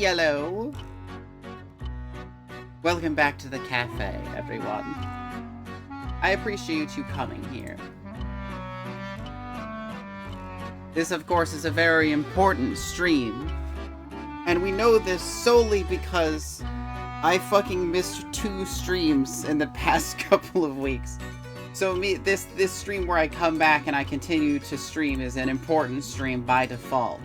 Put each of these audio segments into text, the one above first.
Yellow. Welcome back to the cafe, everyone. I appreciate you coming here. This, of course, is a very important stream. And we know this solely because I fucking missed 2 streams in the past couple of weeks. So this stream where I come back and I continue to stream is an important stream by default.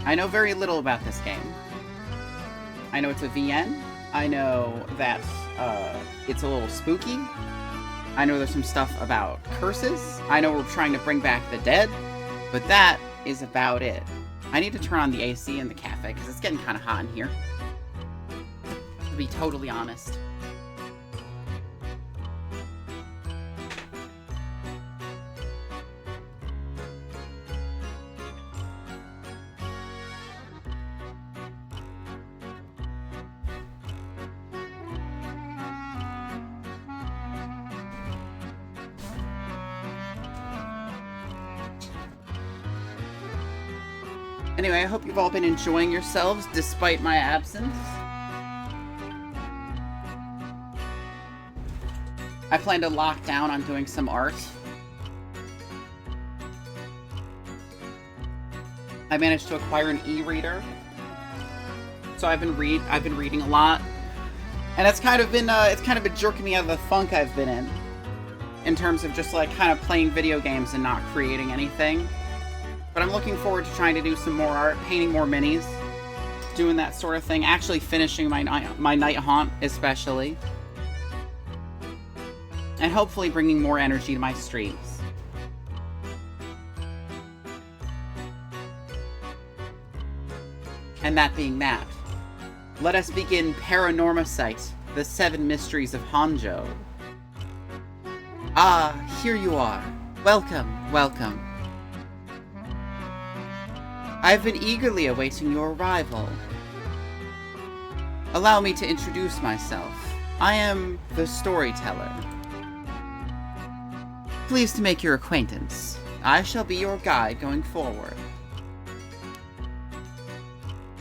I know very little about this game. I know it's a VN. I know that it's a little spooky. I know there's some stuff about curses. I know we're trying to bring back the dead. But that is about it. I need to turn on the AC in the cafe because it's getting kind of hot in here. To be totally honest. Anyway, I hope you've all been enjoying yourselves despite my absence. I plan to lock down on doing some art. I managed to acquire an e-reader. So I've been reading a lot. And it's kind of been jerking me out of the funk I've been in terms of just like kind of playing video games and not creating anything. But I'm looking forward to trying to do some more art, painting more minis, doing that sort of thing, actually finishing my night haunt, especially. And hopefully bringing more energy to my streams. And that being that, let us begin Paranormasight, the 7 Mysteries of Honjo. Ah, here you are. Welcome, welcome. I've been eagerly awaiting your arrival. Allow me to introduce myself. I am the storyteller. Pleased to make your acquaintance. I shall be your guide going forward.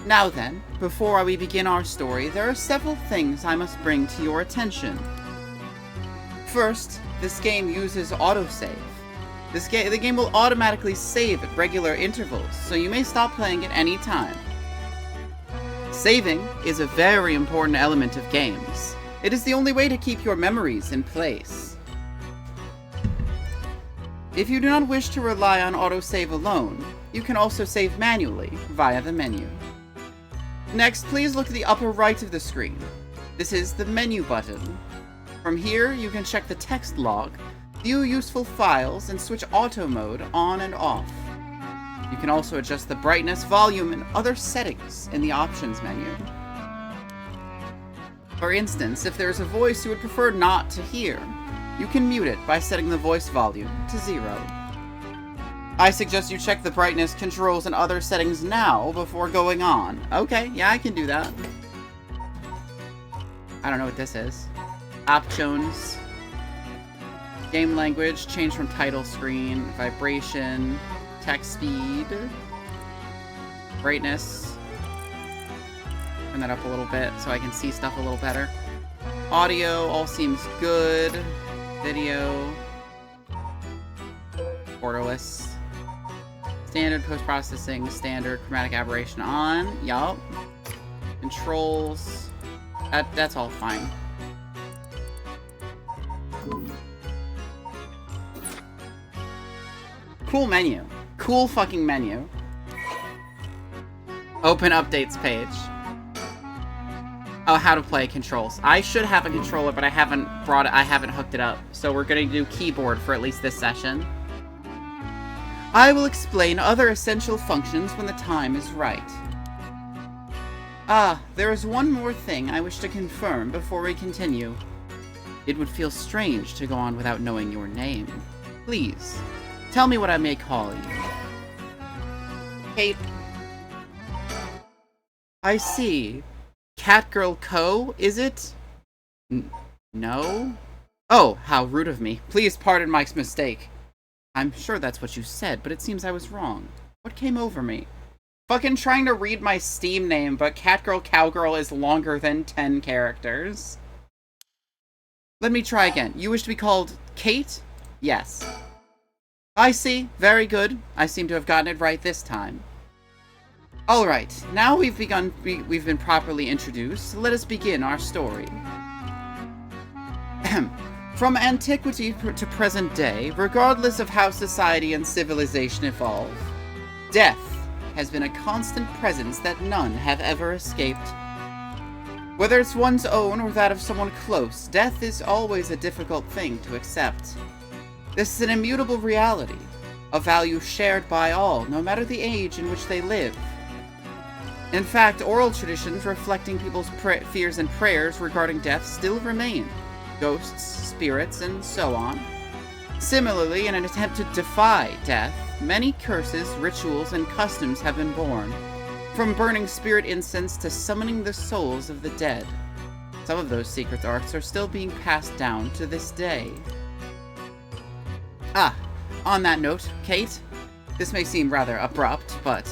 Now then, before we begin our story, there are several things I must bring to your attention. First, this game uses autosave. The game will automatically save at regular intervals, so you may stop playing at any time. Saving is a very important element of games. It is the only way to keep your memories in place. If you do not wish to rely on autosave alone, you can also save manually via the menu. Next, please look at the upper right of the screen. This is the menu button. From here, you can check the text log, view useful files, and switch auto mode on and off. You can also adjust the brightness, volume, and other settings in the options menu. For instance, if there is a voice you would prefer not to hear, you can mute it by setting the voice volume to 0. I suggest you check the brightness, controls, and other settings now before going on. Okay, yeah, I can do that. I don't know what this is. Options. Game language, change from title screen, vibration, text speed, brightness. Turn that up a little bit so I can see stuff a little better. Audio, all seems good. Video. Borderless. Standard post-processing, standard chromatic aberration on. Yup. Controls. That's all fine. Cool menu. Cool fucking menu. Open updates page. Oh, how to play controls. I should have a controller, but I haven't hooked it up. So we're gonna do keyboard for at least this session. I will explain other essential functions when the time is right. Ah, there is one more thing I wish to confirm before we continue. It would feel strange to go on without knowing your name. Please, tell me what I may call you. Kate. I see. Catgirl Co., is it? No? Oh, how rude of me. Please pardon my mistake. I'm sure that's what you said, but it seems I was wrong. What came over me? Fucking trying to read my Steam name, but Catgirl Cowgirl is longer than 10 characters. Let me try again. You wish to be called Kate? Yes. I see. Very good. I seem to have gotten it right this time. Alright, now we've been properly introduced, let us begin our story. From antiquity to present day, regardless of how society and civilization evolve, death has been a constant presence that none have ever escaped. Whether it's one's own or that of someone close, death is always a difficult thing to accept. This is an immutable reality, a value shared by all, no matter the age in which they live. In fact, oral traditions reflecting people's fears and prayers regarding death still remain. Ghosts, spirits, and so on. Similarly, in an attempt to defy death, many curses, rituals, and customs have been born, from burning spirit incense to summoning the souls of the dead. Some of those secret arts are still being passed down to this day. On that note, Kate, this may seem rather abrupt, but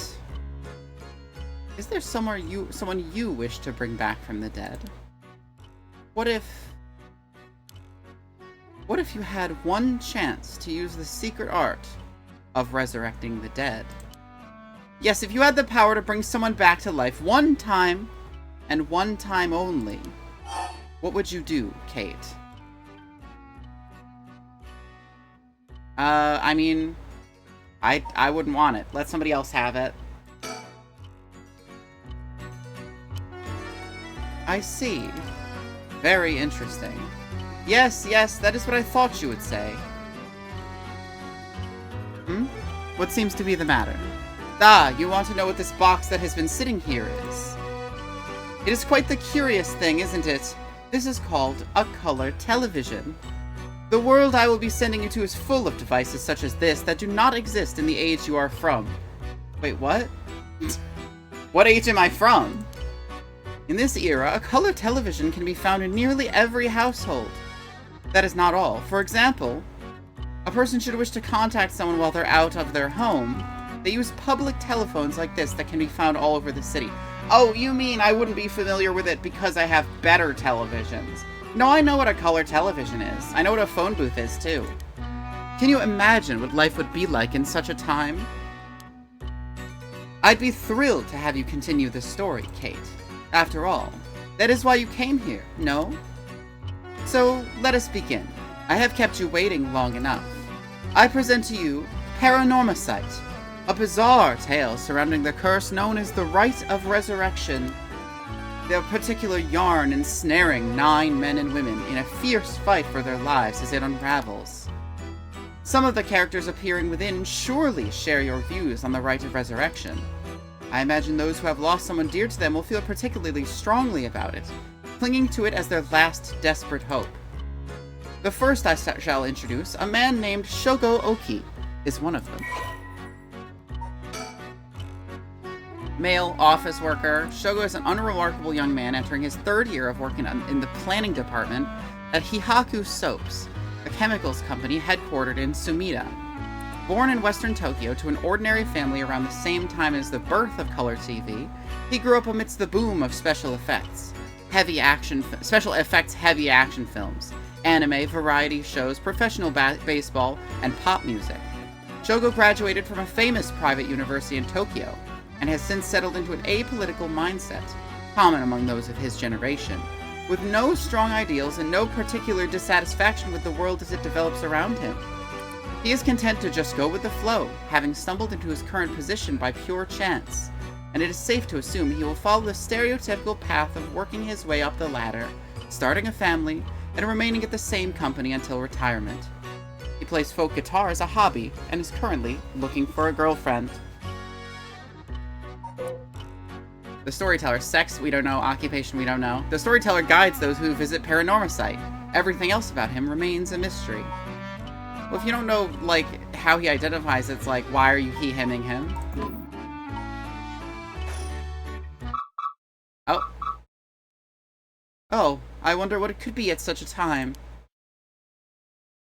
is there someone you wish to bring back from the dead? What if you had one chance to use the secret art of resurrecting the dead? Yes, if you had the power to bring someone back to life one time, and one time only, what would you do, Kate? I mean, I wouldn't want it. Let somebody else have it. I see. Very interesting. Yes, that is what I thought you would say. What seems to be the matter? You want to know what this box that has been sitting here is? It is quite the curious thing, isn't it? This is called a color television. The world I will be sending you to is full of devices such as this that do not exist in the age you are from. Wait, what? What age am I from? In this era, a color television can be found in nearly every household. That is not all. For example, a person should wish to contact someone while they're out of their home. They use public telephones like this that can be found all over the city. Oh, you mean I wouldn't be familiar with it because I have better televisions? No, I know what a color television is. I know what a phone booth is, too. Can you imagine what life would be like in such a time? I'd be thrilled to have you continue the story, Kate. After all, that is why you came here, no? So, let us begin. I have kept you waiting long enough. I present to you Paranormasight, a bizarre tale surrounding the curse known as the Rite of Resurrection. The particular yarn ensnaring 9 men and women in a fierce fight for their lives as it unravels. Some of the characters appearing within surely share your views on the Rite of Resurrection. I imagine those who have lost someone dear to them will feel particularly strongly about it, clinging to it as their last desperate hope. The first I shall introduce, a man named Shogo Oki, is one of them. Male, office worker, Shogo is an unremarkable young man entering his 3rd year of working in the planning department at Hihaku Soaps, a chemicals company headquartered in Sumida. Born in western Tokyo to an ordinary family around the same time as the birth of color TV, he grew up amidst the boom of special effects heavy action films, anime, variety shows, professional baseball, and pop music. Shogo graduated from a famous private university in Tokyo, and has since settled into an apolitical mindset, common among those of his generation, with no strong ideals and no particular dissatisfaction with the world as it develops around him. He is content to just go with the flow, having stumbled into his current position by pure chance, and it is safe to assume he will follow the stereotypical path of working his way up the ladder, starting a family, and remaining at the same company until retirement. He plays folk guitar as a hobby, and is currently looking for a girlfriend. The storyteller, sex, we don't know, occupation, we don't know. The storyteller guides those who visit Paranormasight. Everything else about him remains a mystery. Well, if you don't know, like, how he identifies, it's like, why are you he-hemming him? Oh. Oh, I wonder what it could be at such a time.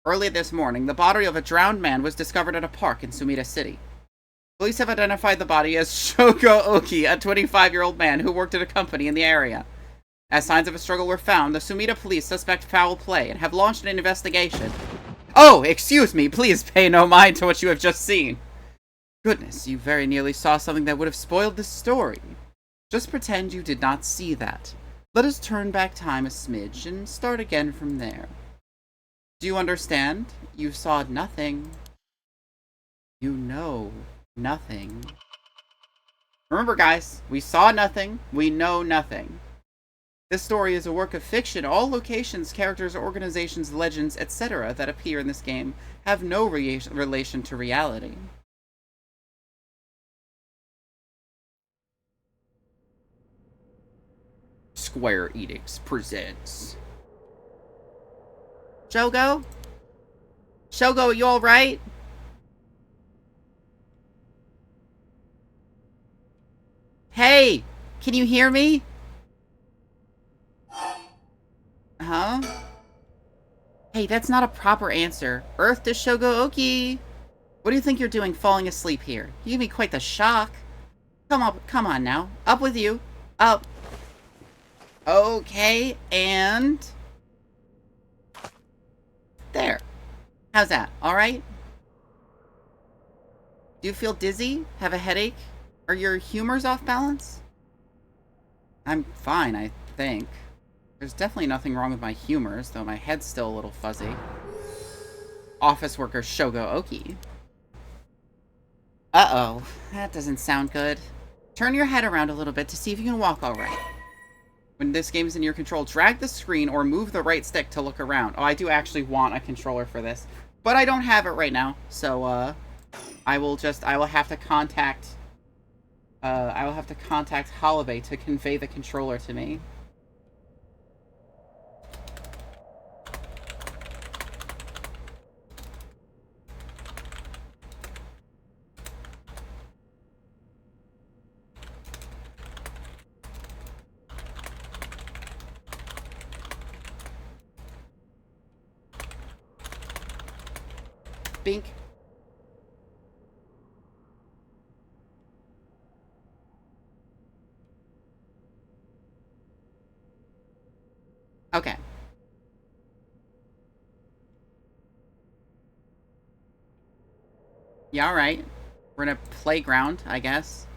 Early this morning, the body of a drowned man was discovered at a park in Sumida City. Police have identified the body as Shogo Oki, a 25-year-old man who worked at a company in the area. As signs of a struggle were found, the Sumida police suspect foul play and have launched an investigation. Oh, excuse me, please pay no mind to what you have just seen. Goodness, you very nearly saw something that would have spoiled the story. Just pretend you did not see that. Let us turn back time a smidge and start again from there. Do you understand? You saw nothing. You know nothing. Remember, guys, we saw nothing, we know nothing. This story is a work of fiction. All locations, characters, organizations, legends, etc. that appear in this game have no relation to reality. Square Enix presents... Shogo? Shogo, you alright? Hey! Can you hear me? Huh? Hey, that's not a proper answer. Earth to Shogo Oki! What do you think you're doing falling asleep here? You give me quite the shock. Come on now. Up with you. Up. Okay, and... There. How's that? Alright? Do you feel dizzy? Have a headache? Are your humors off balance? I'm fine, I think. There's definitely nothing wrong with my humors, though my head's still a little fuzzy. Office worker Shogo Oki. Uh-oh. That doesn't sound good. Turn your head around a little bit to see if you can walk alright. When this game is in your control, drag the screen or move the right stick to look around. Oh, I do actually want a controller for this. But I don't have it right now, so, I will have to contact Holiday to convey the controller to me. Bink. Okay. Yeah, alright. We're in a playground, I guess.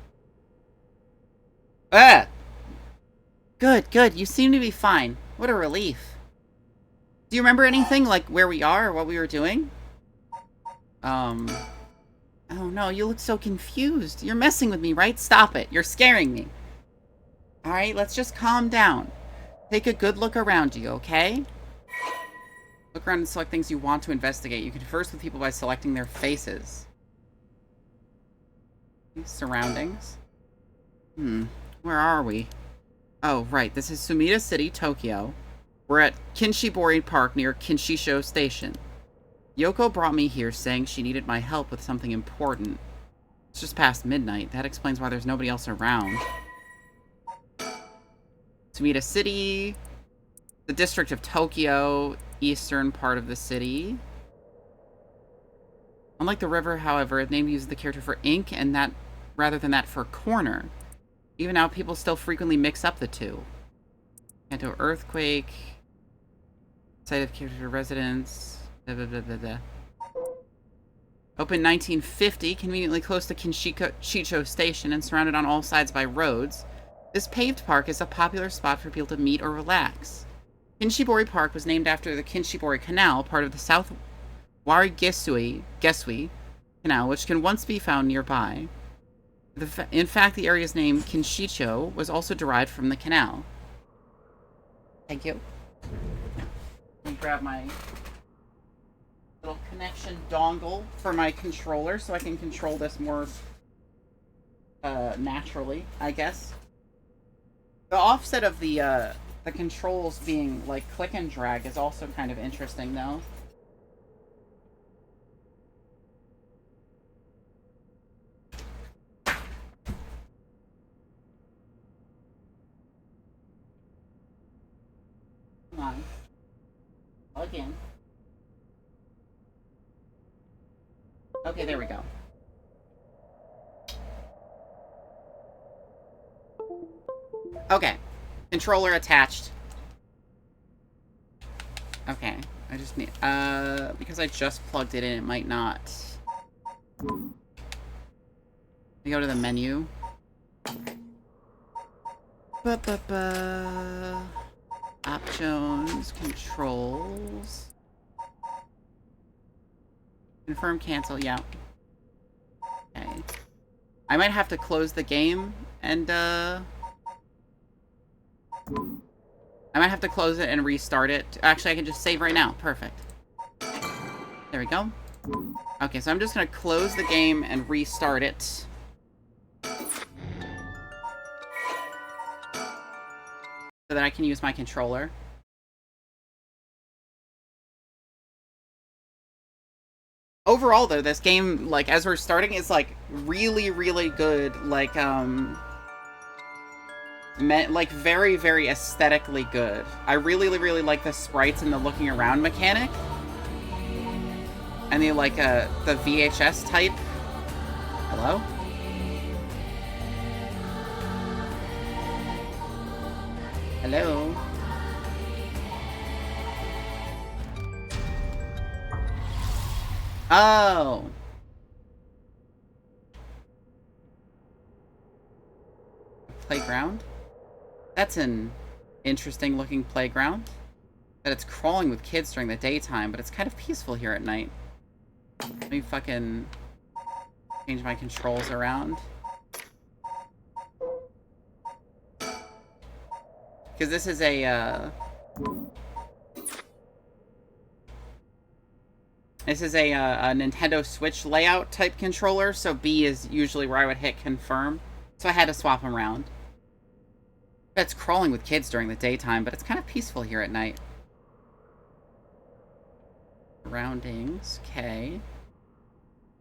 Ah! Good, good. You seem to be fine. What a relief. Do you remember anything, like where we are or what we were doing? Oh no, you look so confused. You're messing with me, right? Stop it. You're scaring me. Alright, let's just calm down. Take a good look around you, okay? Look around and select things you want to investigate. You can converse with people by selecting their faces. Surroundings. Where are we? Oh, right. This is Sumida City, Tokyo. We're at Kinshibori Park near Kinshisho Station. Yoko brought me here saying she needed my help with something important. It's just past midnight. That explains why there's nobody else around. Sumida City, the district of Tokyo, eastern part of the city. Unlike the river, however, the name uses the character for ink and that rather than that for corner. Even now, people still frequently mix up the two. Kanto earthquake, site of character residence, blah, blah, blah, blah, blah. Opened 1950, conveniently close to Kinshisho Station and surrounded on all sides by roads. This paved park is a popular spot for people to meet or relax. Kinshibori Park was named after the Kinshibori Canal, part of the South Warigesui Canal, which can once be found nearby. In fact, the area's name, Kinshicho, was also derived from the canal. Thank you. Let me grab my little connection dongle for my controller so I can control this more naturally, I guess. The offset of the controls being like click and drag is also kind of interesting, though. Come on. Plug in. Okay, there we go. Okay. Controller attached. Okay. I just need... because I just plugged it in, it might not. We go to the menu. Options, controls. Confirm, cancel, yeah. Okay. I might have to close the game and, I might have to close it and restart it. Actually, I can just save right now. Perfect. There we go. Okay, so I'm just gonna close the game and restart it. So that I can use my controller. Overall, though, this game, like, as we're starting, is, like, really, really good. Like, very, very aesthetically good. I really, really like the sprites and the looking around mechanic. And the, like, the VHS type. Hello? Hello? Oh. Playground? That's an interesting looking playground. That it's crawling with kids during the daytime, but it's kind of peaceful here at night. Let me fucking change my controls around. Because this is a, Nintendo Switch layout type controller, so B is usually where I would hit confirm. So I had to swap them around. It's crawling with kids during the daytime, but it's kind of peaceful here at night. Surroundings, okay.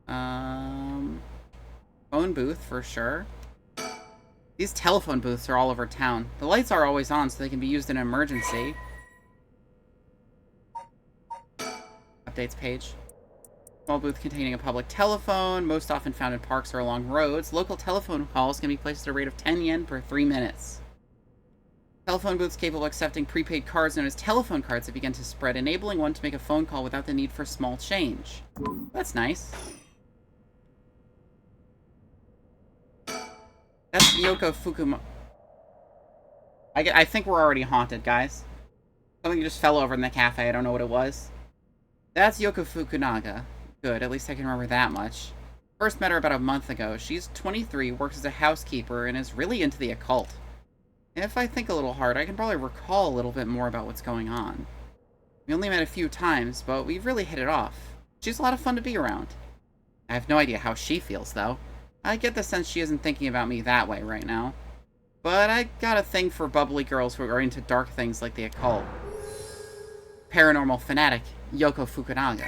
Phone booth, for sure. These telephone booths are all over town. The lights are always on, so they can be used in an emergency. Updates page. Small booth containing a public telephone, most often found in parks or along roads. Local telephone calls can be placed at a rate of 10 yen per 3 minutes. Telephone booths capable of accepting prepaid cards known as telephone cards have begun to spread, enabling one to make a phone call without the need for small change. That's nice. That's Yoko Fukuma. I think we're already haunted, guys. Something just fell over in the cafe. I don't know what it was. That's Yoko Fukunaga. Good, at least I can remember that much. First met her about a month ago. She's 23, works as a housekeeper, and is really into the occult. If I think a little hard, I can probably recall a little bit more about what's going on. We only met a few times, but we've really hit it off. She's a lot of fun to be around. I have no idea how she feels, though. I get the sense she isn't thinking about me that way right now. But I got a thing for bubbly girls who are into dark things like the occult. Paranormal fanatic, Yoko Fukunaga.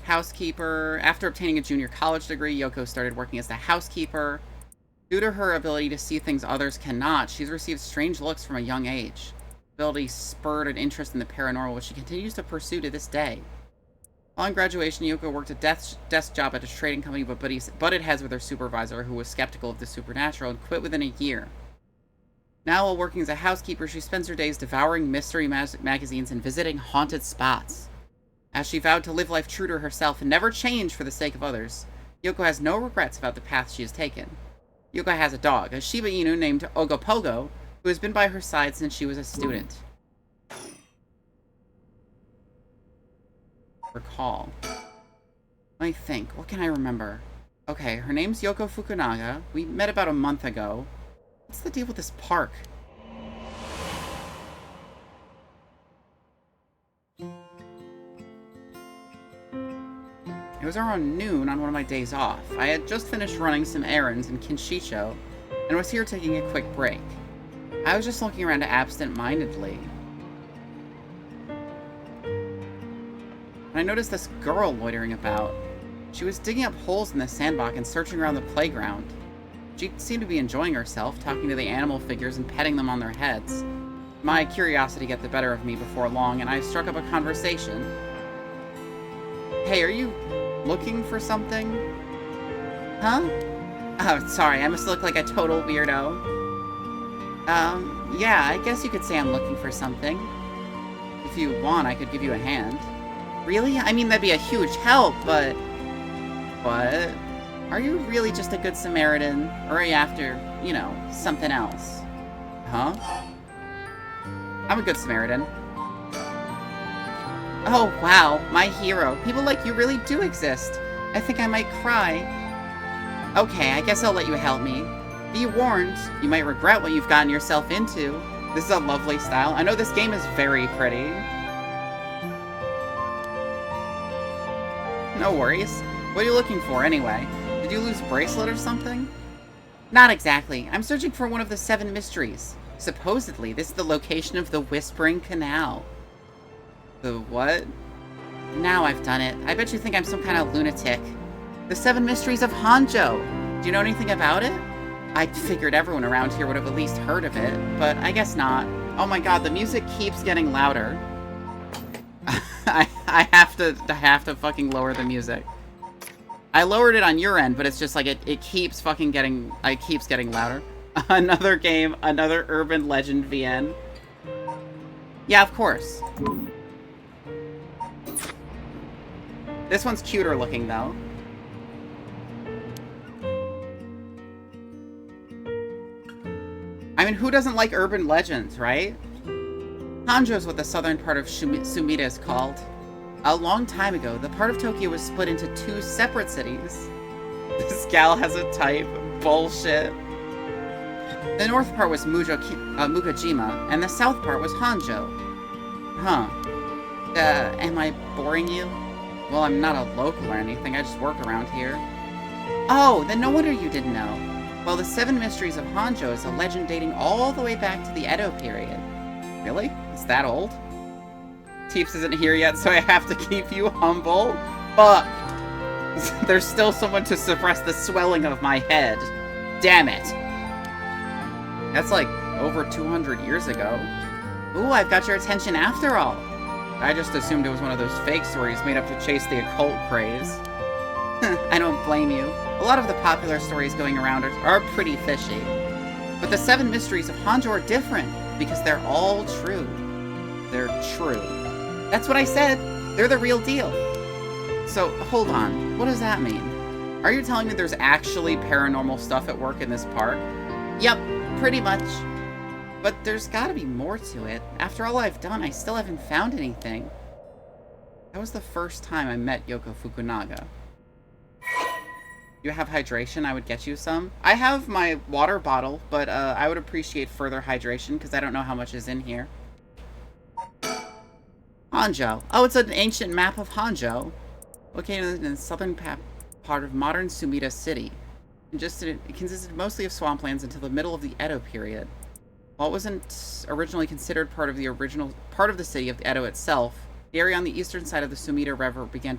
Housekeeper. After obtaining a junior college degree, Yoko started working as a housekeeper. Due to her ability to see things others cannot, she's received strange looks from a young age. The ability spurred an interest in the paranormal, which she continues to pursue to this day. Following graduation, Yoko worked a desk job at a trading company, but butted heads with her supervisor, who was skeptical of the supernatural, and quit within a year. Now, while working as a housekeeper, she spends her days devouring mystery magazines and visiting haunted spots. As she vowed to live life true to herself and never change for the sake of others, Yoko has no regrets about the path she has taken. Yoko has a dog, a Shiba Inu named Ogopogo, who has been by her side since she was a student. Recall. Let me think. What can I remember? Okay, her name's Yoko Fukunaga. We met about a month ago. What's the deal with this park? It was around noon on one of my days off. I had just finished running some errands in Kinshicho and was here taking a quick break. I was just looking around absent-mindedly. I noticed this girl loitering about. She was digging up holes in the sandbox and searching around the playground. She seemed to be enjoying herself, talking to the animal figures and petting them on their heads. My curiosity got the better of me before long, and I struck up a conversation. Hey, are you looking for something? Huh? Oh, sorry, I must look like a total weirdo. Yeah, I guess you could say I'm looking for something. If you want, I could give you a hand. Really? I mean, that'd be a huge help, but... What? Are you really just a good Samaritan? Or are you after, you know, something else? Huh? I'm a good Samaritan. Oh, wow, my hero. People like you really do exist. I think I might cry. Okay, I guess I'll let you help me. Be warned, you might regret what you've gotten yourself into. This is a lovely style. I know this game is very pretty. No worries. What are you looking for, anyway? Did you lose a bracelet or something? Not exactly. I'm searching for one of the 7 mysteries. Supposedly, this is the location of the Whispering Canal. The what? Now I've done it. I bet you think I'm some kind of lunatic. The 7 mysteries of Hanzhou. Do you know anything about it? I figured everyone around here would have at least heard of it, but I guess not. Oh my god, the music keeps getting louder. I have to fucking lower the music. I lowered it on your end, but it's just like it keeps fucking getting louder. Another game, another urban legend VN. Yeah, of course. This one's cuter looking though. I mean, who doesn't like urban legends, right? Hanzhou is what the southern part of Sumida is called. A long time ago, the part of Tokyo was split into 2 separate cities. This gal has a type. Bullshit. The north part was Mukajima, and the south part was Hanzhou. Huh. Am I boring you? Well, I'm not a local or anything, I just work around here. Oh, then no wonder you didn't know. Well, the 7 Mysteries of Hanzhou is a legend dating all the way back to the Edo period. Really? It's that old? Teeps isn't here yet, so I have to keep you humble. Fuck. There's still someone to suppress the swelling of my head. Damn it. That's like over 200 years ago. Ooh, I've got your attention after all. I just assumed it was one of those fake stories made up to chase the occult craze. I don't blame you. A lot of the popular stories going around are pretty fishy. But the 7 mysteries of Hanzhou are different, because they're all true. They're true. That's what I said! They're the real deal! So, hold on. What does that mean? Are you telling me there's actually paranormal stuff at work in this park? Yep, pretty much. But there's gotta be more to it. After all I've done, I still haven't found anything. That was the first time I met Yoko Fukunaga. You have hydration? I would get you some. I have my water bottle, but I would appreciate further hydration because I don't know how much is in here. Hanzhou. Oh, it's an ancient map of Hanzhou. Located in the southern part of modern Sumida City. It consisted mostly of swamplands until the middle of the Edo period. While it wasn't originally considered part of the city of Edo itself, the area on the eastern side of the Sumida River began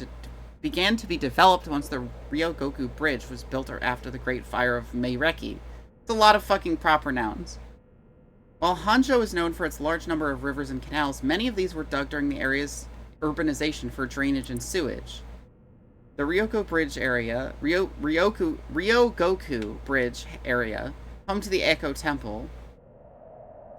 to be developed once the Ryogoku Bridge was built after the Great Fire of Meireki. It's a lot of fucking proper nouns. While Hanzhou is known for its large number of rivers and canals, many of these were dug during the area's urbanization for drainage and sewage. The Ryogoku Bridge area, home to the Echo Temple,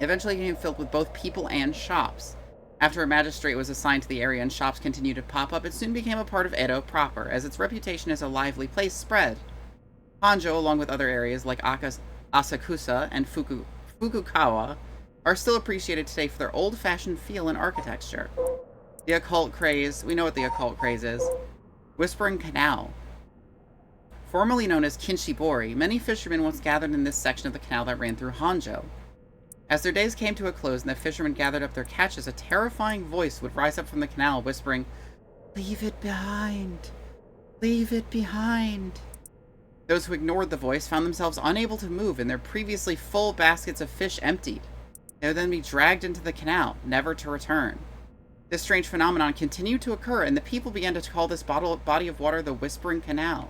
eventually became filled with both people and shops. After a magistrate was assigned to the area and shops continued to pop up, it soon became a part of Edo proper, as its reputation as a lively place spread. Hanzhou, along with other areas like Asakusa and Fukukawa, are still appreciated today for their old-fashioned feel and architecture. The occult craze, we know what the occult craze is. Whispering Canal. Formerly known as Kinshibori, many fishermen once gathered in this section of the canal that ran through Hanzhou. As their days came to a close and the fishermen gathered up their catches, a terrifying voice would rise up from the canal, whispering, "Leave it behind! Leave it behind!" Those who ignored the voice found themselves unable to move and their previously full baskets of fish emptied. They would then be dragged into the canal, never to return. This strange phenomenon continued to occur, and the people began to call this body of water the Whispering Canal.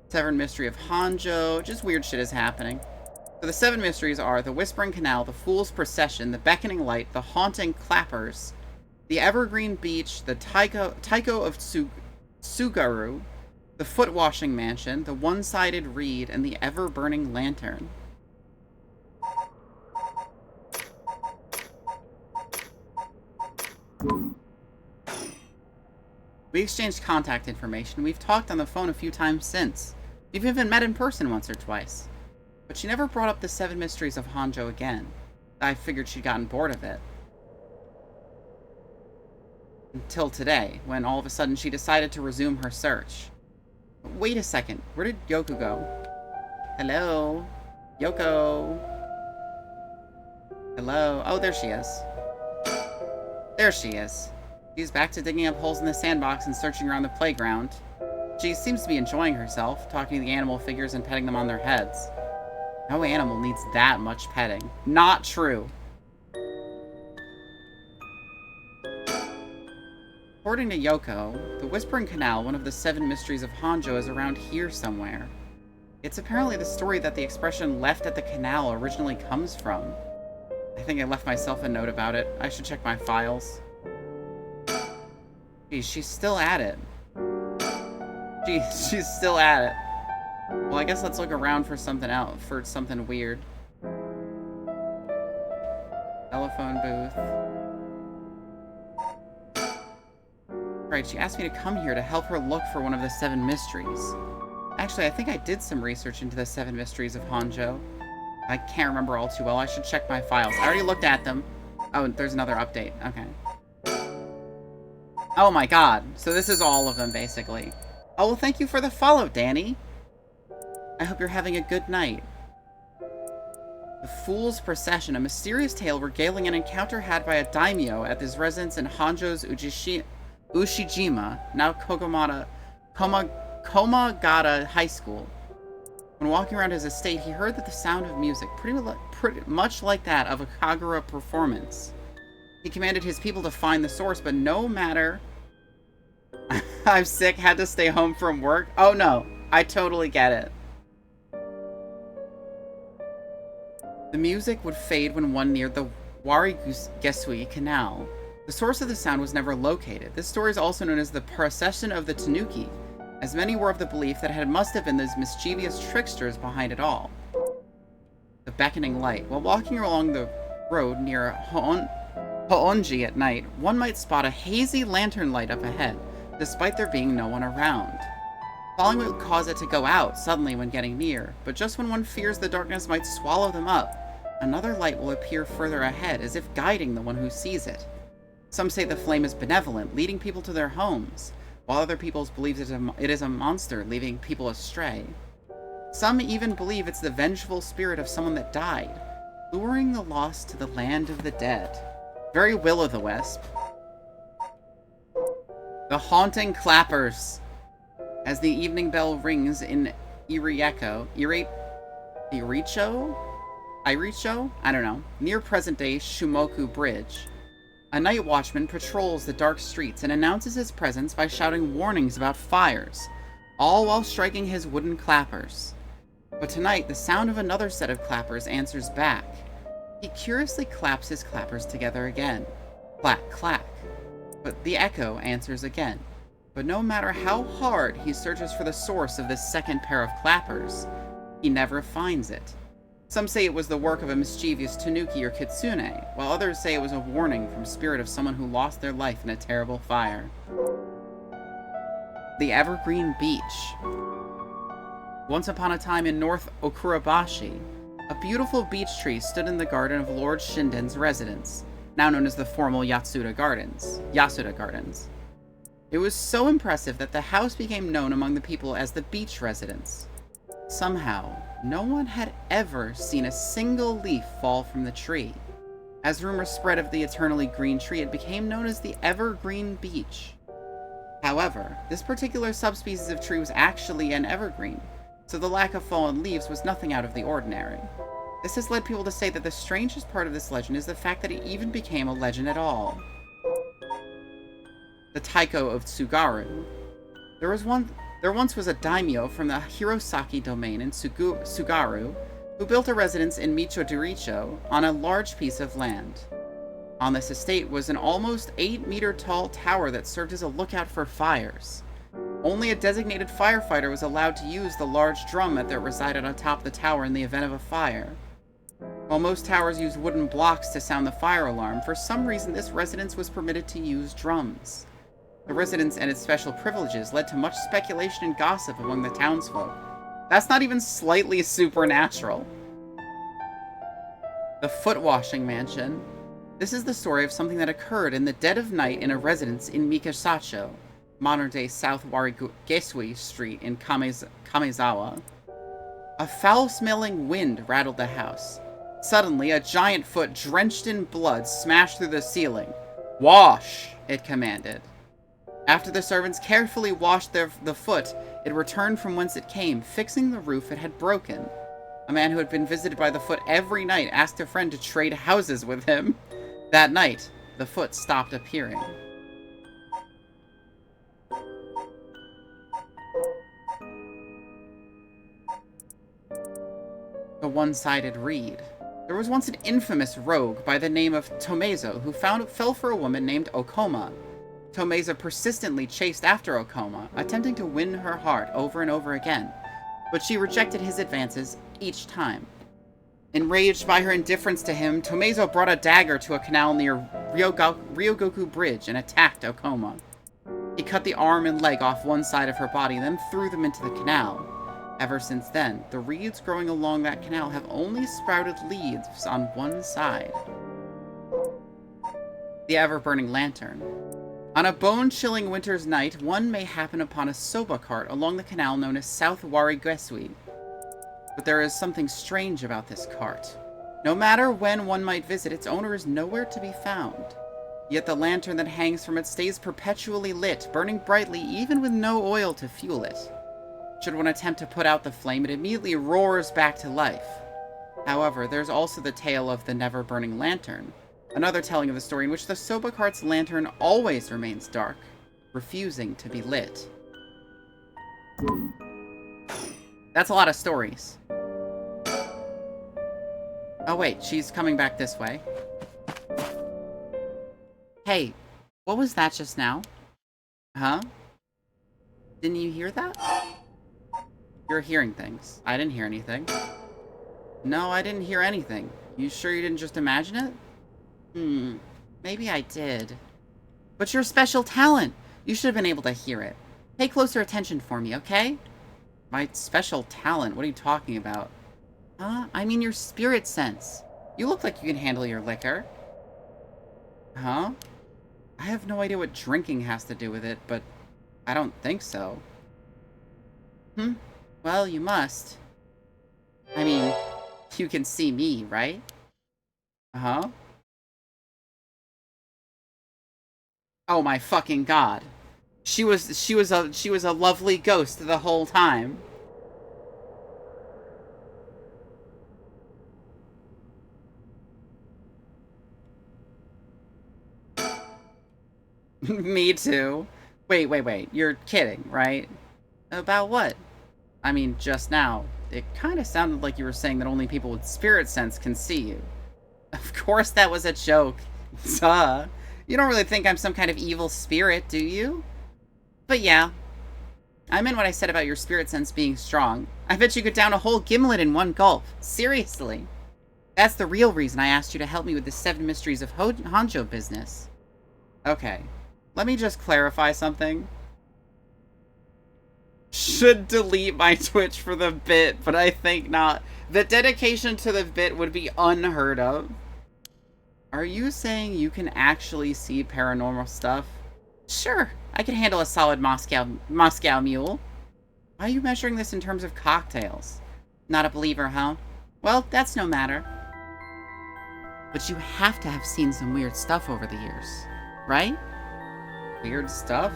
7 Mystery of Hanzhou, just weird shit is happening. So the 7 mysteries are the Whispering Canal, the Fool's Procession, the Beckoning Light, the Haunting Clappers, The Evergreen Beach, the Taiko of Tsugaru, the Foot-Washing Mansion, the One-Sided Reed, and the Ever-Burning Lantern. We exchanged contact information. We've talked on the phone a few times since. We've even met in person once or twice. But she never brought up the 7 Mysteries of Honjo again. I figured she'd gotten bored of it. Until today, when all of a sudden she decided to resume her search. But wait a second, where did Yoko go? Hello? Yoko? Hello? Oh, there she is. There she is. She's back to digging up holes in the sandbox and searching around the playground. She seems to be enjoying herself, talking to the animal figures and petting them on their heads. No animal needs that much petting. Not true. According to Yoko, the Whispering Canal, one of the 7 Mysteries of Honjo, is around here somewhere. It's apparently the story that the expression left at the canal originally comes from. I think I left myself a note about it. I should check my files. Geez, she's still at it. She's still at it. Well, I guess let's look around for something else, for something weird. Telephone booth. Right, she asked me to come here to help her look for one of the 7 mysteries. Actually, I think I did some research into the 7 mysteries of Honjo. I can't remember all too well. I should check my files. I already looked at them. Oh, there's another update. Okay. Oh my god. So this is all of them, basically. Oh, well, thank you for the follow, Danny. I hope you're having a good night. The Fool's Procession, a mysterious tale regaling an encounter had by a daimyo at his residence in Honjo's Ushijima, now Komagata High School. When walking around his estate, he heard that the sound of music, pretty much like that of a Kagura performance. He commanded his people to find the source, but no matter... I'm sick, had to stay home from work? Oh no, I totally get it. The music would fade when one neared the Warigesui Canal. The source of the sound was never located. This story is also known as the Procession of the Tanuki, as many were of the belief that it must have been those mischievous tricksters behind it all. The beckoning light. While walking along the road near Hoonji at night, one might spot a hazy lantern light up ahead, despite there being no one around. Following would cause it to go out suddenly when getting near, but just when one fears the darkness might swallow them up, another light will appear further ahead, as if guiding the one who sees it. Some say the flame is benevolent, leading people to their homes, while other people believe it is a monster, leading people astray. Some even believe it's the vengeful spirit of someone that died, luring the lost to the land of the dead. Very Will-o'-the-Wisp. The Haunting Clappers. As the evening bell rings in Iricho? I don't know. Near present-day Shumoku Bridge. A night watchman patrols the dark streets and announces his presence by shouting warnings about fires, all while striking his wooden clappers. But tonight, the sound of another set of clappers answers back. He curiously claps his clappers together again. Clack, clack. But the echo answers again. But no matter how hard he searches for the source of this second pair of clappers, he never finds it. Some say it was the work of a mischievous tanuki or kitsune, while others say it was a warning from spirit of someone who lost their life in a terrible fire. The Evergreen Beach. Once upon a time in North Okurabashi, a beautiful beech tree stood in the garden of Lord Shinden's residence, now known as the formal Yasuda Gardens. It was so impressive that the house became known among the people as the Beach Residence. Somehow, no one had ever seen a single leaf fall from the tree. As rumors spread of the eternally green tree, it became known as the Evergreen Beach. However, this particular subspecies of tree was actually an evergreen, so the lack of fallen leaves was nothing out of the ordinary. This has led people to say that the strangest part of this legend is the fact that it even became a legend at all. The Taiko of Tsugaru. There once was a daimyo from the Hirosaki domain in Tsugaru who built a residence in Michodiricho on a large piece of land. On this estate was an almost 8-meter-tall tower that served as a lookout for fires. Only a designated firefighter was allowed to use the large drum that resided on top of the tower in the event of a fire. While most towers use wooden blocks to sound the fire alarm, for some reason this residence was permitted to use drums. The residence and its special privileges led to much speculation and gossip among the townsfolk. That's not even slightly supernatural. The Foot-Washing Mansion. This is the story of something that occurred in the dead of night in a residence in Mikasacho, modern-day South Warigesui Street in Kamezawa. A foul-smelling wind rattled the house. Suddenly, a giant foot drenched in blood smashed through the ceiling. "Wash!" it commanded. After the servants carefully washed the foot, it returned from whence it came, fixing the roof it had broken. A man who had been visited by the foot every night asked a friend to trade houses with him. That night, the foot stopped appearing. The one-sided reed. There was once an infamous rogue by the name of Tomezo who fell for a woman named Okoma. Tomezo persistently chased after Okoma, attempting to win her heart over and over again, but she rejected his advances each time. Enraged by her indifference to him, Tomezo brought a dagger to a canal near Ryogoku Bridge and attacked Okoma. He cut the arm and leg off one side of her body and then threw them into the canal. Ever since then, the reeds growing along that canal have only sprouted leaves on one side. The ever-burning lantern. On a bone-chilling winter's night, one may happen upon a soba cart along the canal known as South Warigesui. But there is something strange about this cart. No matter when one might visit, its owner is nowhere to be found. Yet the lantern that hangs from it stays perpetually lit, burning brightly even with no oil to fuel it. Should one attempt to put out the flame, it immediately roars back to life. However, there's also the tale of the never-burning lantern, another telling of the story in which the soba cart's lantern always remains dark, refusing to be lit. That's a lot of stories. Oh wait, she's coming back this way. Hey, what was that just now? Huh? Didn't you hear that? You're hearing things. I didn't hear anything. No, I didn't hear anything. You sure you didn't just imagine it? Maybe I did. But you're a special talent. You should have been able to hear it. Pay closer attention for me, okay? My special talent? What are you talking about? Huh? I mean your spirit sense. You look like you can handle your liquor. Huh? I have no idea what drinking has to do with it, but I don't think so. Well, you must. I mean, you can see me, right? Uh-huh. Oh my fucking god. She was a lovely ghost the whole time. Me too. Wait. You're kidding, right? About what? I mean, just now. It kind of sounded like you were saying that only people with spirit sense can see you. Of course that was a joke. Duh. You don't really think I'm some kind of evil spirit, do you? But yeah. I meant what I said about your spirit sense being strong. I bet you could down a whole gimlet in one gulp. Seriously. That's the real reason I asked you to help me with the 7 mysteries of Honjo business. Okay. Let me just clarify something. Should delete my Twitch for the bit, but I think not. The dedication to the bit would be unheard of. Are you saying you can actually see paranormal stuff? Sure, I can handle a solid Moscow mule. Why are you measuring this in terms of cocktails? Not a believer, huh? Well, that's no matter. But you have to have seen some weird stuff over the years, right? Weird stuff?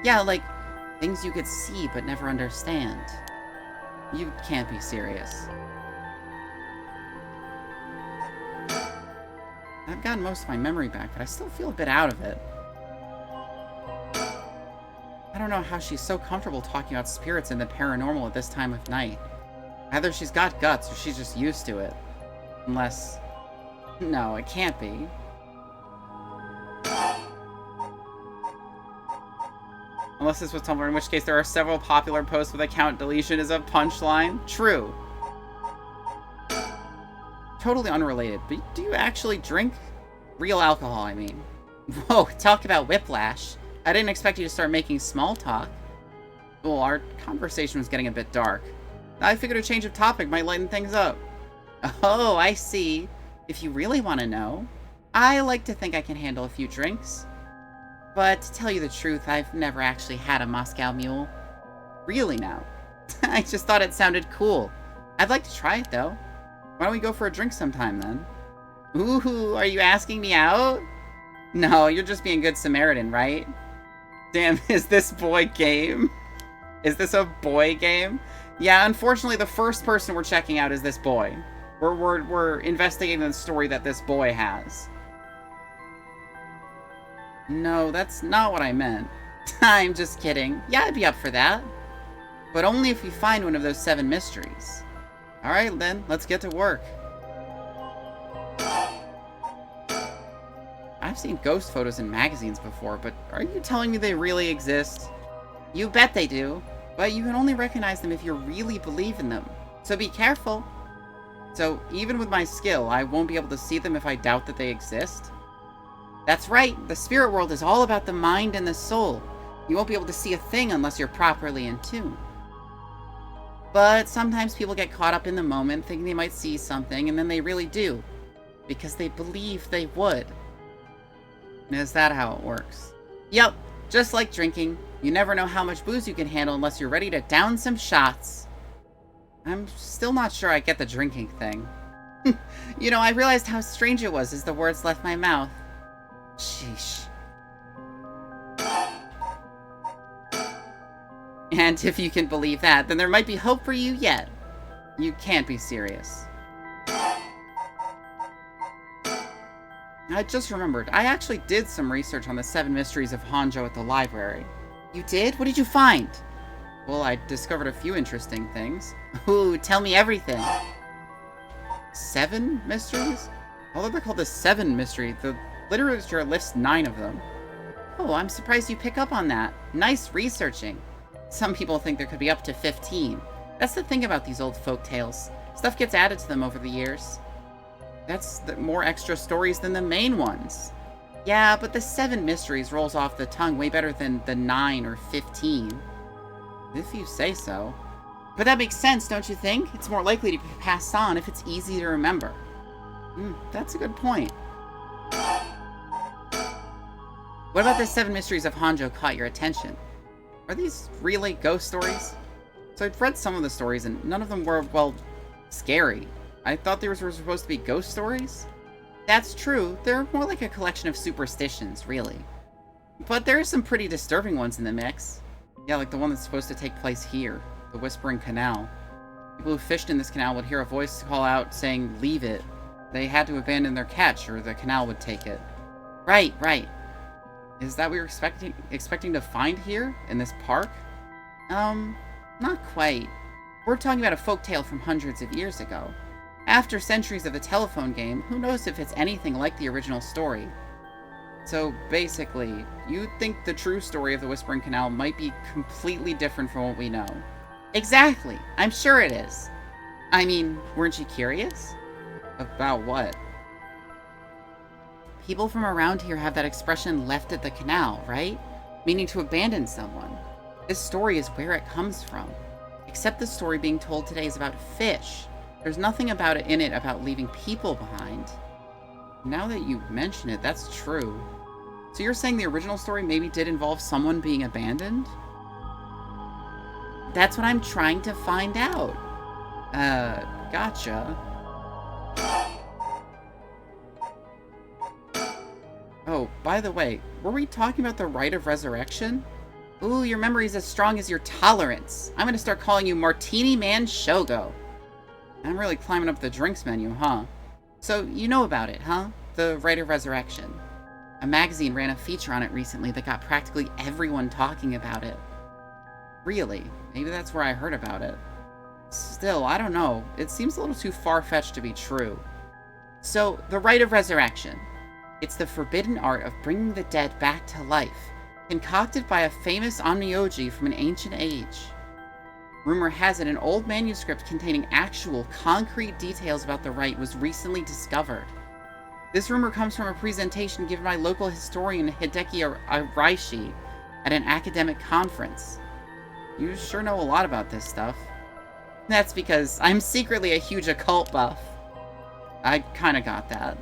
Yeah, like things you could see but never understand. You can't be serious. I've gotten most of my memory back, but I still feel a bit out of it. I don't know how she's so comfortable talking about spirits and the paranormal at this time of night. Either she's got guts or she's just used to it. Unless... No, it can't be. Unless this was Tumblr, in which case there are several popular posts with account deletion as a punchline. True. Totally unrelated, but do you actually drink? Real alcohol, I mean. Whoa, talk about whiplash. I didn't expect you to start making small talk. Well, our conversation was getting a bit dark. I figured a change of topic might lighten things up. Oh, I see. If you really want to know, I like to think I can handle a few drinks. But to tell you the truth, I've never actually had a Moscow Mule. Really now. I just thought it sounded cool. I'd like to try it, though. Why don't we go for a drink sometime, then? Ooh, are you asking me out? No, you're just being good Samaritan, right? Damn, is this boy game? Is this a boy game? Yeah, unfortunately, the first person we're checking out is this boy. We're investigating the story that this boy has. No, that's not what I meant. I'm just kidding. Yeah, I'd be up for that. But only if we find one of those 7 mysteries. Alright then, let's get to work. I've seen ghost photos in magazines before, but are you telling me they really exist? You bet they do, but you can only recognize them if you really believe in them. So be careful. So even with my skill, I won't be able to see them if I doubt that they exist? That's right, the spirit world is all about the mind and the soul. You won't be able to see a thing unless you're properly in tune. But sometimes people get caught up in the moment, thinking they might see something, and then they really do. Because they believe they would. And is that how it works? Yep, just like drinking. You never know how much booze you can handle unless you're ready to down some shots. I'm still not sure I get the drinking thing. You know, I realized how strange it was as the words left my mouth. Sheesh. And if you can believe that, then there might be hope for you yet. You can't be serious. I just remembered, I actually did some research on the 7 mysteries of Honjo at the library. You did? What did you find? Well, I discovered a few interesting things. Ooh, tell me everything. 7 mysteries? Although they're called the 7 mystery, the literature lists 9 of them. Oh, I'm surprised you pick up on that. Nice researching. Some people think there could be up to 15. That's the thing about these old folk tales. Stuff gets added to them over the years. That's more extra stories than the main ones. Yeah, but the 7 mysteries rolls off the tongue way better than the 9 or 15. If you say so. But that makes sense, don't you think? It's more likely to be passed on if it's easy to remember. That's a good point. What about the 7 mysteries of Honjo caught your attention? Are these really ghost stories? So I'd read some of the stories and none of them were, well, scary. I thought they were supposed to be ghost stories? That's true. They're more like a collection of superstitions, really. But there are some pretty disturbing ones in the mix. Yeah, like the one that's supposed to take place here, the Whispering Canal. People who fished in this canal would hear a voice call out saying, "Leave it." They had to abandon their catch or the canal would take it. Right. Is that what you're expecting to find here, in this park? Not quite. We're talking about a folktale from hundreds of years ago. After centuries of the telephone game, who knows if it's anything like the original story? So, basically, you think the true story of the Whispering Canal might be completely different from what we know. Exactly! I'm sure it is! I mean, weren't you curious? About what? People from around here have that expression, "left at the canal," right? Meaning to abandon someone. This story is where it comes from. Except the story being told today is about fish. There's nothing about it in it about leaving people behind. Now that you mention it, that's true. So you're saying the original story maybe did involve someone being abandoned? That's what I'm trying to find out. Gotcha. Oh, by the way, were we talking about the rite of resurrection? Ooh, your memory's as strong as your tolerance. I'm gonna start calling you Martini Man Shogo. I'm really climbing up the drinks menu, huh? So, you know about it, huh? The Rite of Resurrection. A magazine ran a feature on it recently that got practically everyone talking about it. Really? Maybe that's where I heard about it. Still, I don't know. It seems a little too far-fetched to be true. So, the Rite of Resurrection. It's the forbidden art of bringing the dead back to life. concocted by a famous onmyoji from an ancient age. Rumor has it an old manuscript containing actual, concrete details about the rite was recently discovered. This rumor comes from a presentation given by local historian Hideki Araishi at an academic conference. You sure know a lot about this stuff. That's because I'm secretly a huge occult buff. I kinda got that.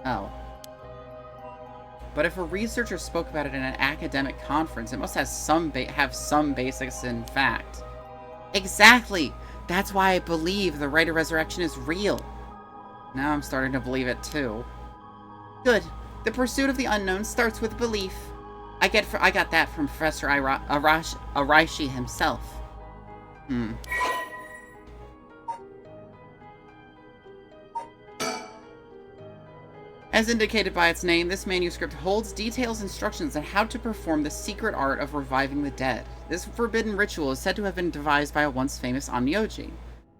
Oh. But if a researcher spoke about it in an academic conference, it must have some basis in fact. Exactly! That's why I believe the Rite of Resurrection is real. Now I'm starting to believe it too. Good. The pursuit of the unknown starts with belief. I got that from Professor Araishi himself. As indicated by its name, this manuscript holds detailed instructions on how to perform the secret art of reviving the dead. This forbidden ritual is said to have been devised by a once famous onmyoji.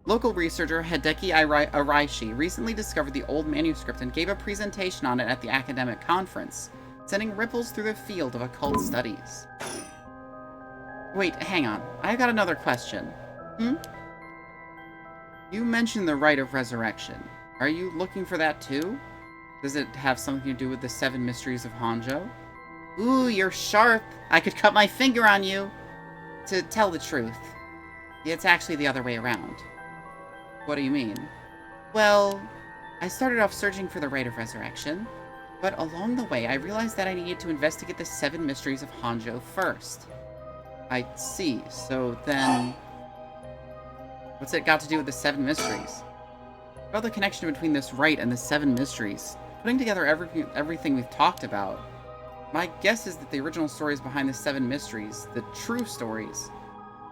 Local researcher Hideki Araishi recently discovered the old manuscript and gave a presentation on it at the academic conference, sending ripples through the field of occult studies. Wait, hang on. I've got another question. You mentioned the Rite of Resurrection. Are you looking for that too? Does it have something to do with the 7 mysteries of Hanjo? Ooh, you're sharp. I could cut my finger on you. To tell the truth, it's actually the other way around. What do you mean? Well, I started off searching for the Rite of Resurrection, but along the way I realized that I needed to investigate the 7 mysteries of Hanjo first. I see. So then, what's it got to do with the 7 mysteries? What about the connection between this rite and the 7 mysteries? Putting together everything we've talked about, my guess is that the original stories behind the 7 mysteries, the true stories,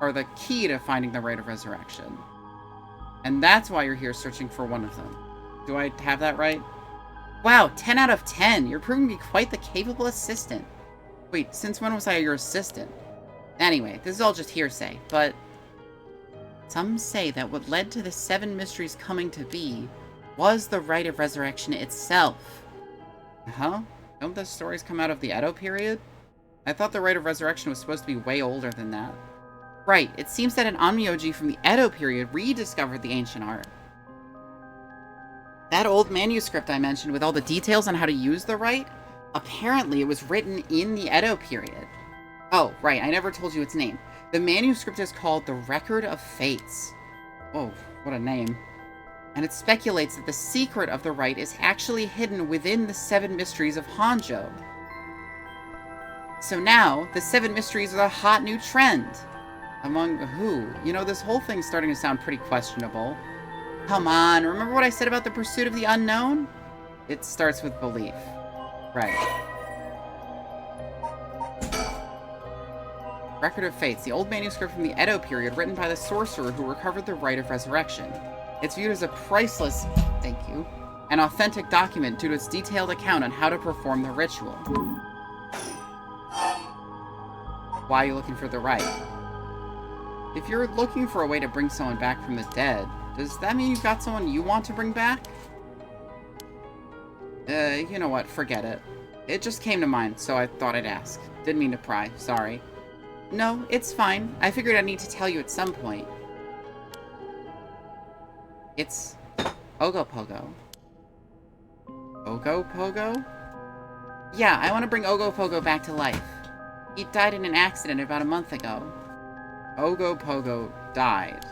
are the key to finding the Rite of Resurrection. And that's why you're here searching for one of them. Do I have that right? Wow, 10 out of 10! You're proving to be quite the capable assistant. Wait, since when was I your assistant? Anyway, this is all just hearsay, but some say that what led to the 7 mysteries coming to be was the Rite of Resurrection itself. Huh? Don't the stories come out of the Edo period? I thought the Rite of Resurrection was supposed to be way older than that. Right, it seems that an onmyoji from the Edo period rediscovered the ancient art. That old manuscript I mentioned with all the details on how to use the rite, apparently it was written in the Edo period. Oh, right, I never told you its name. The manuscript is called The Record of Fates. Whoa, what a name. And it speculates that the secret of the rite is actually hidden within the 7 mysteries of Hanjo. So now, the 7 mysteries are a hot new trend. Among who? You know, this whole thing's starting to sound pretty questionable. Come on, remember what I said about the pursuit of the unknown? It starts with belief. Right. Record of Fates, the old manuscript from the Edo period written by the sorcerer who recovered the Rite of Resurrection. It's viewed as a priceless, thank you, an authentic document due to its detailed account on how to perform the ritual. Why are you looking for the rite? If you're looking for a way to bring someone back from the dead, does that mean you've got someone you want to bring back? You know what, forget it. It just came to mind, so I thought I'd ask. Didn't mean to pry, sorry. No, it's fine. I figured I'd need to tell you at some point. It's Ogopogo. Ogopogo? Yeah, I want to bring Ogopogo back to life. He died in an accident about a month ago. Ogopogo died.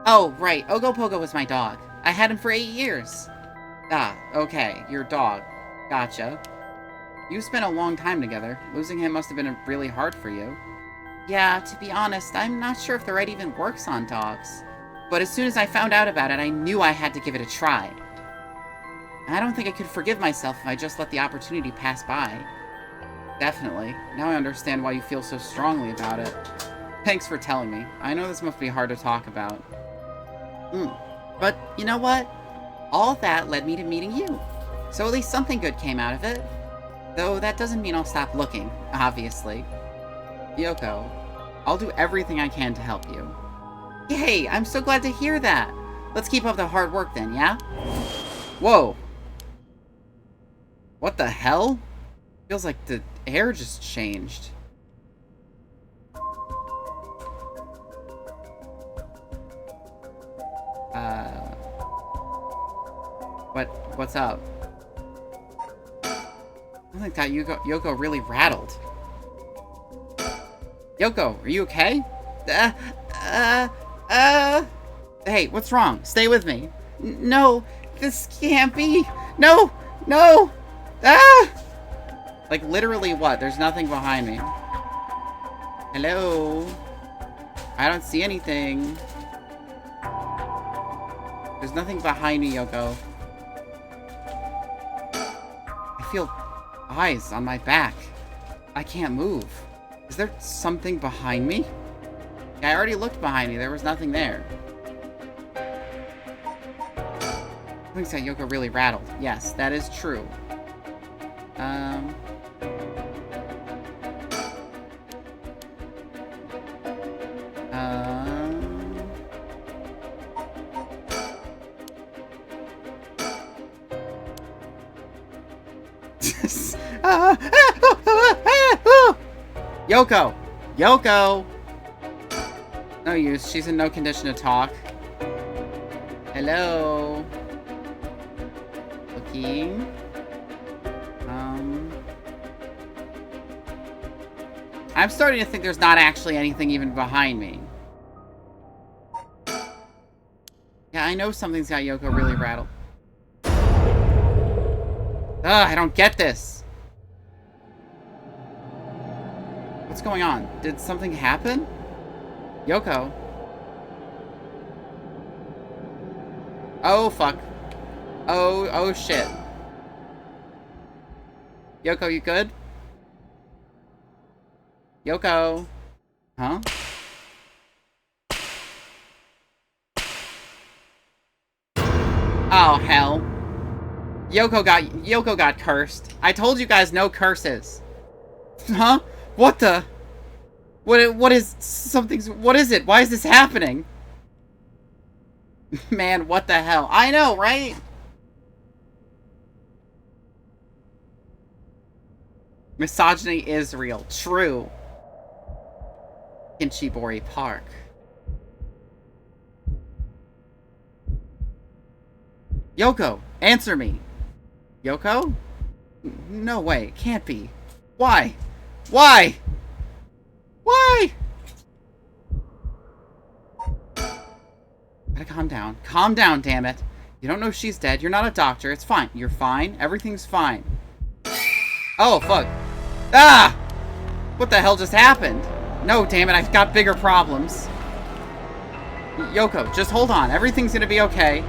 Oh, right. Ogopogo was my dog. I had him for 8 years. Ah, okay. Your dog. Gotcha. You spent a long time together. Losing him must have been really hard for you. Yeah, to be honest, I'm not sure if the rite even works on dogs. But as soon as I found out about it, I knew I had to give it a try. I don't think I could forgive myself if I just let the opportunity pass by. Definitely. Now I understand why you feel so strongly about it. Thanks for telling me. I know this must be hard to talk about. But you know what? All that led me to meeting you. So at least something good came out of it. Though that doesn't mean I'll stop looking, obviously. Yoko, I'll do everything I can to help you. Yay, I'm so glad to hear that. Let's keep up the hard work then, yeah? Whoa. What the hell? Feels like the air just changed. What's up? I think that Yoko really rattled. Yoko, are you okay? Hey, what's wrong? Stay with me. No, this can't be. No, no. Ah! Like, literally what? There's nothing behind me. Hello? I don't see anything. There's nothing behind me, Yoko. I feel eyes on my back. I can't move. Is there something behind me? Yeah, I already looked behind me. There was nothing there. I think that Yoko really rattled. Yes, that is true. Yoko! Yoko! No use. She's in no condition to talk. Hello? Looking. I'm starting to think there's not actually anything even behind me. Yeah, I know something's got Yoko really rattled. Ugh, I don't get this. What's going on? Did something happen? Yoko? Oh, fuck. Oh, shit. Yoko, you good? Yoko? Huh? Oh, hell. Yoko got cursed. I told you guys no curses. Huh? What the? What is it? Why is this happening? Man, what the hell? I know, right? Misogyny is real. True. Kinchibori Park. Yoko, answer me. Yoko? No way, it can't be. Why? Why? Why? Gotta calm down. Calm down, damn it. You don't know she's dead. You're not a doctor. It's fine. You're fine. Everything's fine. Oh, fuck. Ah! What the hell just happened? No, damn it. I've got bigger problems. Yoko, just hold on. Everything's gonna be okay.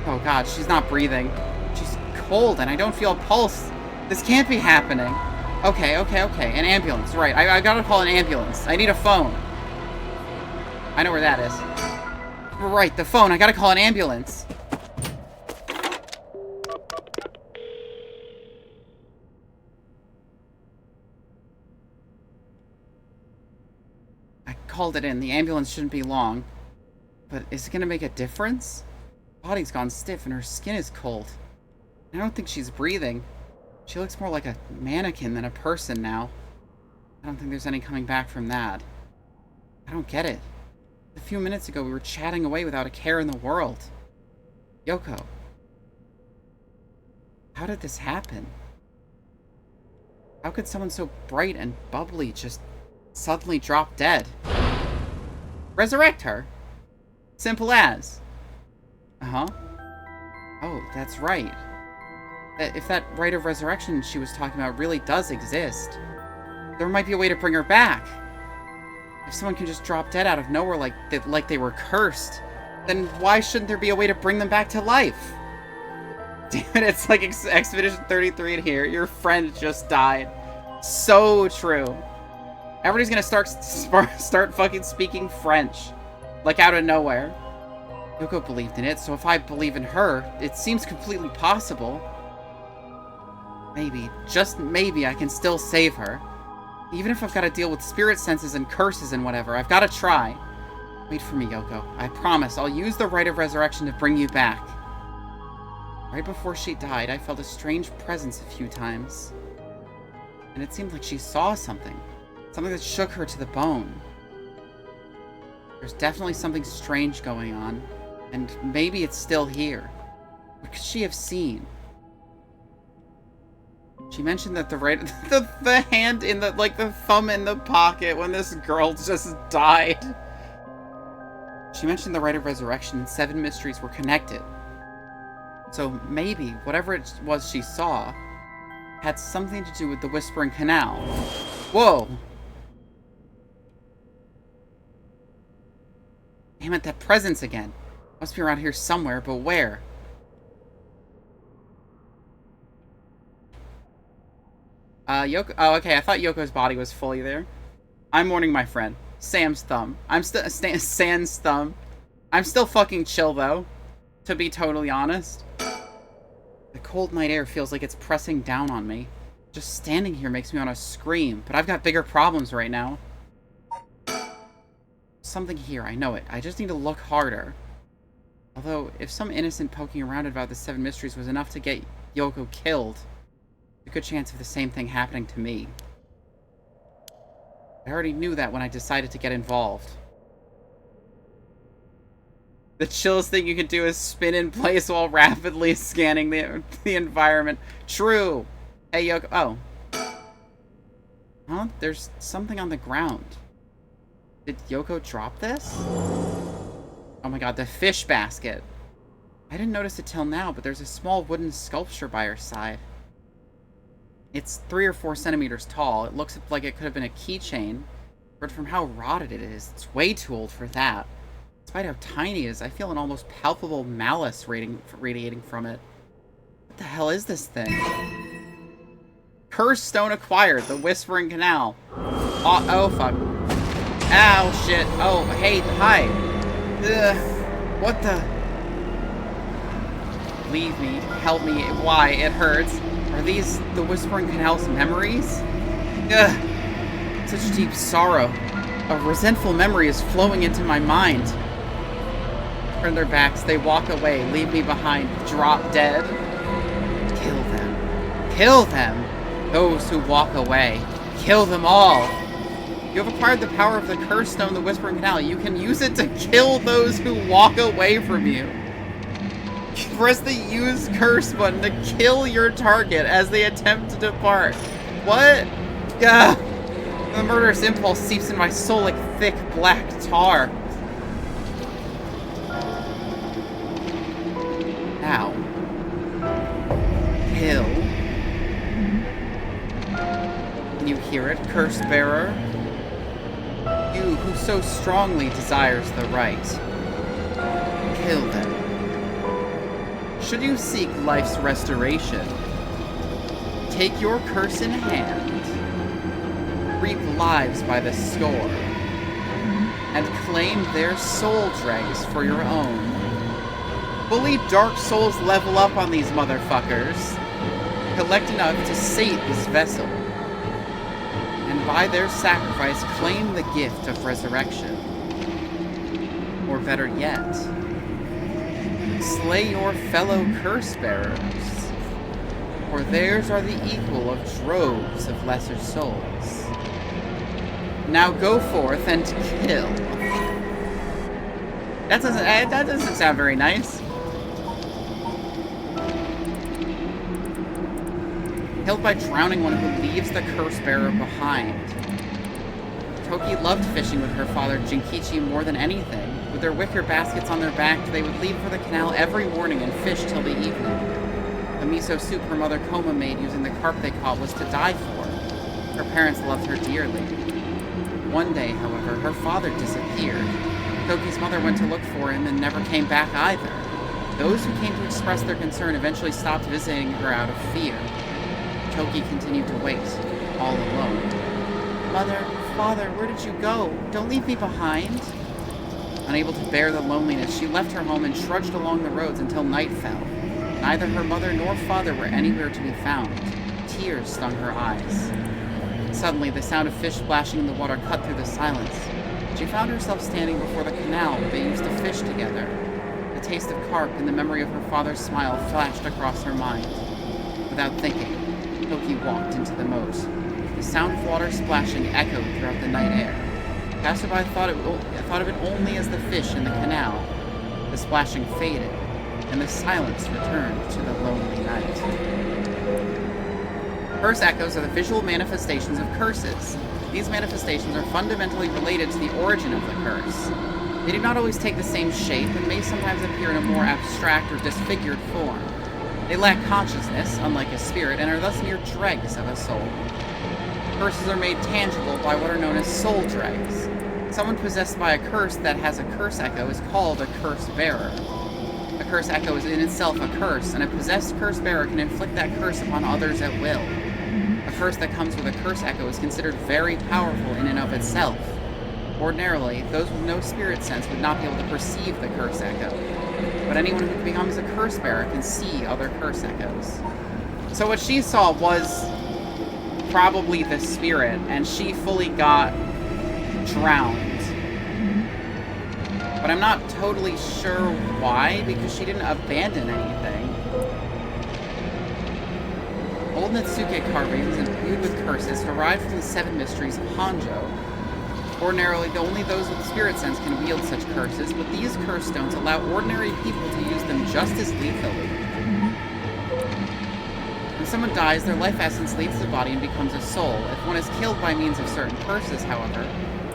Oh, God. She's not breathing. She's cold, and I don't feel a pulse. This can't be happening. Okay. An ambulance. Right. I gotta call an ambulance. I need a phone. I know where that is. Right, the phone. I gotta call an ambulance. I called it in. The ambulance shouldn't be long. But is it gonna make a difference? Her body's gone stiff and her skin is cold. I don't think she's breathing. She looks more like a mannequin than a person now. I don't think there's any coming back from that. I don't get it. A few minutes ago, we were chatting away without a care in the world. Yoko. How did this happen? How could someone so bright and bubbly just suddenly drop dead? Resurrect her. Simple as. Uh-huh. Oh, that's right. If that rite of resurrection she was talking about really does exist, there might be a way to bring her back. If someone can just drop dead out of nowhere like they were cursed, then why shouldn't there be a way to bring them back to life? Damn it, it's like Expedition 33 in here. Your friend just died. So true. Everybody's gonna start fucking speaking French. Like out of nowhere. Yoko believed in it, so if I believe in her, it seems completely possible. Maybe, just maybe, I can still save her. Even if I've got to deal with spirit senses and curses and whatever, I've got to try. Wait for me, Yoko. I promise, I'll use the rite of resurrection to bring you back. Right before she died, I felt a strange presence a few times. And it seemed like she saw something. Something that shook her to the bone. There's definitely something strange going on. And maybe it's still here. What could she have seen? She mentioned that the hand in the, like, the thumb in the pocket when this girl just died. She mentioned the rite of resurrection and 7 mysteries were connected. So maybe whatever it was she saw had something to do with the Whispering Canal. Whoa! Damn it, that presence again. Must be around here somewhere, but where? Yoko. Oh, okay. I thought Yoko's body was fully there. I'm mourning my friend. Sam's thumb. I'm still Sans thumb. I'm still fucking chill though, to be totally honest. The cold night air feels like it's pressing down on me. Just standing here makes me want to scream, but I've got bigger problems right now. Something here, I know it. I just need to look harder. Although, if some innocent poking around about the 7 mysteries was enough to get Yoko killed, a good chance of the same thing happening to me. I already knew that when I decided to get involved. The chillest thing you can do is spin in place while rapidly scanning the environment. True! Hey, Yoko. Oh. Huh? There's something on the ground. Did Yoko drop this? Oh my god, the fish basket. I didn't notice it till now, but there's a small wooden sculpture by her side. It's 3 or 4 centimeters tall. It looks like it could have been a keychain, but from how rotted it is, it's way too old for that. Despite how tiny it is, I feel an almost palpable malice radiating from it. What the hell is this thing? Cursed stone acquired, the Whispering Canal. Oh fuck. Ow, shit. Oh, hey, hi. Ugh, what the? Leave me. Help me. Why? It hurts. Are these the Whispering Canal's memories? Ugh. Such deep sorrow. A resentful memory is flowing into my mind. Turn their backs, they walk away, leave me behind, drop dead. Kill them. Kill them! Those who walk away. Kill them all! You have acquired the power of the Cursed Stone, the Whispering Canal. You can use it to kill those who walk away from you. Press the Use Curse button to kill your target as they attempt to depart. What? Gah! The murderous impulse seeps in my soul like thick black tar. Now. Kill. Can you hear it, Curse Bearer? You who so strongly desires the right. Kill them. Should you seek life's restoration, take your curse in hand, reap lives by the score, and claim their soul dregs for your own. Fully Dark Souls level up on these motherfuckers. Collect enough to sate this vessel, and by their sacrifice claim the gift of resurrection. Or better yet, slay your fellow curse-bearers, for theirs are the equal of droves of lesser souls. Now go forth and kill. That doesn't sound very nice. Killed by drowning one who leaves the curse-bearer behind. Toki loved fishing with her father Jinkichi more than anything. With their wicker baskets on their back, they would leave for the canal every morning and fish till the evening. The miso soup her mother Koma made using the carp they caught was to die for. Her parents loved her dearly. One day, however, her father disappeared. Toki's mother went to look for him and never came back either. Those who came to express their concern eventually stopped visiting her out of fear. Toki continued to wait, all alone. Mother, father, where did you go? Don't leave me behind. Unable to bear the loneliness, she left her home and trudged along the roads until night fell. Neither her mother nor father were anywhere to be found. Tears stung her eyes. Suddenly, the sound of fish splashing in the water cut through the silence. She found herself standing before the canal where they used to fish together. The taste of carp and the memory of her father's smile flashed across her mind. Without thinking, Toki walked into the moat. The sound of water splashing echoed throughout the night air. Passerby thought of it only as the fish in the canal. The splashing faded, and and the silence returned to the lonely night. Curse echoes are the visual manifestations of curses. These manifestations are fundamentally related to the origin of the curse. They do not always take the same shape and may sometimes appear in a more abstract or disfigured form. They lack consciousness, unlike a spirit, and are thus mere dregs of a soul. Curses are made tangible by what are known as soul dregs. Someone possessed by a curse that has a curse echo is called a curse bearer. A curse echo is in itself a curse, and a possessed curse bearer can inflict that curse upon others at will. A curse that comes with a curse echo is considered very powerful in and of itself. Ordinarily, those with no spirit sense would not be able to perceive the curse echo, but anyone who becomes a curse bearer can see other curse echoes. So what she saw was probably the spirit, and she fully got drowned. But I'm not totally sure why, because she didn't abandon anything. Old Netsuke carvings imbued with curses derived from the 7 mysteries of Hanjo. Ordinarily, only those with spirit sense can wield such curses, but these curse stones allow ordinary people to use them just as lethally. When someone dies, their life essence leaves the body and becomes a soul. If one is killed by means of certain curses, however,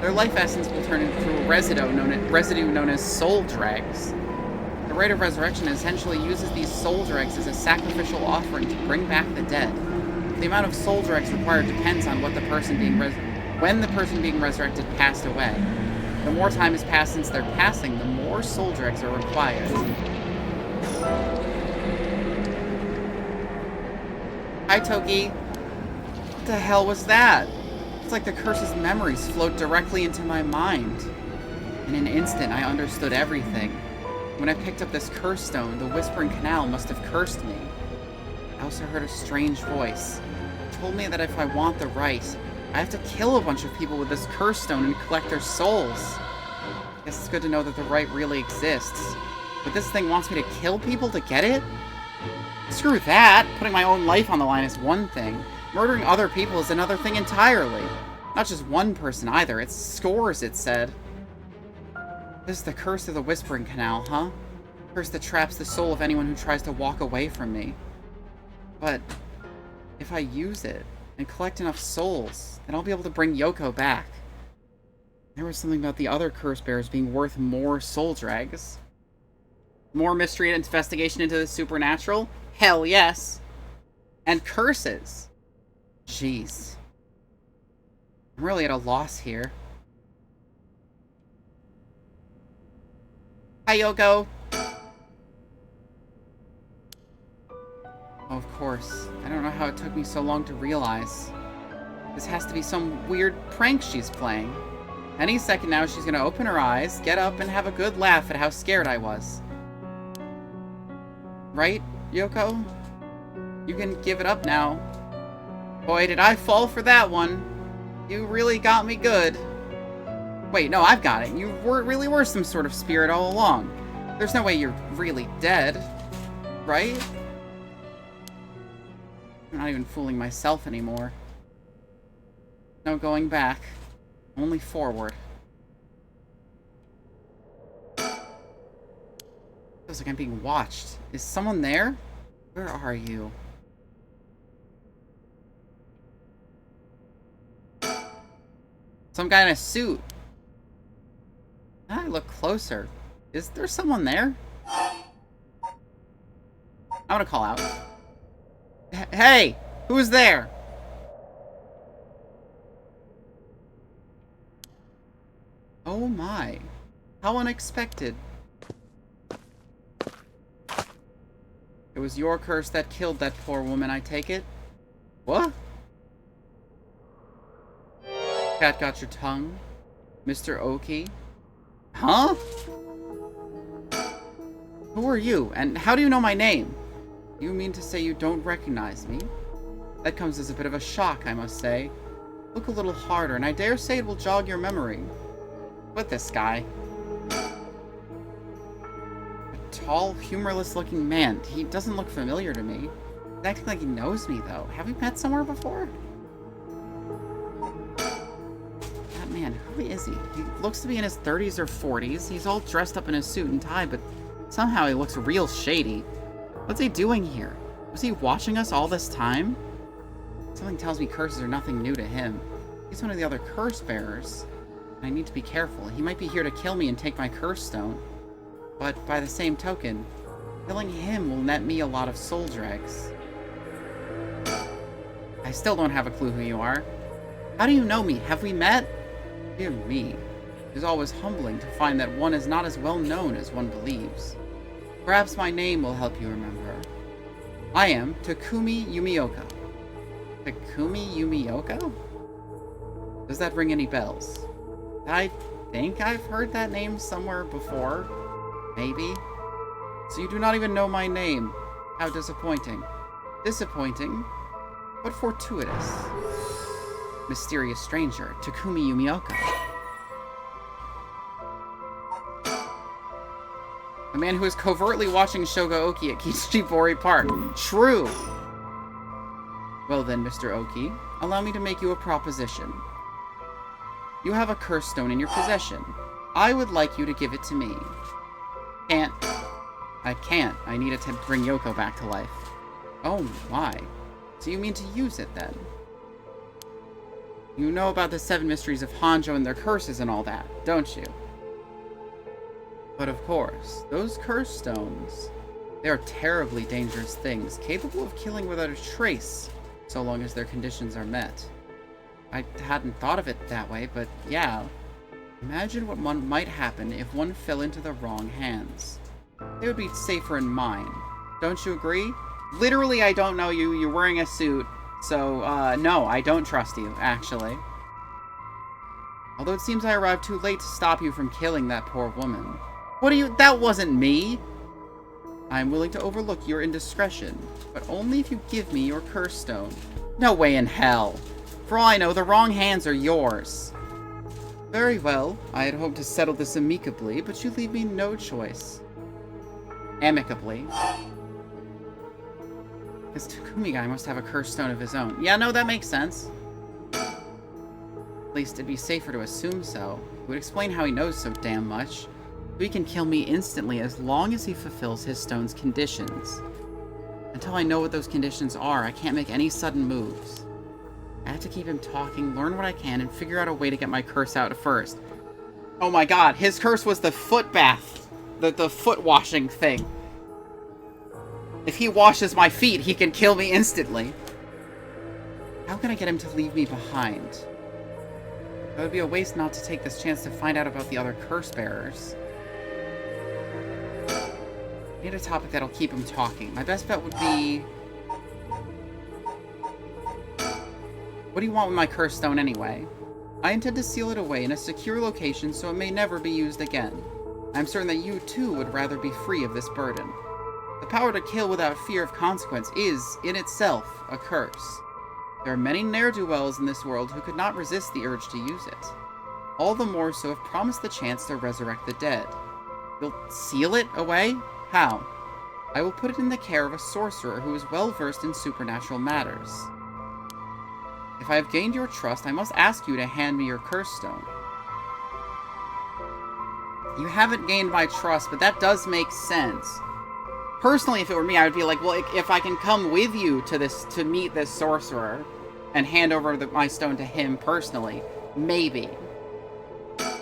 their life essence will turn into a residue known as soul dregs. The rite of resurrection essentially uses these soul dregs as a sacrificial offering to bring back the dead. The amount of soul dregs required depends on what the person when the person being resurrected passed away. The more time has passed since their passing, the more soul dregs are required. Hi, Toki. What the hell was that? It's like the curse's memories flowed directly into my mind. In an instant, I understood everything. When I picked up this curse stone, the Whispering Canal must have cursed me. I also heard a strange voice. It told me that if I want the right, I have to kill a bunch of people with this curse stone and collect their souls. I guess it's good to know that the right really exists. But this thing wants me to kill people to get it? Screw that! Putting my own life on the line is one thing. Murdering other people is another thing entirely. Not just one person either, it's scores, it said. This is the curse of the Whispering Canal, huh? Curse that traps the soul of anyone who tries to walk away from me. But if I use it and collect enough souls, then I'll be able to bring Yoko back. There was something about the other curse bearers being worth more soul dregs. More mystery and investigation into the supernatural? Hell yes. And curses. Jeez. I'm really at a loss here. Hi, Yoko. Oh, of course. I don't know how it took me so long to realize. This has to be some weird prank she's playing. Any second now, she's gonna open her eyes, get up, and have a good laugh at how scared I was. Right, Yoko? You can give it up now. Boy, did I fall for that one. You really got me good. Wait, no, I've got it. You really were some sort of spirit all along. There's no way you're really dead, right? I'm not even fooling myself anymore. No going back. Only forward. Feels like I'm being watched. Is someone there? Where are you? Some guy in a suit. I look closer. Is there someone there? I'm gonna call out. Hey! Who's there? Oh my. How unexpected. It was your curse that killed that poor woman, I take it? What? Cat got your tongue? Mr. Oki? Huh? Who are you? And how do you know my name? You mean to say you don't recognize me? That comes as a bit of a shock, I must say. Look a little harder, and I dare say it will jog your memory. What this guy? A tall, humorless-looking man. He doesn't look familiar to me. He's acting like he knows me, though. Have we met somewhere before? That man, who is he? He looks to be in his 30s or 40s. He's all dressed up in a suit and tie, but Somehow he looks real shady. What's he doing here? Was he watching us all this time? Something tells me curses are nothing new to him. He's one of the other curse bearers. I need to be careful. He might be here to kill me and take my curse stone. But by the same token, killing him will net me a lot of soul dregs. I still don't have a clue who you are. How do you know me? Have we met? Dear me. It is always humbling to find that one is not as well known as one believes. Perhaps my name will help you remember. I am Takumi Yumioka. Takumi Yumioka? Does that ring any bells? I think I've heard that name somewhere before. Maybe. So you do not even know my name. How disappointing. Disappointing, but fortuitous. Mysterious stranger, Takumi Yumioka. A man who is covertly watching Shogaoki at Kichibori Park. True! Well then, Mr. Oki, allow me to make you a proposition. You have a curse stone in your possession. I would like you to give it to me. Can't. I can't. I need it to bring Yoko back to life. Oh, why? So you mean to use it, then? You know about the 7 mysteries of Hanjo and their curses and all that, don't you? But of course, those curse stones, they are terribly dangerous things, capable of killing without a trace, so long as their conditions are met. I hadn't thought of it that way, but yeah. Imagine what might happen if one fell into the wrong hands. They would be safer in mine. Don't you agree? Literally, I don't know you. You're wearing a suit. So, no, I don't trust you, actually. Although it seems I arrived too late to stop you from killing that poor woman. What do you— that wasn't me! I'm willing to overlook your indiscretion, but only if you give me your curse stone. No way in hell! For all I know, the wrong hands are yours. Very well. I had hoped to settle this amicably, but you leave me no choice. Amicably. This Takumi guy must have a curse stone of his own. Yeah, no, that makes sense. At least it'd be safer to assume so. It would explain how he knows so damn much. He can kill me instantly as long as he fulfills his stone's conditions. Until I know what those conditions are, I can't make any sudden moves. I have to keep him talking, learn what I can, and figure out a way to get my curse out first. Oh my god, his curse was the foot bath. The foot washing thing. If he washes my feet, he can kill me instantly. How can I get him to leave me behind? It would be a waste not to take this chance to find out about the other curse bearers. I need a topic that'll keep him talking. My best bet would be... What do you want with my curse stone anyway? I intend to seal it away in a secure location so it may never be used again. I'm certain that you too would rather be free of this burden. The power to kill without fear of consequence is, in itself, a curse. There are many ne'er-do-wells in this world who could not resist the urge to use it. All the more so if promised the chance to resurrect the dead. You'll seal it away? How? I will put it in the care of a sorcerer who is well-versed in supernatural matters. If I have gained your trust, I must ask you to hand me your curse stone. You haven't gained my trust, but that does make sense. Personally, if it were me, I would be like, well, if I can come with you to meet this sorcerer and hand over my stone to him personally, maybe. I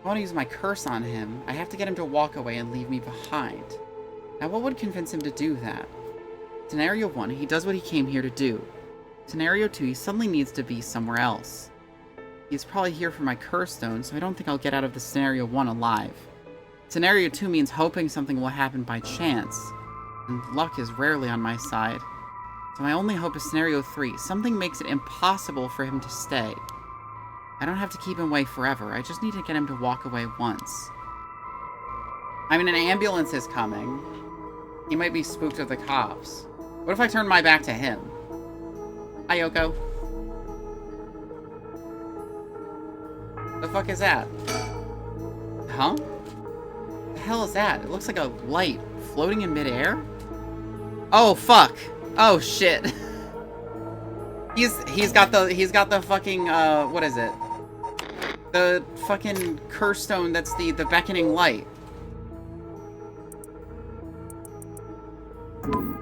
want to use my curse on him. I have to get him to walk away and leave me behind. Now, what would convince him to do that? Scenario 1, he does what he came here to do. Scenario 2, he suddenly needs to be somewhere else. He's probably here for my curse stone, so I don't think I'll get out of the Scenario 1 alive. Scenario 2 means hoping something will happen by chance, and luck is rarely on my side. So my only hope is Scenario 3. Something makes it impossible for him to stay. I don't have to keep him away forever, I just need to get him to walk away once. I mean, an ambulance is coming. He might be spooked of the cops. What if I turn my back to him? Hi, Yoko. The fuck is that? Huh? The hell is that? It looks like a light floating in midair? Oh, fuck. Oh, shit. He's got the fucking, what is it? The fucking curse stone that's the beckoning light.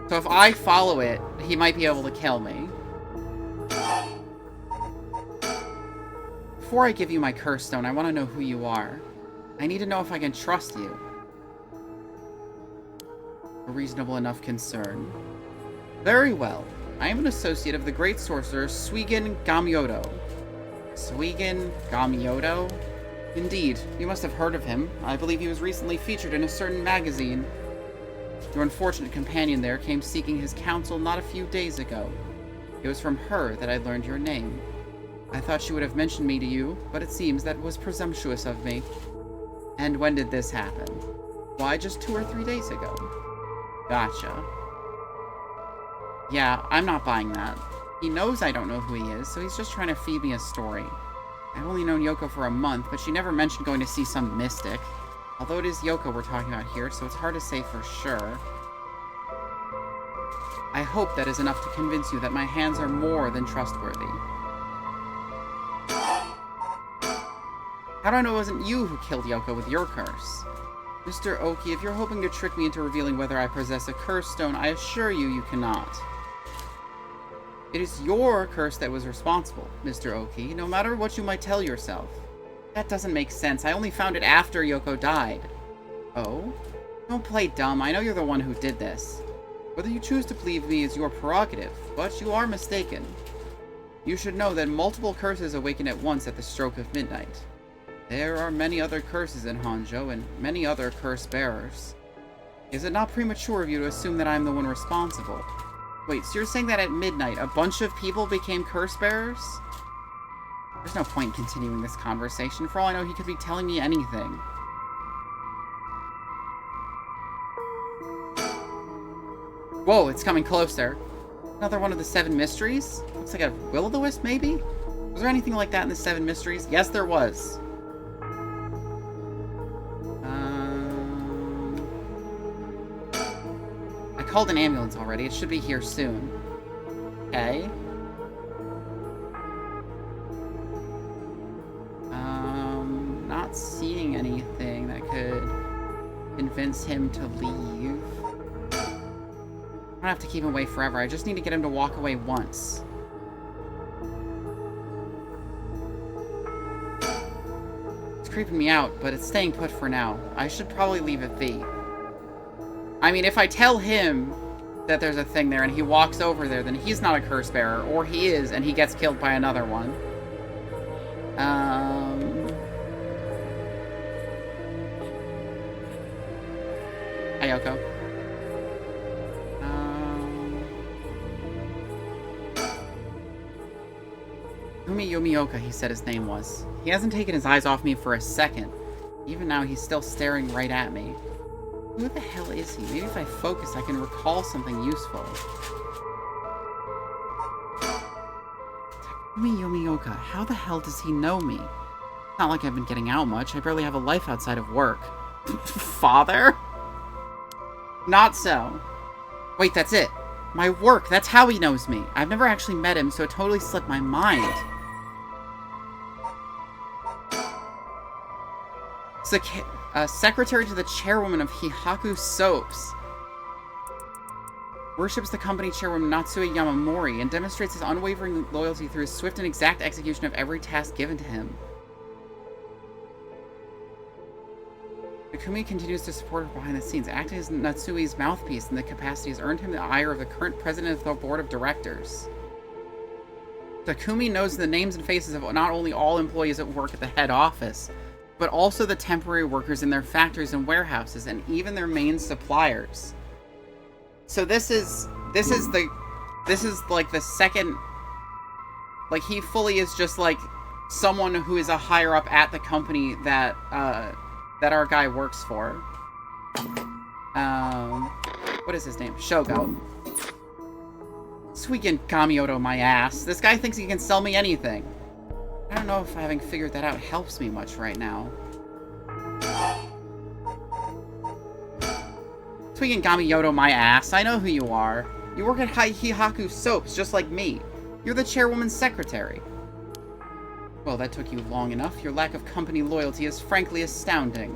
So if I follow it, he might be able to kill me. Before I give you my curse stone, I want to know who you are. I need to know if I can trust you. A reasonable enough concern. Very well. I am an associate of the great sorcerer Suigen Gamyoto. Suigen Gamyoto? Indeed. You must have heard of him. I believe he was recently featured in a certain magazine. Your unfortunate companion there came seeking his counsel not a few days ago. It was from her that I learned your name. I thought she would have mentioned me to you, but it seems that was presumptuous of me. And when did this happen? Why, just 2 or 3 days ago. Gotcha. Yeah, I'm not buying that. He knows I don't know who he is, so he's just trying to feed me a story. I've only known Yoko for a month, but she never mentioned going to see some mystic. Although it is Yoko we're talking about here, so it's hard to say for sure. I hope that is enough to convince you that my hands are more than trustworthy. How do I know it wasn't you who killed Yoko with your curse? Mr. Oki, if you're hoping to trick me into revealing whether I possess a curse stone, I assure you, you cannot. It is your curse that was responsible, Mr. Oki, no matter what you might tell yourself. That doesn't make sense. I only found it after Yoko died. Oh? Don't play dumb. I know you're the one who did this. Whether you choose to believe me is your prerogative, but you are mistaken. You should know that multiple curses awaken at once at the stroke of midnight. There are many other curses in Honjo, and many other curse bearers. Is it not premature of you to assume that I am the one responsible? Wait, so you're saying that at midnight, a bunch of people became curse bearers? There's no point in continuing this conversation. For all I know, he could be telling me anything. Whoa, it's coming closer. Another one of the 7 mysteries? Looks like a will-o'-the-wisp, maybe? Was there anything like that in the 7 mysteries? Yes, there was. I called an ambulance already. It should be here soon. Okay. Not seeing anything that could convince him to leave. I don't have to keep him away forever. I just need to get him to walk away once. It's creeping me out, but it's staying put for now. I should probably leave it be. I mean, if I tell him that there's a thing there and he walks over there, then he's not a curse bearer. Or he is, and he gets killed by another one. Hi, Yoko. Yumioka, he said his name was. He hasn't taken his eyes off me for a second. Even now, he's still staring right at me. Who the hell is he? Maybe if I focus, I can recall something useful. Takumi Yumioka, how the hell does he know me? It's not like I've been getting out much. I barely have a life outside of work. Father? Not so. Wait, that's it. My work, that's how he knows me. I've never actually met him, so it totally slipped my mind. Secretary to the chairwoman of Hihaku Soaps. Worships the company chairwoman Natsue Yamamori and demonstrates his unwavering loyalty through his swift and exact execution of every task given to him. Takumi continues to support her behind the scenes, acting as Natsue's mouthpiece in the capacity has earned him the ire of the current president of the board of directors. Takumi knows the names and faces of not only all employees at work at the head office, but also the temporary workers in their factories and warehouses, and even their main suppliers. So this is like the second, like he fully is just like someone who is a higher up at the company that that our guy works for. What is his name? Shogo. Suigen Gamyoto, my ass. This guy thinks he can sell me anything. I don't know if having figured that out helps me much right now. Suigen Gamyoto, my ass. I know who you are. You work at Hihaku Soaps, just like me. You're the chairwoman's secretary. Well, that took you long enough. Your lack of company loyalty is frankly astounding.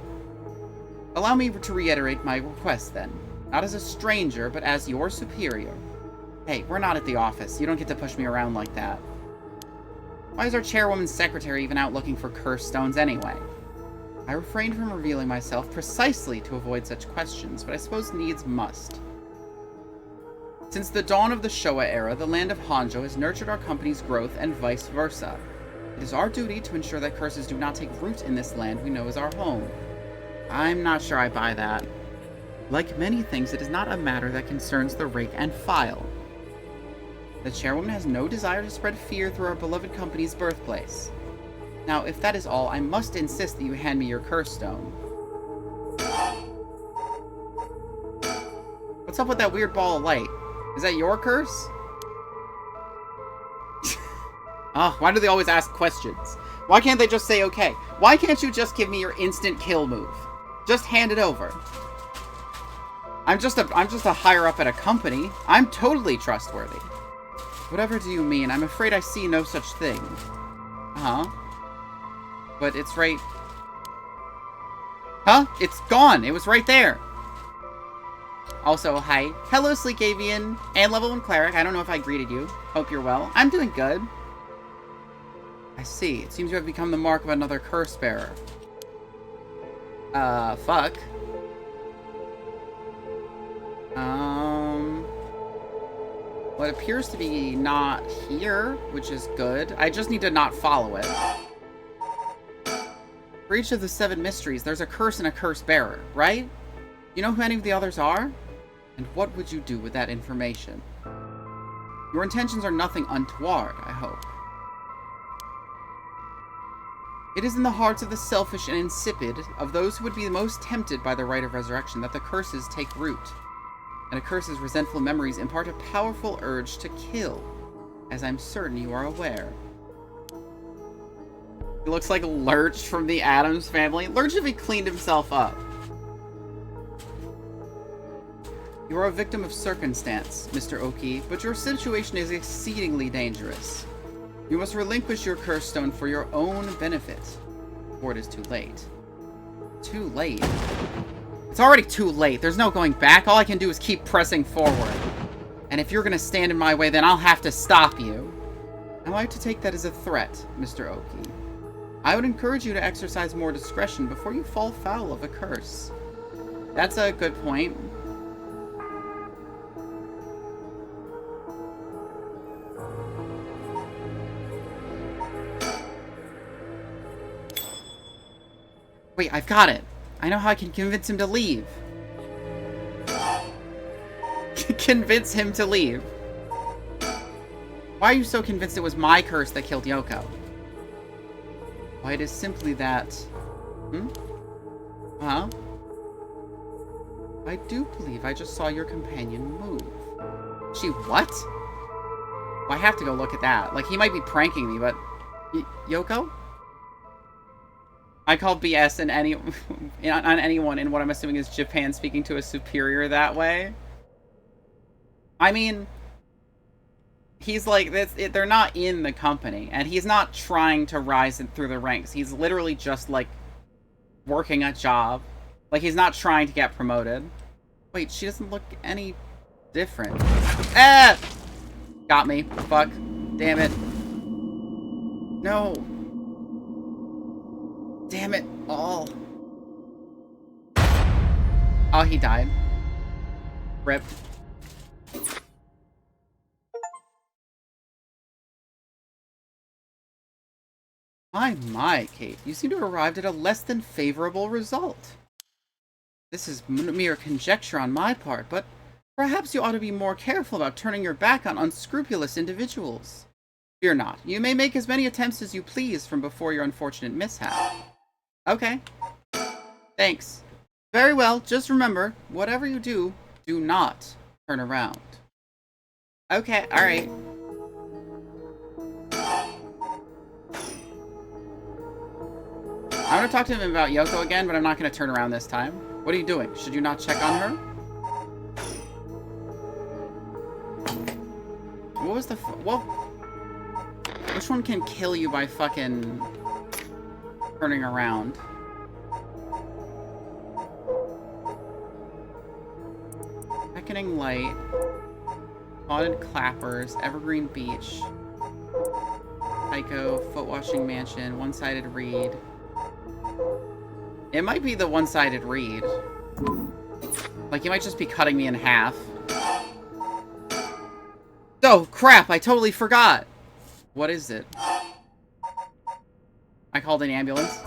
Allow me to reiterate my request, then. Not as a stranger, but as your superior. Hey, we're not at the office. You don't get to push me around like that. Why is our chairwoman's secretary even out looking for curse stones anyway? I refrained from revealing myself precisely to avoid such questions, but I suppose needs must. Since the dawn of the Showa era, the land of Honjo has nurtured our company's growth and vice versa. It is our duty to ensure that curses do not take root in this land we know as our home. I'm not sure I buy that. Like many things, it is not a matter that concerns the rank and file. The chairwoman has no desire to spread fear through our beloved company's birthplace. Now, if that is all, I must insist that you hand me your curse stone. What's up with that weird ball of light? Is that your curse? Oh, why do they always ask questions? Why can't they just say okay? Why can't you just give me your instant kill move? Just hand it over. I'm just a higher up at a company. I'm totally trustworthy. Whatever do you mean? I'm afraid I see no such thing. Uh-huh. But it's right... Huh? It's gone! It was right there! Also, hi. Hello, Sleek Avian, and Level 1 Cleric. I don't know if I greeted you. Hope you're well. I'm doing good. I see. It seems you have become the mark of another curse bearer. Fuck. What appears to be not here, which is good. I just need to not follow it. For each of the 7 mysteries, there's a curse and a curse bearer, right? You know who any of the others are? And what would you do with that information? Your intentions are nothing untoward, I hope. It is in the hearts of the selfish and insipid, of those who would be the most tempted by the rite of resurrection, that the curses take root. And a curse's resentful memories impart a powerful urge to kill, as I'm certain you are aware. He looks like Lurch from the Addams Family. Lurch if he cleaned himself up. You are a victim of circumstance, Mr. Oki, but your situation is exceedingly dangerous. You must relinquish your curse stone for your own benefit, before it is too late. Too late? It's already too late. There's no going back. All I can do is keep pressing forward. And if you're gonna stand in my way, then I'll have to stop you. I like to take that as a threat, Mr. Oki. I would encourage you to exercise more discretion before you fall foul of a curse. That's a good point. Wait, I've got it. I know how I can convince him to leave. Convince him to leave. Why are you so convinced it was my curse that killed Yoko? Why, it is simply that... Huh? I do believe I just saw your companion move. She what? Well, I have to go look at that. Like, he might be pranking me, but... Yoko? I call BS on anyone in what I'm assuming is Japan speaking to a superior that way. I mean, he's like, they're not in the company, and he's not trying to rise through the ranks. He's literally just, like, working a job. Like, he's not trying to get promoted. Wait, she doesn't look any different. Ah! Got me. Fuck. Damn it. No. Damn it all. Oh, he died. Rip. My, Kate. You seem to have arrived at a less than favorable result. This is mere conjecture on my part, but perhaps you ought to be more careful about turning your back on unscrupulous individuals. Fear not. You may make as many attempts as you please from before your unfortunate mishap. Okay. Thanks. Very well, just remember, whatever you do, do not turn around. Okay, alright. I'm gonna talk to him about Yoko again, but I'm not gonna turn around this time. What are you doing? Should you not check on her? What was the well, which one can kill you by fucking turning around? Beckoning Light, Haunted Clappers, Evergreen Beach, Psycho, Foot Washing Mansion, One-Sided Reed. It might be the one-sided reed. Like, you might just be cutting me in half. Oh, crap! I totally forgot! What is it? I called an ambulance.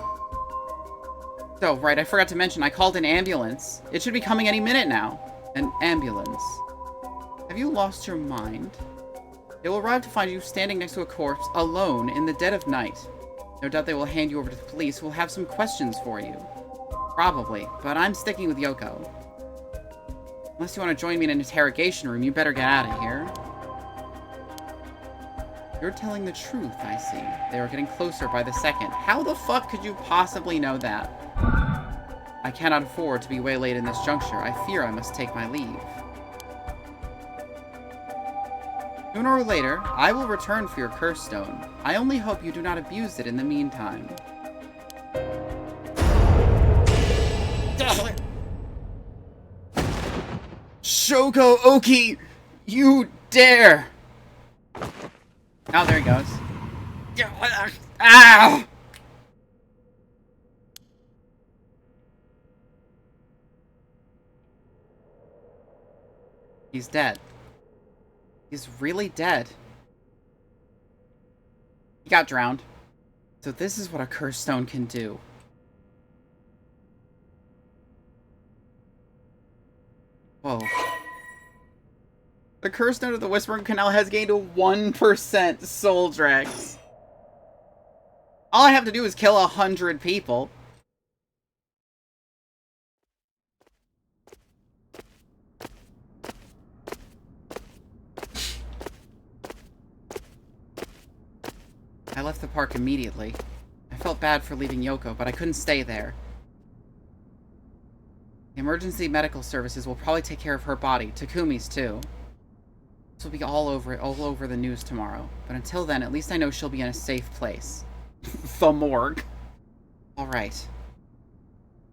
Oh, right, I forgot to mention, I called an ambulance. It should be coming any minute now. An ambulance. Have you lost your mind? They will arrive to find you standing next to a corpse, alone, in the dead of night. No doubt they will hand you over to the police, who will have some questions for you. Probably, but I'm sticking with Yoko. Unless you want to join me in an interrogation room, you better get out of here. You're telling the truth, I see. They are getting closer by the second. How the fuck could you possibly know that? I cannot afford to be waylaid in this juncture. I fear I must take my leave. Sooner or later, I will return for your curse stone. I only hope you do not abuse it in the meantime. Shoko Oki, you dare! Oh, there he goes. Ow! He's dead. He's really dead. He got drowned. So this is what a curse stone can do. Whoa. The curse stone of the Whispering Canal has gained a 1% soul dregs. All I have to do is kill 100 people. I left the park immediately. I felt bad for leaving Yoko, but I couldn't stay there. The emergency medical services will probably take care of her body. Takumi's too. This will be all over the news tomorrow. But until then, at least I know she'll be in a safe place. The morgue. Alright.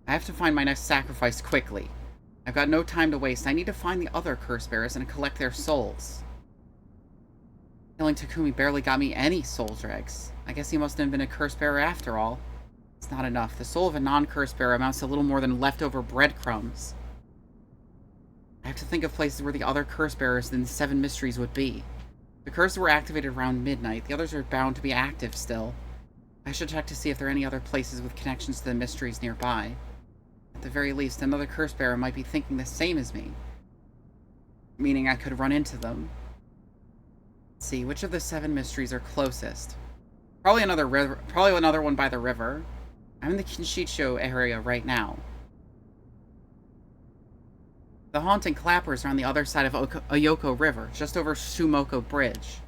I have to find my next sacrifice quickly. I've got no time to waste. I need to find the other curse bearers and collect their souls. Killing Takumi barely got me any soul dregs. I guess he must have been a curse bearer after all. It's not enough. The soul of a non-curse bearer amounts to little more than leftover breadcrumbs. I have to think of places where the other curse bearers in the 7 mysteries would be. The curses were activated around midnight. The others are bound to be active still. I should check to see if there are any other places with connections to the mysteries nearby. At the very least, another curse bearer might be thinking the same as me. Meaning I could run into them. Let's see, which of the 7 mysteries are closest? Probably another one by the river. I'm in the Kinshicho area right now. The haunting clappers are on the other side of Oyoko River, just over Sumoko Bridge.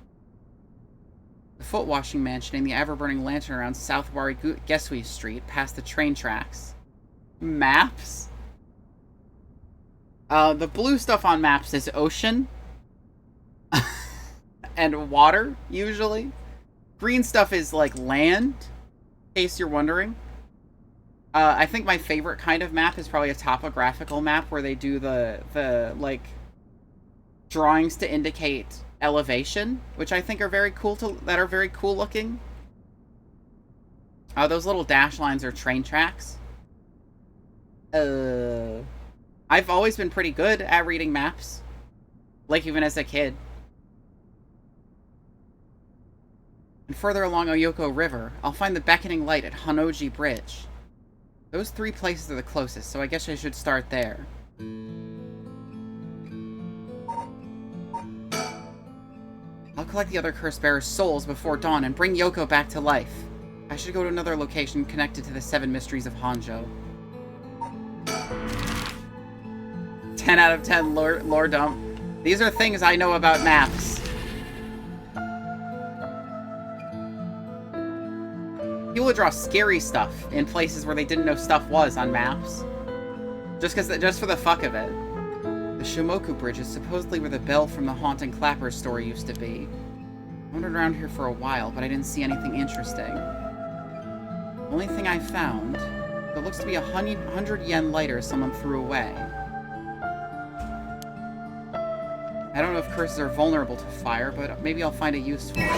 The foot washing mansion and the ever-burning lantern around South Wari Gesui Street, past the train tracks. Maps? The blue stuff on maps is ocean. And water, usually. Green stuff is, like, land, in case you're wondering. I think my favorite kind of map is probably a topographical map where they do the like, drawings to indicate elevation, which I think are very cool looking. Those little dash lines are train tracks. I've always been pretty good at reading maps. Like, even as a kid. And further along Oyoko River, I'll find the beckoning light at Hanoji Bridge. Those 3 places are the closest, so I guess I should start there. I'll collect the other curse bearers' souls before dawn and bring Yoko back to life. I should go to another location connected to the 7 mysteries of Hanjo. 10 out of 10 lore dump. These are things I know about maps. People would draw scary stuff in places where they didn't know stuff was on maps. Just for the fuck of it. The Shimoku Bridge is supposedly where the bell from the Haunting Clappers story used to be. I wandered around here for a while, but I didn't see anything interesting. The only thing I found, it looks to be 100 yen lighter someone threw away. I don't know if curses are vulnerable to fire, but maybe I'll find a use for it.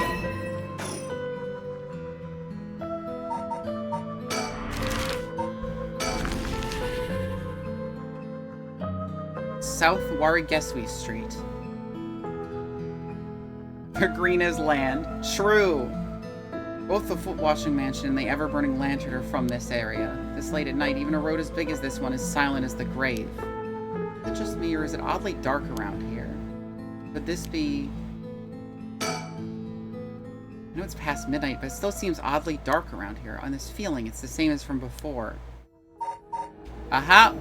South Warigesui Street. The green is land. True! Both the Foot Washing Mansion and the ever-burning lantern are from this area. This late at night, even a road as big as this one is silent as the grave. Is it just me, or is it oddly dark around here? Could this be... I know it's past midnight, but it still seems oddly dark around here. On this feeling, it's the same as from before. Aha!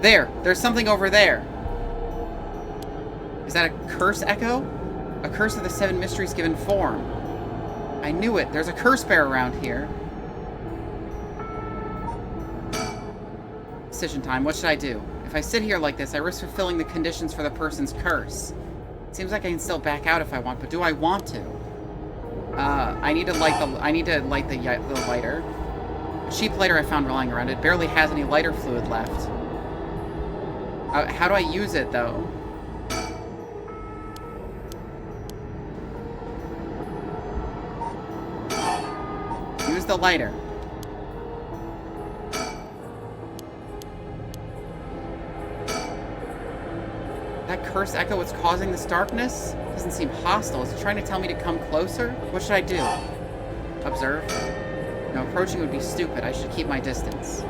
There's something over there. Is that a curse echo? A curse of the 7 mysteries given form. I knew it. There's a curse bear around here. Decision time. What should I do? If I sit here like this, I risk fulfilling the conditions for the person's curse. It seems like I can still back out if I want, but do I want to? I need to light the lighter. A cheap lighter I found lying around. It barely has any lighter fluid left. How do I use it, though? Use the lighter. That curse echo what's causing this darkness? Doesn't seem hostile. Is it trying to tell me to come closer? What should I do? Observe? No, approaching would be stupid. I should keep my distance.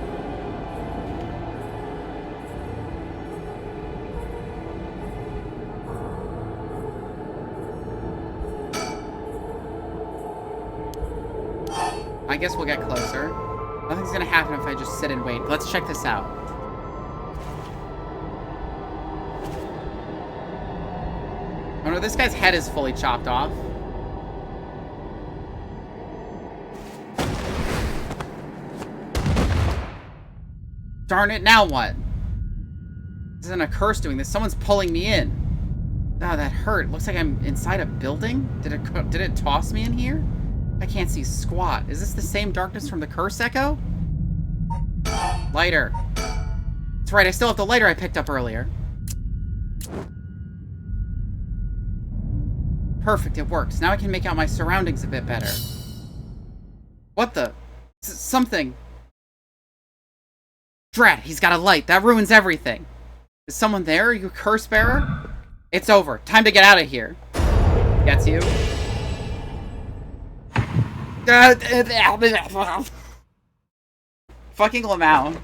I guess we'll get closer. Nothing's gonna happen if I just sit and wait. Let's check this out. Oh no, this guy's head is fully chopped off. Darn it, now what? This isn't a curse doing this. Someone's pulling me in. Oh, that hurt. Looks like I'm inside a building? Did it toss me in here? I can't see squat. Is this the same darkness from the curse echo? Lighter. That's right, I still have the lighter I picked up earlier. Perfect, it works. Now I can make out my surroundings a bit better. What the? Something. Drat, he's got a light. That ruins everything. Is someone there? Are you a curse bearer? It's over. Time to get out of here. Gets you. Fucking Lamau.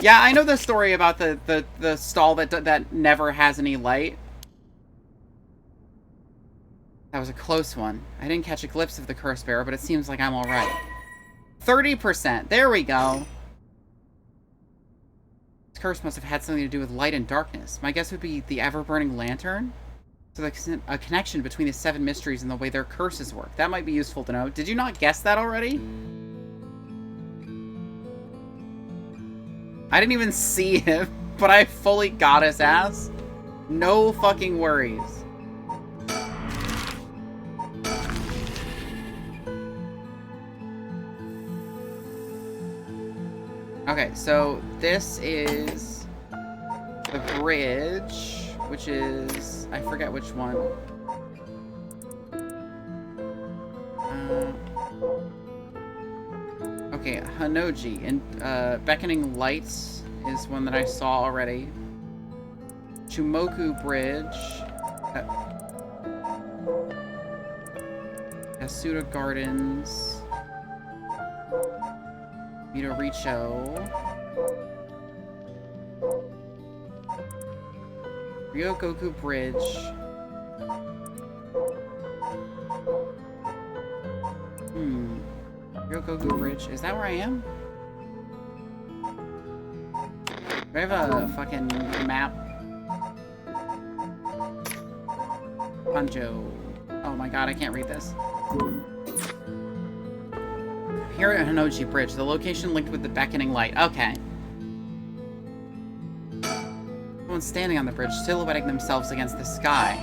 Yeah, I know the story about the stall that never has any light. That was a close one. I didn't catch a glimpse of the curse bearer, but it seems like I'm alright. 30%. There we go. This curse must have had something to do with light and darkness. My guess would be the ever-burning lantern? So there's a connection between the 7 mysteries and the way their curses work. That might be useful to know. Did you not guess that already? I didn't even see him, but I fully got his ass. No fucking worries. Okay, so this is the bridge, which is... I forget which one. Okay, Hanoji. And Beckoning Lights is one that I saw already. Chumoku Bridge. Yasuda Gardens. Midoricho. Ryogoku Bridge. Ryogoku Bridge. Is that where I am? Do I have a fucking map? Hanjo. Oh my god, I can't read this. Here at Hanoji Bridge, the location linked with the beckoning light. Okay. Someone's standing on the bridge, silhouetting themselves against the sky.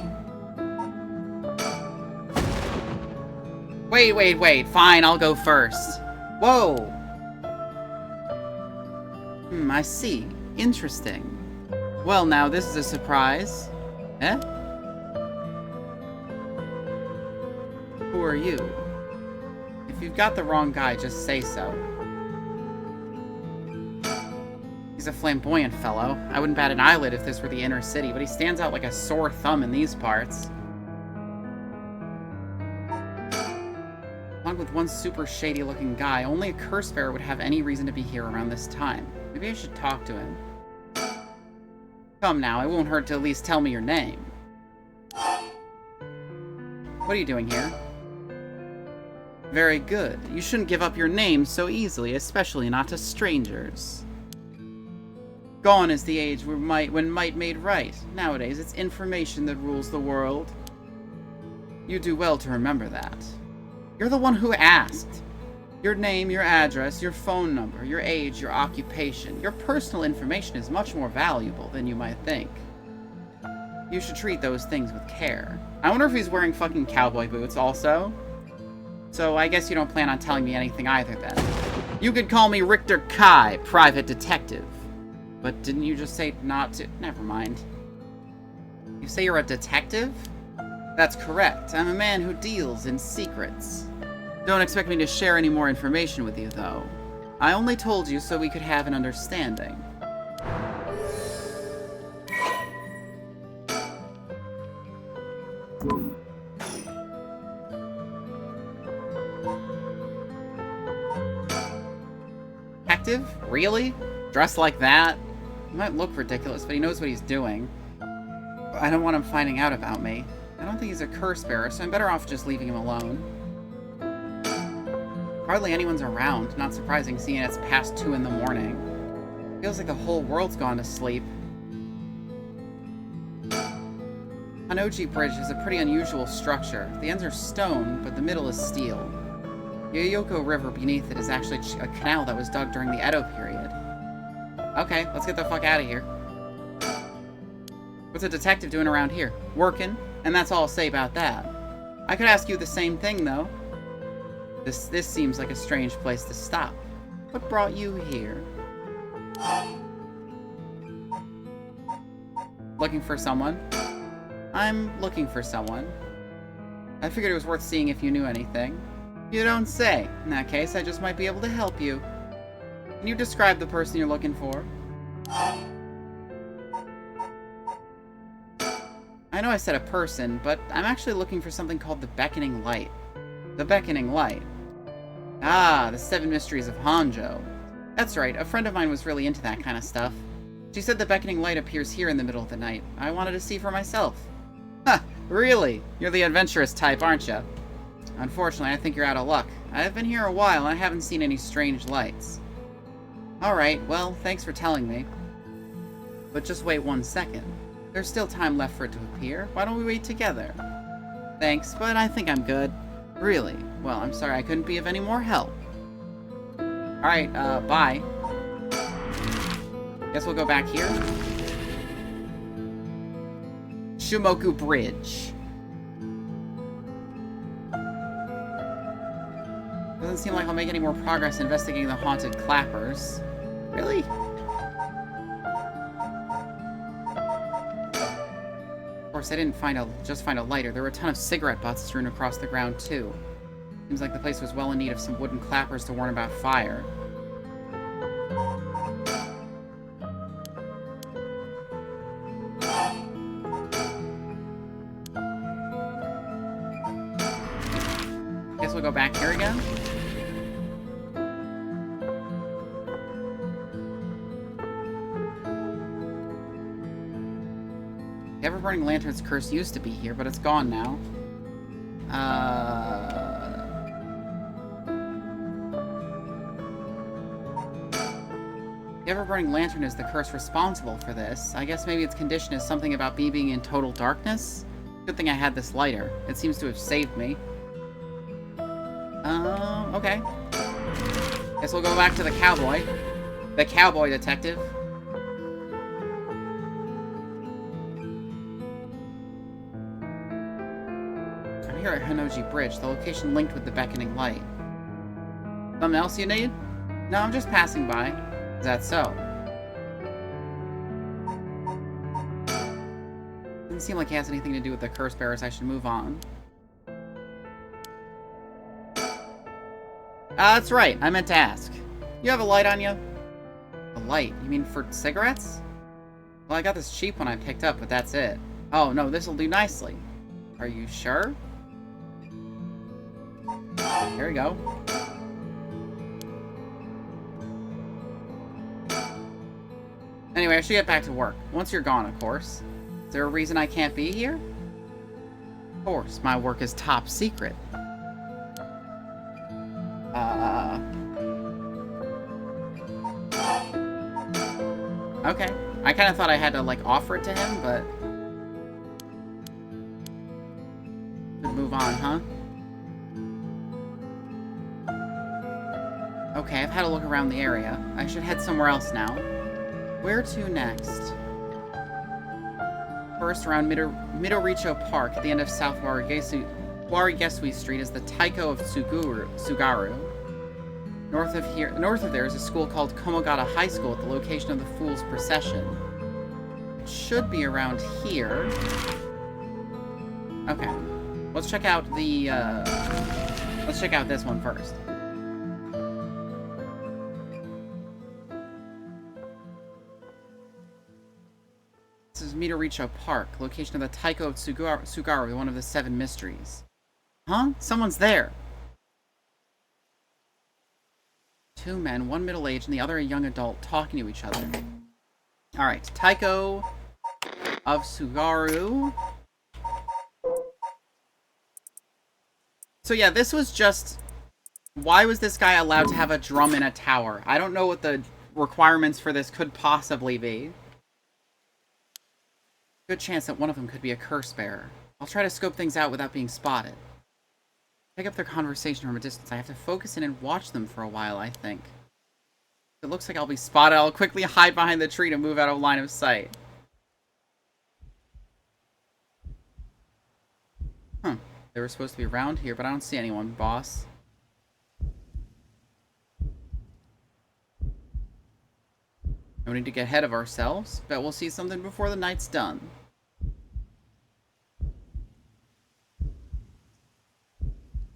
Wait. Fine, I'll go first. Whoa! I see. Interesting. Well, now, this is a surprise. Eh? Who are you? If you've got the wrong guy, just say so. He's a flamboyant fellow. I wouldn't bat an eyelid if this were the inner city, but he stands out like a sore thumb in these parts. Along with one super shady-looking guy, only a curse bearer would have any reason to be here around this time. Maybe I should talk to him. Come now, it won't hurt to at least tell me your name. What are you doing here? Very good. You shouldn't give up your name so easily, especially not to strangers. Gone is the age when might made right. Nowadays, it's information that rules the world. You do well to remember that. You're the one who asked. Your name, your address, your phone number, your age, your occupation. Your personal information is much more valuable than you might think. You should treat those things with care. I wonder if he's wearing fucking cowboy boots also. So I guess you don't plan on telling me anything either then. You could call me Richter Kai, private detective. But didn't you just say not to? Never mind. You say you're a detective? That's correct. I'm a man who deals in secrets. Don't expect me to share any more information with you, though. I only told you so we could have an understanding. Detective? Really? Dressed like that? He might look ridiculous, but he knows what he's doing. I don't want him finding out about me. I don't think he's a curse bearer, so I'm better off just leaving him alone. Hardly anyone's around. Not surprising, seeing it's past 2 in the morning. Feels like the whole world's gone to sleep. Hanoji Bridge is a pretty unusual structure. The ends are stone, but the middle is steel. The Yoko River beneath it is actually a canal that was dug during the Edo period. Okay, let's get the fuck out of here. What's a detective doing around here? Working, and that's all I'll say about that. I could ask you the same thing, though. This seems like a strange place to stop. What brought you here? Looking for someone? I'm looking for someone. I figured it was worth seeing if you knew anything. You don't say. In that case, I just might be able to help you. Can you describe the person you're looking for? I know I said a person, but I'm actually looking for something called the Beckoning Light. The Beckoning Light. Ah, the 7 Mysteries of Honjo. That's right, a friend of mine was really into that kind of stuff. She said the Beckoning Light appears here in the middle of the night. I wanted to see for myself. Ha! Really? You're the adventurous type, aren't you? Unfortunately, I think you're out of luck. I've been here a while and I haven't seen any strange lights. Alright, well, thanks for telling me. But just wait 1 second. There's still time left for it to appear. Why don't we wait together? Thanks, but I think I'm good. Really? Well, I'm sorry I couldn't be of any more help. Alright, bye. Guess we'll go back here. Shumoku Bridge. Doesn't seem like I'll make any more progress investigating the haunted clappers. Really? Of course, I didn't just find a lighter. There were a ton of cigarette butts strewn across the ground, too. Seems like the place was well in need of some wooden clappers to warn about fire. Guess we'll go back here again. The Ever-Burning Lantern's curse used to be here, but it's gone now. The Ever-Burning Lantern is the curse responsible for this. I guess maybe its condition is something about me being in total darkness? Good thing I had this lighter. It seems to have saved me. Okay. Guess we'll go back to the cowboy. The cowboy detective. I'm here at Hanoji Bridge, the location linked with the Beckoning Light. Something else you need? No, I'm just passing by. Is that so? Doesn't seem like it has anything to do with the curse bearers. I should move on. That's right. I meant to ask. You have a light on you? A light? You mean for cigarettes? Well, I got this cheap one I picked up, but that's it. Oh, no, this'll do nicely. Are you sure? There we go. Anyway, I should get back to work. Once you're gone, of course. Is there a reason I can't be here? Of course, my work is top secret. Okay. I kind of thought I had to, like, offer it to him, but... Should move on, huh? Okay, I've had a look around the area. I should head somewhere else now. Where to next? First, around Midoricho Park, at the end of South Warigesui Street, is the Taiko of Sugaru. North of there is a school called Komogata High School at the location of the Fool's Procession. It should be around here. Okay. Let's check out the, let's check out this one first. This is Midoricho Park, location of the Taiko of Sugaru, one of the 7 mysteries. Huh? Someone's there! 2 men, one middle-aged and the other a young adult, talking to each other. Alright, Taiko of Sugaru. So yeah, this was just... Why was this guy allowed to have a drum in a tower? I don't know what the requirements for this could possibly be. Good chance that one of them could be a curse bearer. I'll try to scope things out without being spotted. Pick up their conversation from a distance. I have to focus in and watch them for a while, I think. If it looks like I'll be spotted, I'll quickly hide behind the tree to move out of line of sight. Huh. They were supposed to be around here, but I don't see anyone, boss. No need to get ahead of ourselves. Bet we'll see something before the night's done.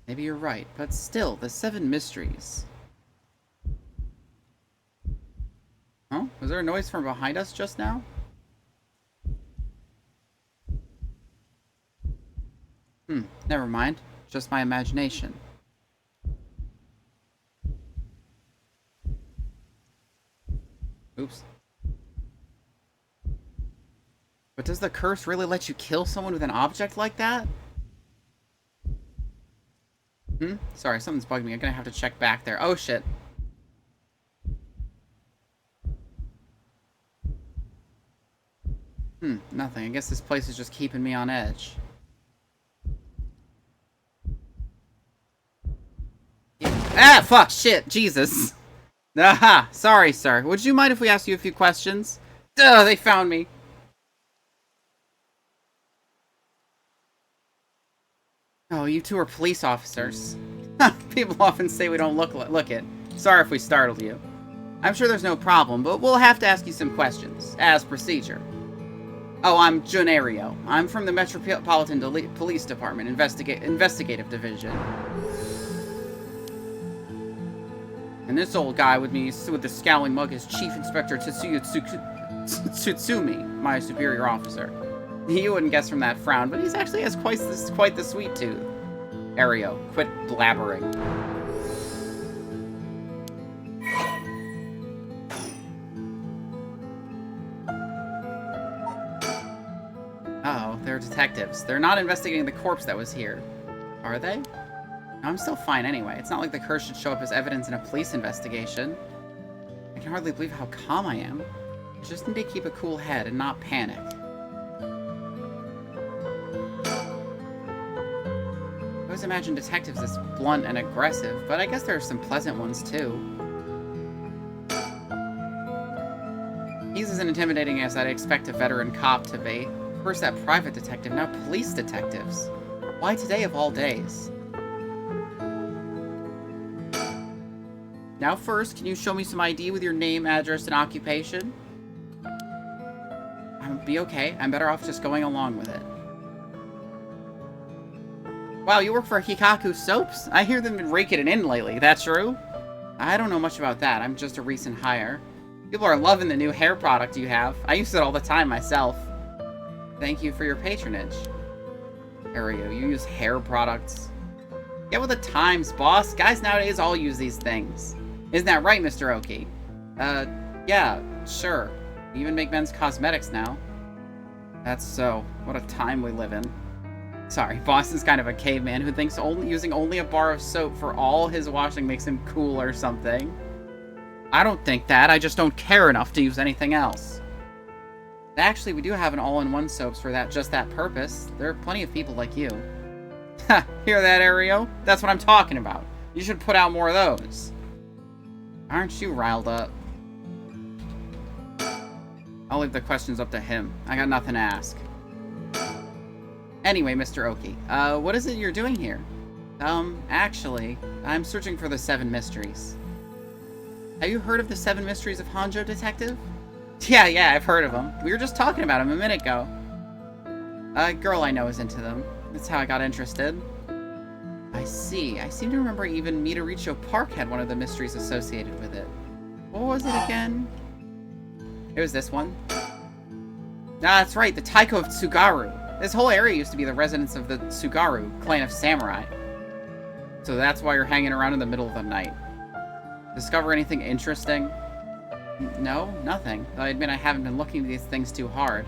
Maybe you're right, but still, the 7 mysteries. Huh? Was there a noise from behind us just now? Never mind. Just my imagination. Oops. But does the curse really let you kill someone with an object like that? Sorry, something's bugging me. I'm gonna have to check back there. Oh, shit. Nothing. I guess this place is just keeping me on edge. Yeah. Ah, fuck, shit, Jesus. Aha, sorry, sir. Would you mind if we asked you a few questions? Duh, they found me. Oh, you two are police officers. People often say we don't look it. Sorry if we startled you. I'm sure there's no problem, but we'll have to ask you some questions, as procedure. Oh, I'm Junario. I'm from the Metropolitan Police Department, Investigative Division. And this old guy with me, with the scowling mug, is Chief Inspector Tetsuya Tsutsumi, my superior officer. You wouldn't guess from that frown, but he actually has quite the sweet tooth. Ario, quit blabbering. Uh-oh, they're detectives. They're not investigating the corpse that was here. Are they? No, I'm still fine anyway. It's not like the curse should show up as evidence in a police investigation. I can hardly believe how calm I am. I just need to keep a cool head and not panic. I always imagine detectives as blunt and aggressive, but I guess there are some pleasant ones too. He's as intimidating as I'd expect a veteran cop to be. First that private detective, now police detectives. Why today of all days? Now first, can you show me some ID with your name, address, and occupation? I'm be okay. I'm better off just going along with it. Wow, you work for Hikaku Soaps? I hear them raking it in lately. That's true? I don't know much about that. I'm just a recent hire. People are loving the new hair product you have. I use it all the time myself. Thank you for your patronage. Ario, you use hair products. Get with the times, boss. Guys nowadays all use these things. Isn't that right, Mr. Oki? Yeah, sure. You even make men's cosmetics now. That's so. What a time we live in. Sorry, Boston's kind of a caveman who thinks using only a bar of soap for all his washing makes him cool or something. I don't think that. I just don't care enough to use anything else. Actually, we do have an all-in-one soaps for just that purpose. There are plenty of people like you. Ha! Hear that, Ario? That's what I'm talking about. You should put out more of those. Aren't you riled up? I'll leave the questions up to him. I got nothing to ask. Anyway, Mr. Oki, what is it you're doing here? Actually, I'm searching for the 7 mysteries. Have you heard of the 7 mysteries of Hanjo, Detective? Yeah, I've heard of them. We were just talking about them a minute ago. A girl I know is into them. That's how I got interested. I see. I seem to remember even Midoricho Park had one of the mysteries associated with it. What was it again? It was this one. Ah, that's right, the Taiko of Tsugaru. This whole area used to be the residence of the Tsugaru, clan of samurai. So that's why you're hanging around in the middle of the night. Discover anything interesting? No, nothing. Though I admit I haven't been looking at these things too hard.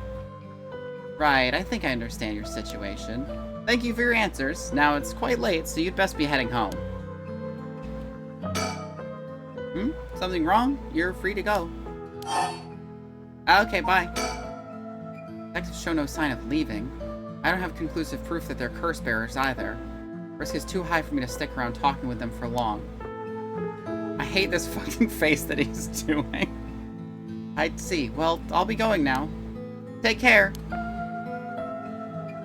Right, I think I understand your situation. Thank you for your answers. Now it's quite late, so you'd best be heading home. Something wrong? You're free to go. Okay, bye. Detectives show no sign of leaving. I don't have conclusive proof that they're curse bearers either. Risk is too high for me to stick around talking with them for long. I hate this fucking face that he's doing. I see. Well, I'll be going now. Take care.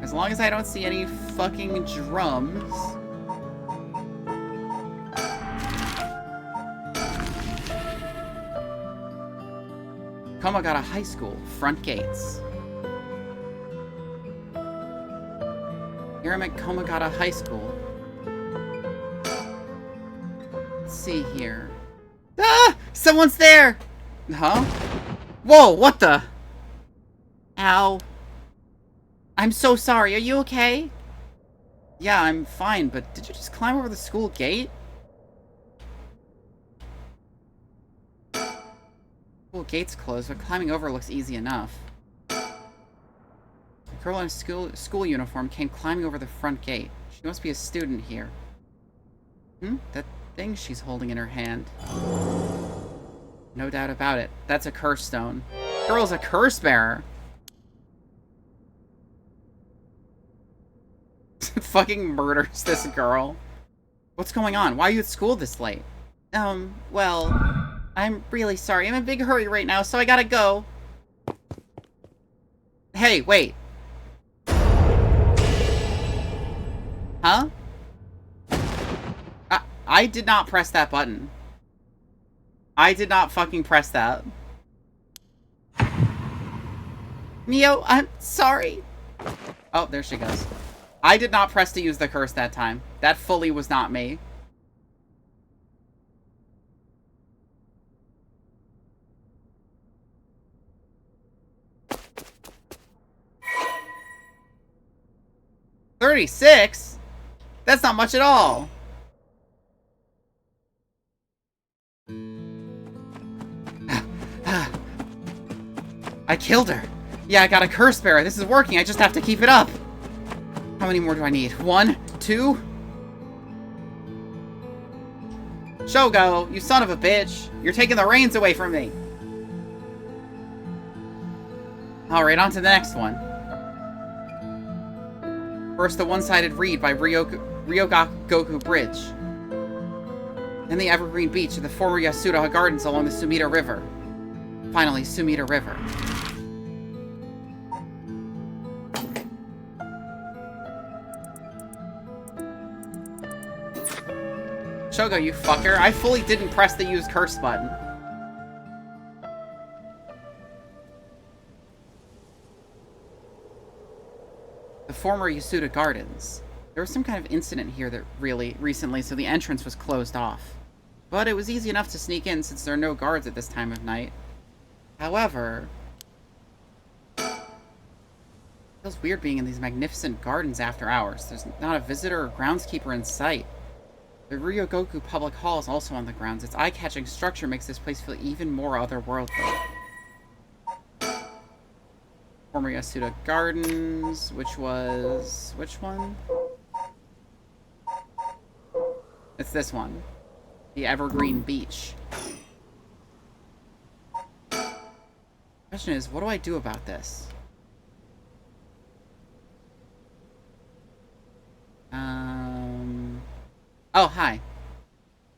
As long as I don't see any fucking drums. Komagata High School, front gates. Here I'm at Komagata High School. Let's see here. Ah! Someone's there! Huh? Whoa, what the? Ow. I'm so sorry, are you okay? Yeah, I'm fine, but did you just climb over the school gate? School gate's closed, but climbing over looks easy enough. A girl in a school uniform came climbing over the front gate. She must be a student here. That thing she's holding in her hand. No doubt about it. That's a curse stone. Girl's a curse bearer. Fucking murders this girl. What's going on? Why are you at school this late? Well, I'm really sorry. I'm in a big hurry right now, so I gotta go. Hey, wait. Huh? I did not press that button. I did not fucking press that. Mio, I'm sorry. Oh, there she goes. I did not press to use the curse that time. That fully was not me. $36? That's not much at all. I killed her. Yeah, I got a curse bearer. This is working. I just have to keep it up. How many more do I need? 1? 2? Shogo, you son of a bitch. You're taking the reins away from me. Alright, on to the next one. First, the one-sided read by Ryogoku Bridge. Then the Evergreen Beach of the former Yasuda Gardens along the Sumida River. Finally, Sumida River. Shogo, you fucker. I fully didn't press the use curse button. former Yasuda Gardens. There was some kind of incident here that recently, so the entrance was closed off. But it was easy enough to sneak in since there are no guards at this time of night. However, it feels weird being in these magnificent gardens after hours. There's not a visitor or groundskeeper in sight. The Ryogoku Public Hall is also on the grounds. Its eye-catching structure makes this place feel even more otherworldly. Former Yasuda Gardens, which was... which one? It's this one. The Evergreen Beach. Question is, what do I do about this? Oh, hi.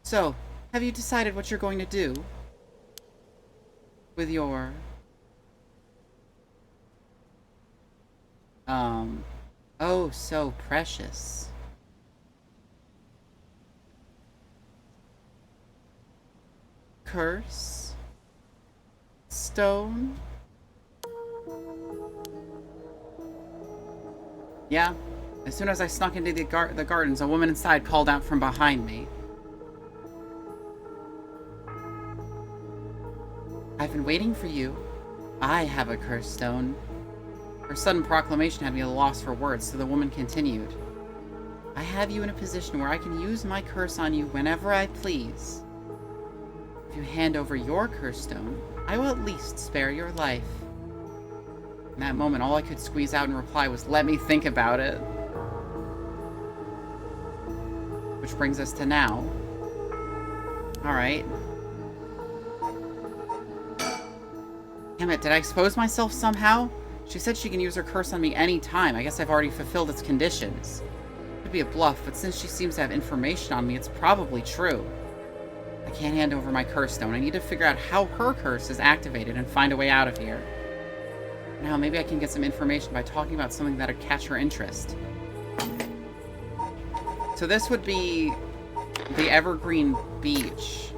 So, have you decided what you're going to do with your... oh, so precious. Curse? Stone? Yeah. As soon as I snuck into the gardens, a woman inside called out from behind me. I've been waiting for you. I have a curse stone. Her sudden proclamation had me at a loss for words, so the woman continued. I have you in a position where I can use my curse on you whenever I please. If you hand over your curse stone, I will at least spare your life. In that moment, all I could squeeze out in reply was, let me think about it. Which brings us to now. Alright. Damn it, did I expose myself somehow? She said she can use her curse on me anytime. I guess I've already fulfilled its conditions. It could be a bluff, but since she seems to have information on me, it's probably true. I can't hand over my curse stone. I need to figure out how her curse is activated and find a way out of here. Now, maybe I can get some information by talking about something that'd catch her interest. So this would be the Evergreen Beach.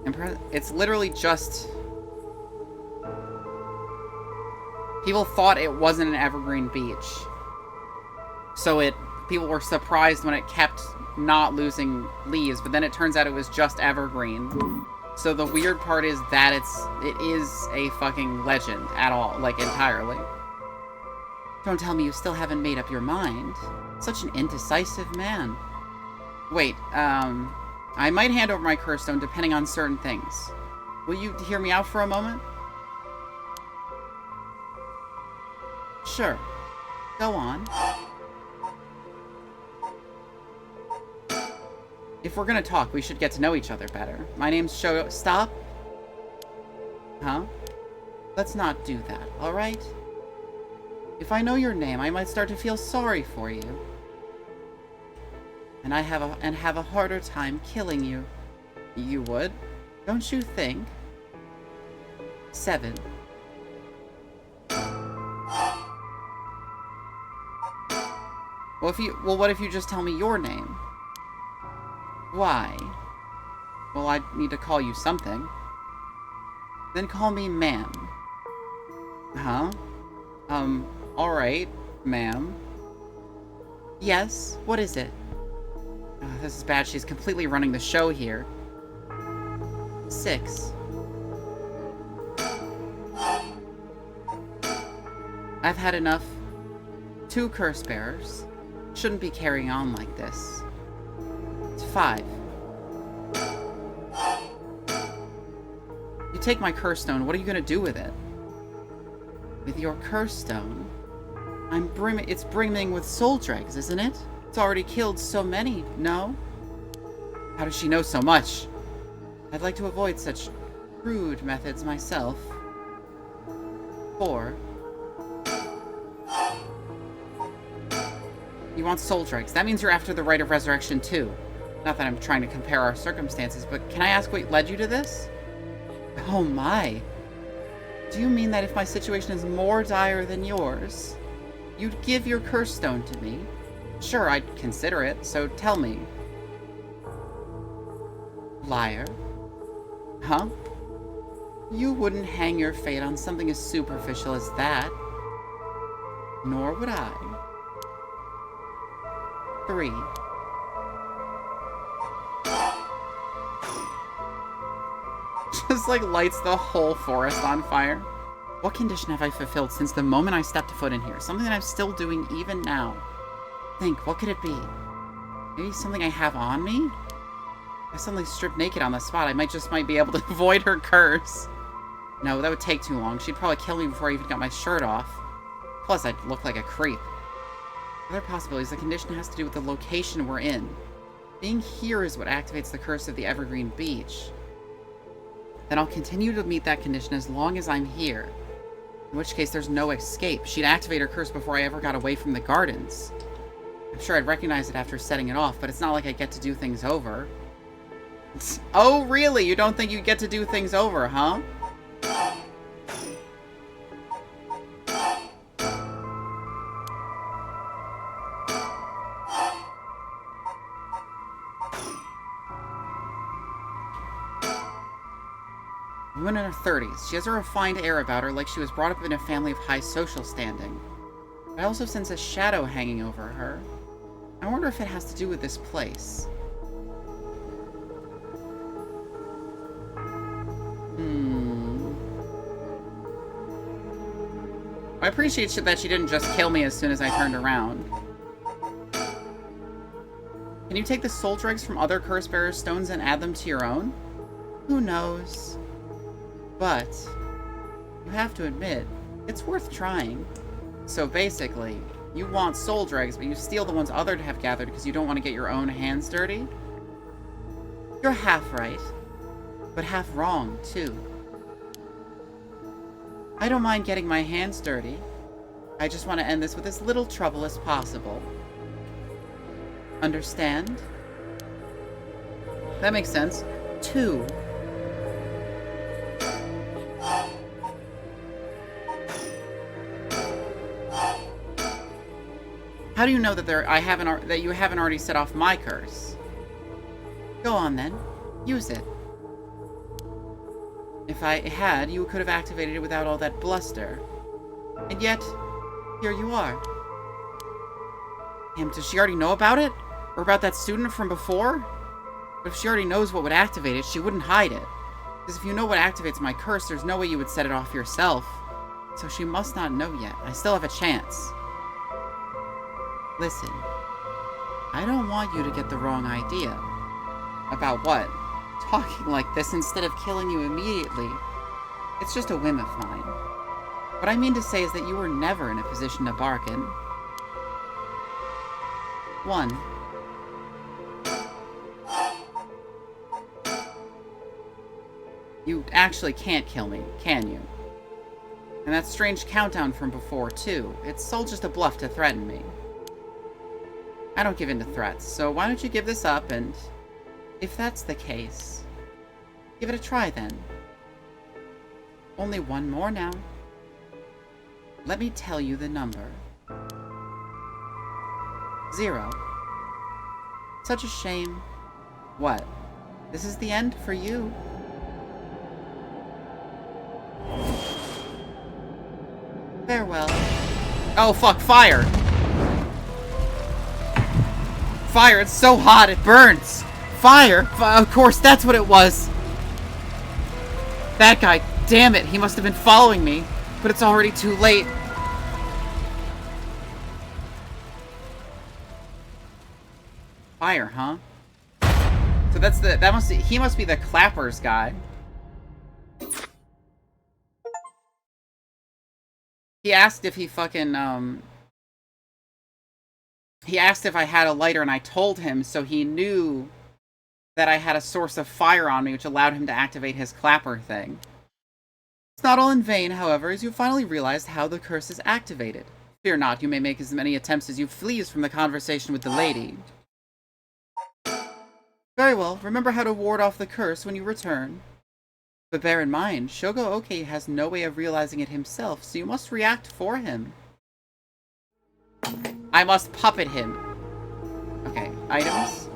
And it's literally just... people thought it wasn't an Evergreen Beach. So people were surprised when it kept not losing leaves, but then it turns out it was just Evergreen. So the weird part is that it is a fucking legend at all, like entirely. Don't tell me you still haven't made up your mind. Such an indecisive man. Wait, I might hand over my curse stone depending on certain things. Will you hear me out for a moment? Sure. Go on. If we're gonna talk, we should get to know each other better. My name's Stop? Huh? Let's not do that, alright? If I know your name, I might start to feel sorry for you. And have a harder time killing you. You would? Don't you think? 7. Well, what if you just tell me your name? Why? Well, I need to call you something. Then call me ma'am. Huh? Alright, ma'am. Yes, what is it? Oh, this is bad. She's completely running the show here. 6. I've had enough. 2 curse bearers. Shouldn't be carrying on like this. It's 5. You take my curse stone, what are you gonna do with it? With your curse stone? It's brimming with soul dregs, isn't it? It's already killed so many, no? How does she know so much? I'd like to avoid such crude methods myself. 4. You want soul dregs. That means you're after the right of resurrection too. Not that I'm trying to compare our circumstances, but can I ask what led you to this? Oh my. Do you mean that if my situation is more dire than yours, you'd give your curse stone to me? Sure, I'd consider it, so tell me. Liar. Huh? You wouldn't hang your fate on something as superficial as that. Nor would I. 3. Just, like, lights the whole forest on fire. What condition have I fulfilled since the moment I stepped foot in here? Something that I'm still doing even now. Think, what could it be? Maybe something I have on me? If I suddenly strip naked on the spot, I might be able to avoid her curse. No, that would take too long. She'd probably kill me before I even got my shirt off. Plus, I'd look like a creep. Other possibilities, the condition has to do with the location we're in. Being here is what activates the curse of the Evergreen Beach. Then I'll continue to meet that condition as long as I'm here. In which case, there's no escape. She'd activate her curse before I ever got away from the gardens. I'm sure I'd recognize it after setting it off, but it's not like I get to do things over. Oh, really? You don't think you get to do things over, huh? Woman in her 30s. She has a refined air about her, like she was brought up in a family of high social standing. But I also sense a shadow hanging over her. I wonder if it has to do with this place. I appreciate that she didn't just kill me as soon as I turned around. Can you take the soul dregs from other curse bearer stones and add them to your own? Who knows? But you have to admit, it's worth trying. So basically, you want soul dregs, but you steal the ones others have gathered because you don't want to get your own hands dirty? You're half right, but half wrong, too. I don't mind getting my hands dirty. I just want to end this with as little trouble as possible. Understand? That makes sense. 2. How do you know that that you haven't already set off my curse? Go on then. Use it. If I had, you could have activated it without all that bluster. And yet, here you are. Damn, does she already know about it? Or about that student from before? But if she already knows what would activate it, she wouldn't hide it. Because if you know what activates my curse, there's no way you would set it off yourself. So she must not know yet. I still have a chance. Listen, I don't want you to get the wrong idea. About what? Talking like this instead of killing you immediately. It's just a whim of mine. What I mean to say is that you were never in a position to bargain. 1. You actually can't kill me, can you? And that strange countdown from before, too. It's all just a bluff to threaten me. I don't give in to threats, so why don't you give this up and... If that's the case, give it a try then. Only one more now. Let me tell you the number. 0. Such a shame. What? This is the end for you. Farewell. Oh fuck, fire! Fire, it's so hot, it burns! Fire! Of course, that's what it was! That guy, damn it, he must have been following me, but it's already too late. Fire, huh? So that's he must be the clappers guy. He asked if he fucking, he asked if I had a lighter, and I told him, so he knew that I had a source of fire on me, which allowed him to activate his clapper thing. It's not all in vain, however, as you finally realized how the curse is activated. Fear not, you may make as many attempts as you please from the conversation with the lady. Very well, remember how to ward off the curse when you return. But bear in mind, Shogo Oke has no way of realizing it himself, so you must react for him. I must puppet him. Okay, items.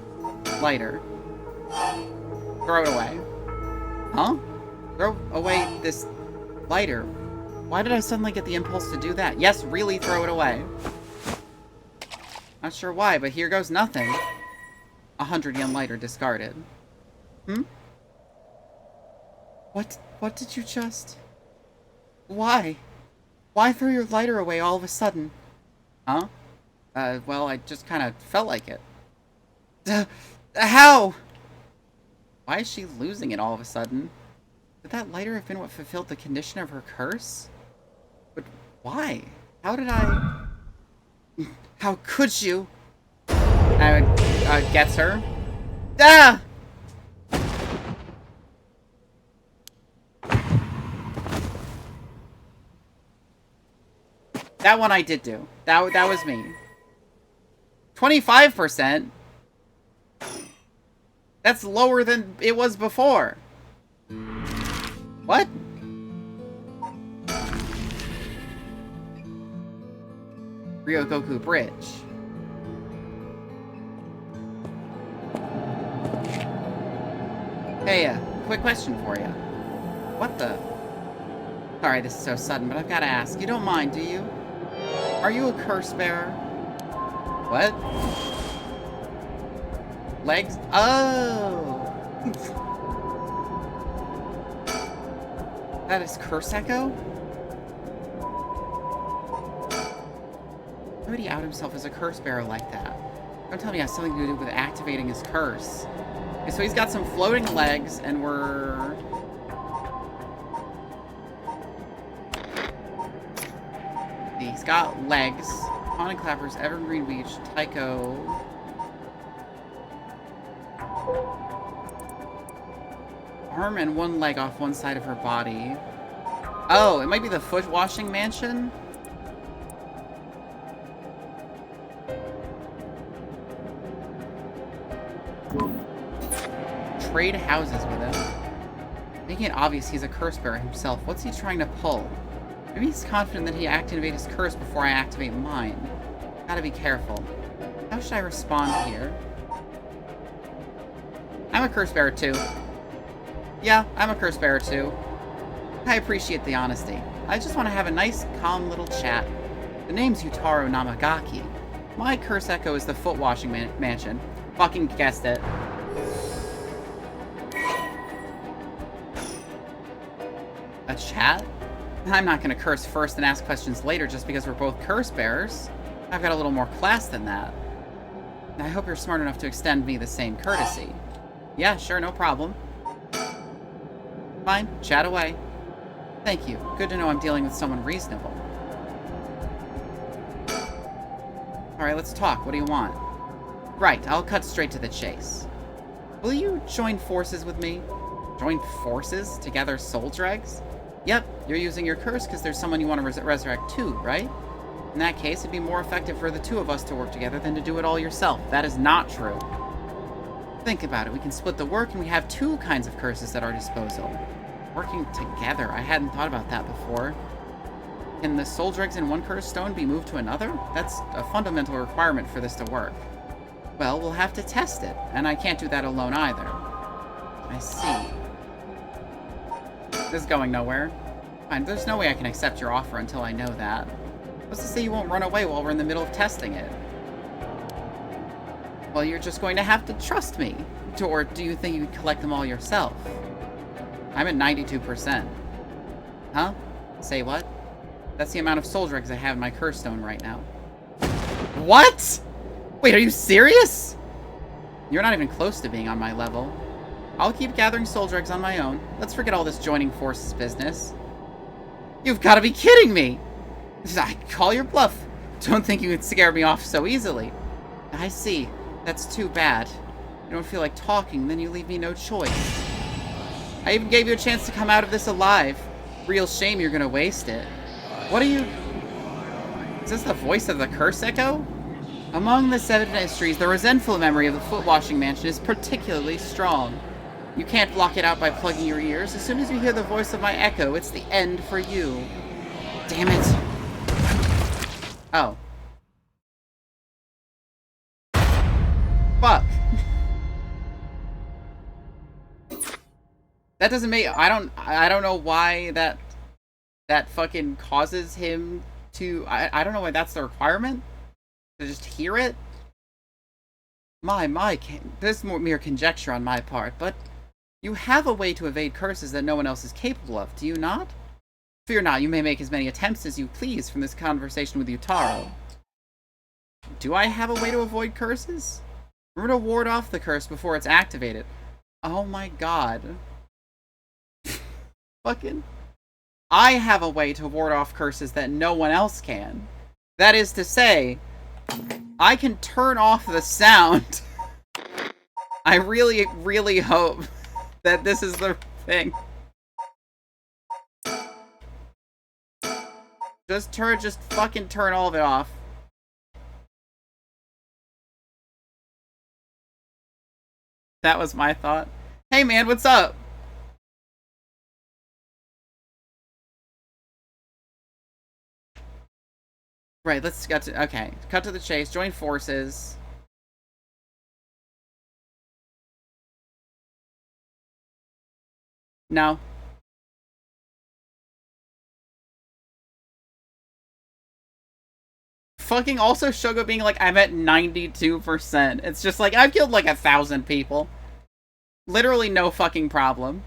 Lighter. Throw it away. Huh? Throw away this lighter. Why did I suddenly get the impulse to do that? Yes, really throw it away. Not sure why, but here goes nothing. 100 yen lighter discarded. Hmm? What did you just... Why? Why throw your lighter away all of a sudden? Huh? Well, I just kind of felt like it. How? Why is she losing it all of a sudden? Could that lighter have been what fulfilled the condition of her curse? But why? How did I... How could you? Gets her. Ah! That one I did do. That was me. 25%? That's lower than it was before. What? Ryogoku Bridge. Hey, quick question for you. What the? Sorry, this is so sudden, but I've got to ask. You don't mind, do you? Are you a curse bearer? What? Legs? Oh! That is Curse Echo? Why would he out himself as a curse bearer like that? Don't tell me it has something to do with activating his curse. Okay, so he's got some floating legs, and we're... He's got legs. Haunted Clappers, Evergreen Beach, Tycho. Arm and one leg off one side of her body. Oh, it might be the foot washing mansion? Trade houses with him. Making it obvious he's a curse bearer himself. What's he trying to pull? Maybe he's confident that he activated his curse before I activate mine. Gotta be careful. How should I respond here? I'm a curse bearer too. Yeah, I'm a curse bearer too. I appreciate the honesty. I just want to have a nice, calm little chat. The name's Yutaro Namagaki. My curse echo is the foot washing mansion. Fucking guessed it. A chat? I'm not gonna curse first and ask questions later just because we're both curse bearers. I've got a little more class than that. I hope you're smart enough to extend me the same courtesy. Yeah, sure, no problem. Fine, chat away. Thank you. Good to know I'm dealing with someone reasonable. Alright, let's talk. What do you want? Right, I'll cut straight to the chase. Will you join forces with me? Join forces to gather soul dregs? Yep, you're using your curse because there's someone you want to resurrect too, right? In that case, it'd be more effective for the two of us to work together than to do it all yourself. That is not true. Think about it. We can split the work and we have two kinds of curses at our disposal. Working together. I hadn't thought about that before. Can the soul dregs in one curse stone be moved to another? That's a fundamental requirement for this to work. Well, we'll have to test it, and I can't do that alone either. I see. This is going nowhere. Fine, there's no way I can accept your offer until I know that. What's to say you won't run away while we're in the middle of testing it? Well, you're just going to have to trust me. Or do you think you can collect them all yourself? I'm at 92%. Huh? Say what? That's the amount of soul dregs I have in my curse stone right now. What? Wait, are you serious? You're not even close to being on my level. I'll keep gathering soul dregs on my own. Let's forget all this joining forces business. You've got to be kidding me! I call your bluff. Don't think you can scare me off so easily. I see. That's too bad. You don't feel like talking, then you leave me no choice. I even gave you a chance to come out of this alive. Real shame you're gonna waste it. What are you... Is this the voice of the curse echo? Among the 7 mysteries, the resentful memory of the foot washing mansion is particularly strong. You can't block it out by plugging your ears. As soon as you hear the voice of my echo, it's the end for you. Damn it. Oh. Fuck. That doesn't make... I don't know why that that fucking causes him to... I don't know why that's the requirement? To just hear it? This is more mere conjecture on my part, but you have a way to evade curses that no one else is capable of, do you not? Fear not, you may make as many attempts as you please from this conversation with Yutaro. Do I have a way to avoid curses? Remember to ward off the curse before it's activated. Oh my god. Fucking... I have a way to ward off curses that no one else can. That is to say, I can turn off the sound. I really, really hope that this is the thing. Just fucking turn all of it off. That was my thought. Hey man, what's up? Right, let's get to... Okay, cut to the chase. Join forces. No. Fucking also Shogo being like, I'm at 92%. It's just like, I've killed like 1,000 people. Literally no fucking problem.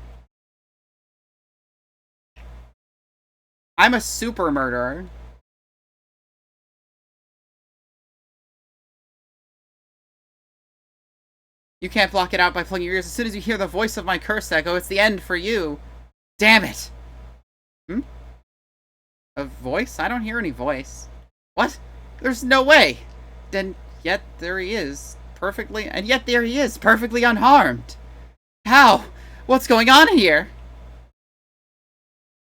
I'm a super murderer. You can't block it out by plugging your ears. As soon as you hear the voice of my curse echo, it's the end for you. Damn it! Hmm? A voice? I don't hear any voice. What? There's no way! And yet there he is. And yet there he is, perfectly unharmed. How? What's going on here?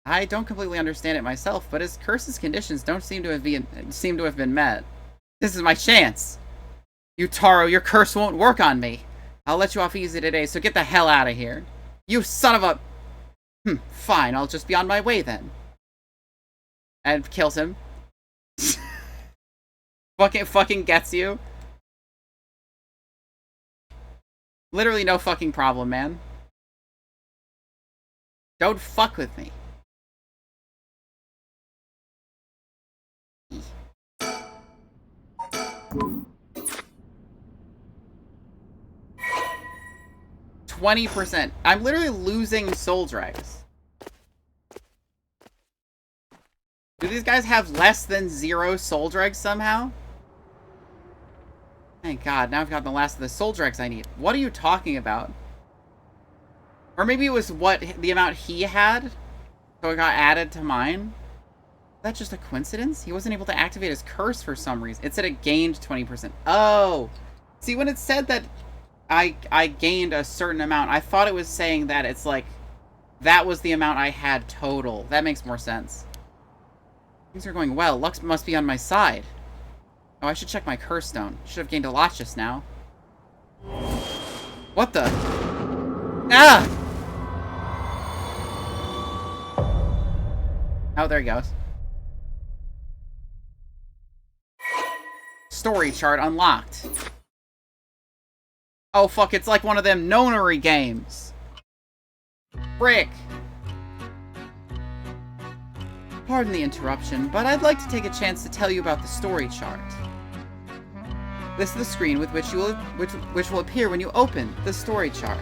I don't completely understand it myself, but his curse's conditions don't seem to have been met. This is my chance. Yutaro, your curse won't work on me. I'll let you off easy today, so get the hell out of here. You son of a... Fine, I'll just be on my way then. And kills him. fucking gets you. Literally no fucking problem, man. Don't fuck with me. 20%. I'm literally losing soul dregs. Do these guys have less than 0 soul dregs somehow? Thank God, now I've got the last of the soul dregs I need. What are you talking about? Or maybe it was the amount he had, so it got added to mine? Is that just a coincidence? He wasn't able to activate his curse for some reason. It said it gained 20%. Oh! See, when it said that I gained a certain amount, I thought it was saying that it's like, that was the amount I had total. That makes more sense. Things are going well. Luck must be on my side. Oh, I should check my curse stone. Should have gained a lot just now. What the? Ah! Oh, there he goes. Story chart unlocked. Oh, fuck, it's like one of them nonary games. Frick. Pardon the interruption, but I'd like to take a chance to tell you about the story chart. This is the screen with which will appear when you open the story chart.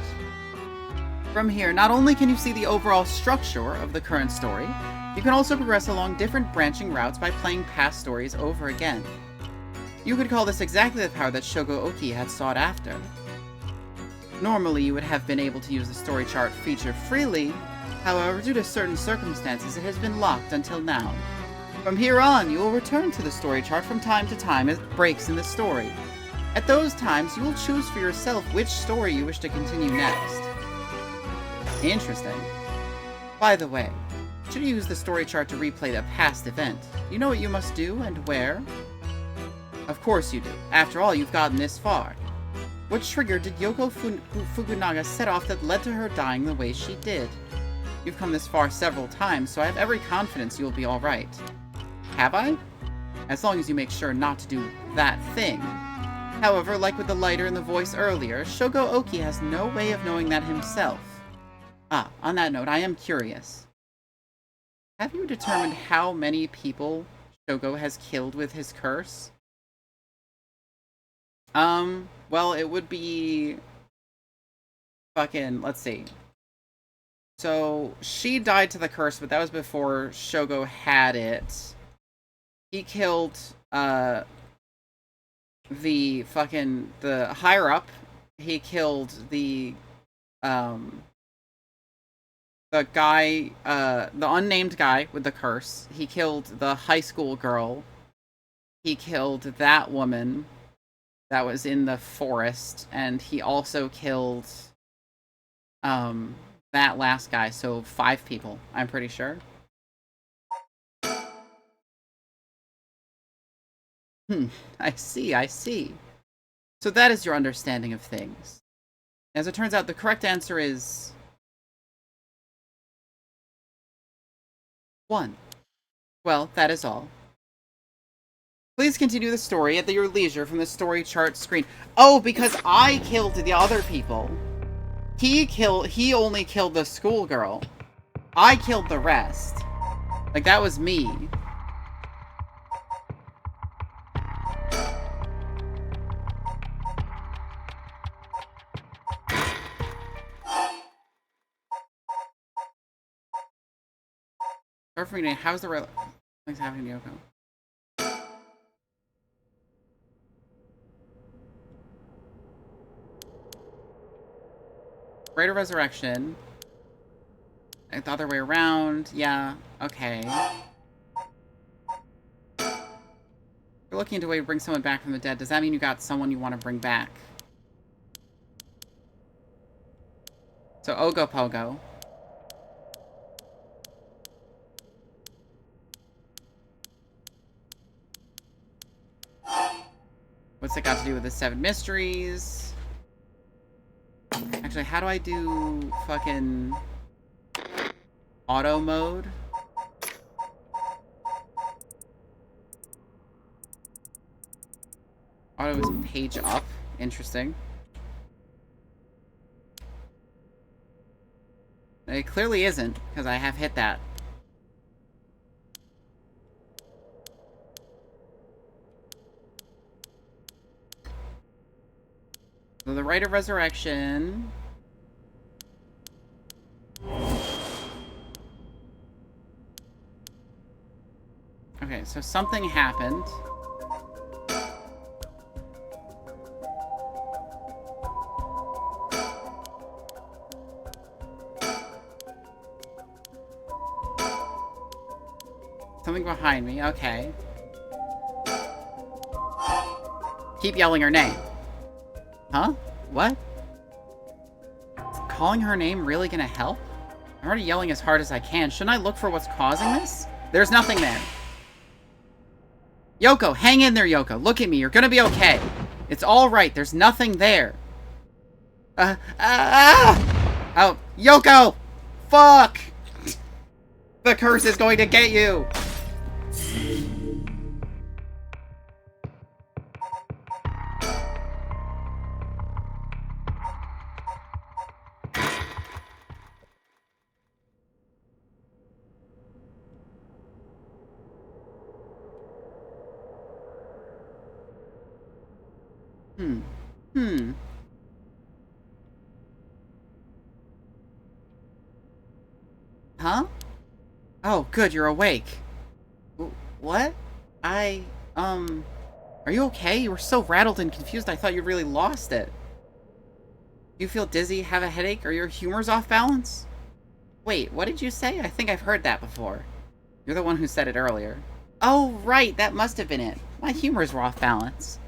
From here, not only can you see the overall structure of the current story, you can also progress along different branching routes by playing past stories over again. You could call this exactly the power that Shogo Oki had sought after. Normally, you would have been able to use the story chart feature freely. However, due to certain circumstances, it has been locked until now. From here on, you will return to the story chart from time to time as breaks in the story. At those times, you will choose for yourself which story you wish to continue next. Interesting. By the way, should you use the story chart to replay the past event, you know what you must do and where? Of course you do. After all, you've gotten this far. What trigger did Yoko Fukunaga set off that led to her dying the way she did? You've come this far several times, so I have every confidence you'll be alright. Have I? As long as you make sure not to do that thing. However, like with the lighter in the voice earlier, Shogo Oki has no way of knowing that himself. Ah, on that note, I am curious. Have you determined how many people Shogo has killed with his curse? Well, it would be... Fucking, let's see. So, she died to the curse, but that was before Shogo had it. He killed, the higher up. He killed the guy, the unnamed guy with the curse. He killed the high school girl. He killed that woman that was in the forest, and he also killed, that last guy. So 5 people, I'm pretty sure. I see. So that is your understanding of things. As it turns out, the correct answer is 1. Well, that is all. Please continue the story at your leisure from the story chart screen. Oh, because I killed the other people. He only killed the schoolgirl. I killed the rest. Like, that was me. How's the real things happening to Yoko? Rite of Resurrection. The other way around. Yeah. Okay. You're looking into a way to bring someone back from the dead. Does that mean you got someone you want to bring back? So, Ogopogo. What's it got to do with the 7 mysteries? Actually, how do I do fucking auto mode? Auto is page up. Interesting. It clearly isn't, because I have hit that. So the Rite of Resurrection. Okay, so something happened. Something behind me, okay. Keep yelling her name. Huh? What? Is calling her name really gonna help? I'm already yelling as hard as I can. Shouldn't I look for what's causing this? There's nothing there. Yoko, hang in there, Yoko. Look at me. You're gonna be okay. It's alright. There's nothing there. Oh, Yoko! Fuck! The curse is going to get you! Huh? Oh, good, you're awake. What? Are you okay? You were so rattled and confused, I thought you really lost it. You feel dizzy, have a headache, or your humor's off balance? Wait, what did you say? I think I've heard that before. You're the one who said it earlier. Oh, right, that must have been it. My humors were off balance.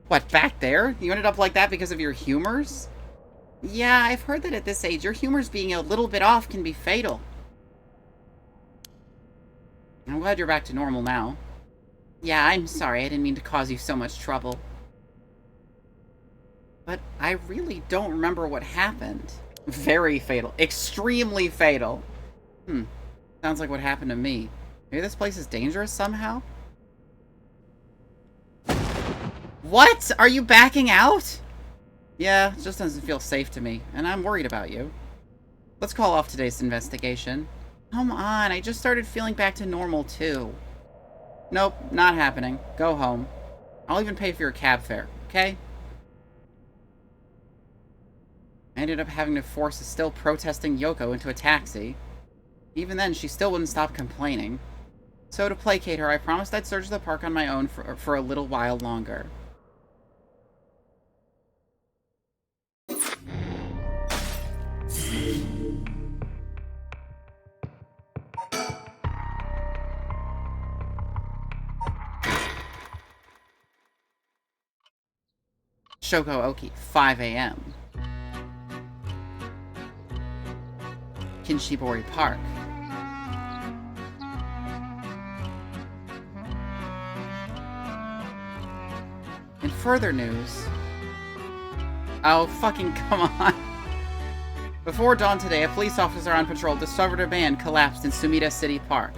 What, back there? You ended up like that because of your humors? Yeah, I've heard that at this age, your humors being a little bit off can be fatal. I'm glad you're back to normal now. Yeah, I'm sorry, I didn't mean to cause you so much trouble. But I really don't remember what happened. Very fatal. Extremely fatal. Sounds like what happened to me. Maybe this place is dangerous somehow? What? Are you backing out? Yeah, it just doesn't feel safe to me, and I'm worried about you. Let's call off today's investigation. Come on, I just started feeling back to normal, too. Nope, not happening. Go home. I'll even pay for your cab fare, okay? I ended up having to force a still protesting Yoko into a taxi. Even then, she still wouldn't stop complaining. So to placate her, I promised I'd search the park on my own for a little while longer. Shoko-oki, 5 a.m. Kinshibori Park. In further news... Oh, fucking come on. Before dawn today, a police officer on patrol discovered a man collapsed in Sumida City Park.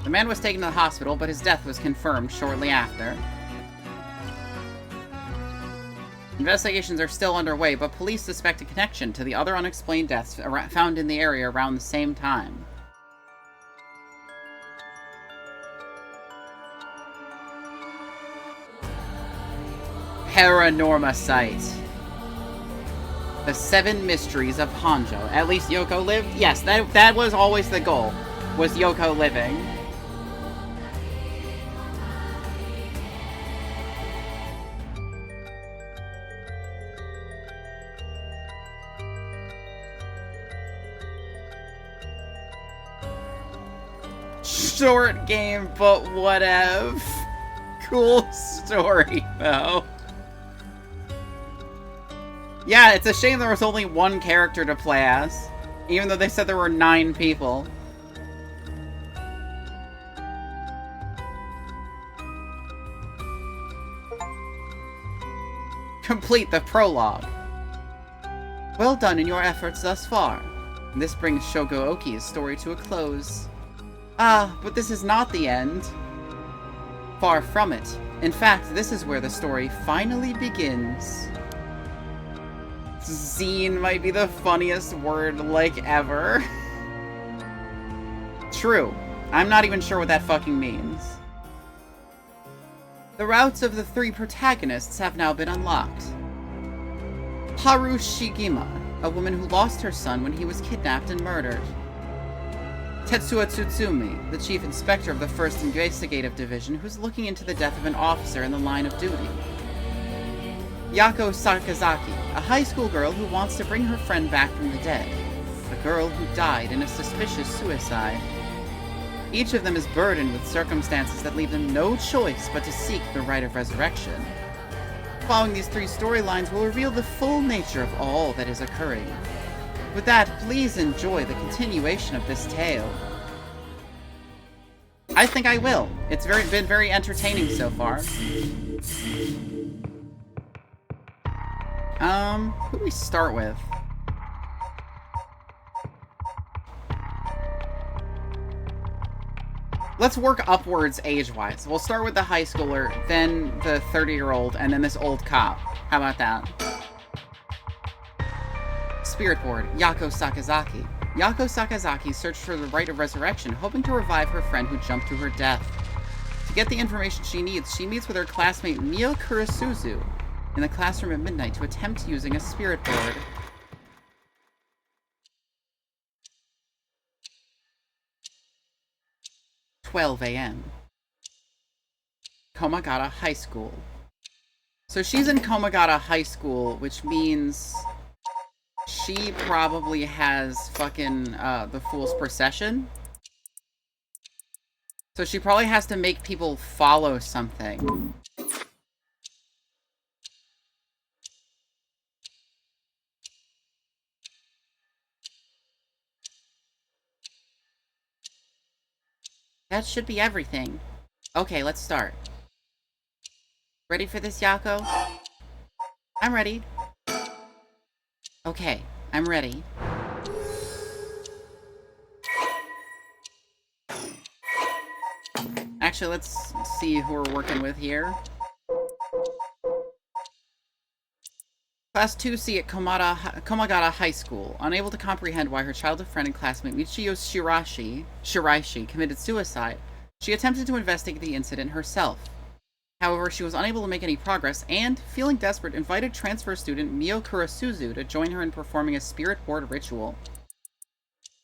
The man was taken to the hospital, but his death was confirmed shortly after. Investigations are still underway, but police suspect a connection to the other unexplained deaths found in the area around the same time. Paranormasight. The 7 Mysteries of Hanjo. At least Yoko lived? Yes, that was always the goal, was Yoko living. Short game, but whatever. Cool story, though. Yeah, it's a shame there was only one character to play as, even though they said there were 9 people. Complete the prologue. Well done in your efforts thus far. This brings Shoko-oki's story to a close. Ah, but this is not the end. Far from it. In fact, this is where the story finally begins. Zine might be the funniest word, like, ever. True. I'm not even sure what that fucking means. The routes of the 3 protagonists have now been unlocked. Haru Shigima, a woman who lost her son when he was kidnapped and murdered. Tetsuya Tsutsumi, the chief inspector of the 1st Investigative Division, who's looking into the death of an officer in the line of duty. Yako Sakazaki, a high school girl who wants to bring her friend back from the dead. A girl who died in a suspicious suicide. Each of them is burdened with circumstances that leave them no choice but to seek the rite of resurrection. Following these 3 storylines will reveal the full nature of all that is occurring. With that, please enjoy the continuation of this tale. I think I will. It's been very entertaining so far. Who do we start with? Let's work upwards age-wise. We'll start with the high schooler, then the 30-year-old, and then this old cop. How about that? Spirit Board, Yako Sakazaki. Yako Sakazaki searched for the rite of resurrection, hoping to revive her friend who jumped to her death. To get the information she needs, she meets with her classmate Mio Kurasuzu in the classroom at midnight to attempt using a spirit board. "12 a.m. Komagata High School." So she's in Komagata High School, which means she probably has fucking, the Fool's Procession. So she probably has to make people follow something. That should be everything. Okay, let's start. Ready for this, Yako? I'm ready. Okay, I'm ready. Actually, let's see who we're working with here. Class 2C at Komagata High School. Unable to comprehend why her childhood friend and classmate Michio Shiraishi committed suicide, she attempted to investigate the incident herself. However, she was unable to make any progress and, feeling desperate, invited transfer student Mio Kurasuzu to join her in performing a spirit board ritual.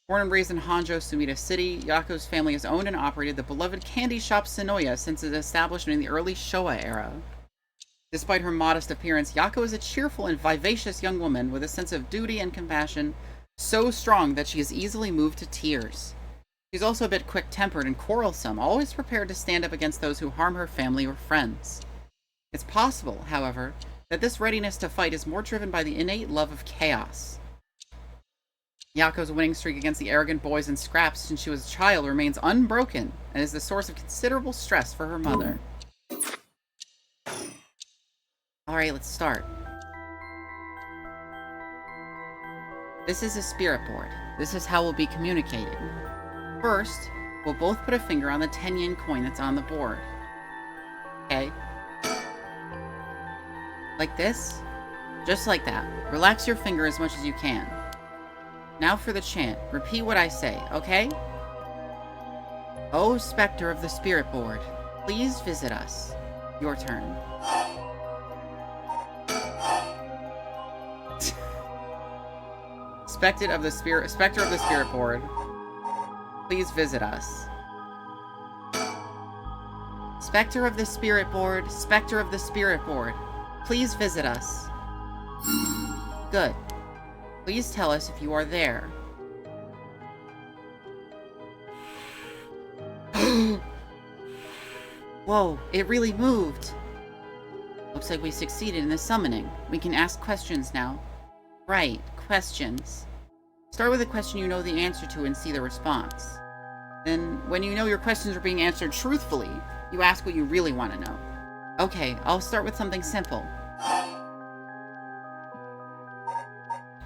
Born and raised in Honjo, Sumida City, Yako's family has owned and operated the beloved candy shop Sonoya since its establishment in the early Showa era. Despite her modest appearance, Yako is a cheerful and vivacious young woman with a sense of duty and compassion so strong that she is easily moved to tears. She's also a bit quick-tempered and quarrelsome, always prepared to stand up against those who harm her family or friends. It's possible, however, that this readiness to fight is more driven by the innate love of chaos. Yako's winning streak against the arrogant boys and scraps since she was a child remains unbroken and is the source of considerable stress for her mother. Alright, let's start. This is a spirit board. This is how we'll be communicating. First, we'll both put a finger on the 10 yen coin that's on the board. Okay? Like this? Just like that. Relax your finger as much as you can. Now for the chant. Repeat what I say, okay? Oh, Spectre of the Spirit Board, please visit us. Your turn. Spectre of the Spirit Board, please visit us. Spectre of the Spirit Board, Spectre of the Spirit Board, please visit us. Good. Please tell us if you are there. Whoa, it really moved. Looks like we succeeded in the summoning. We can ask questions now. Right, questions. Start with a question you know the answer to and see the response. Then, when you know your questions are being answered truthfully, you ask what you really want to know. Okay, I'll start with something simple.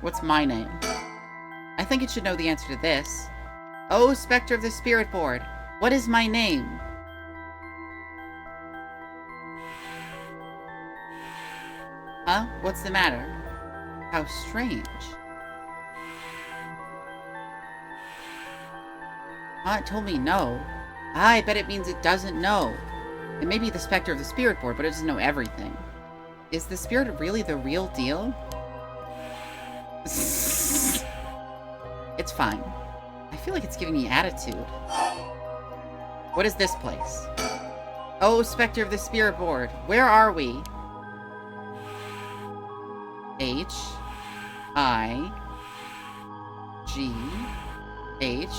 What's my name? I think it should know the answer to this. Oh, Spectre of the Spirit Board, what is my name? Huh? What's the matter? How strange. It told me no. I bet it means it doesn't know. It may be the Spectre of the Spirit Board, but it doesn't know everything. Is the spirit really the real deal? It's fine. I feel like it's giving me attitude. What is this place? Oh, Spectre of the Spirit Board, where are we? H I G H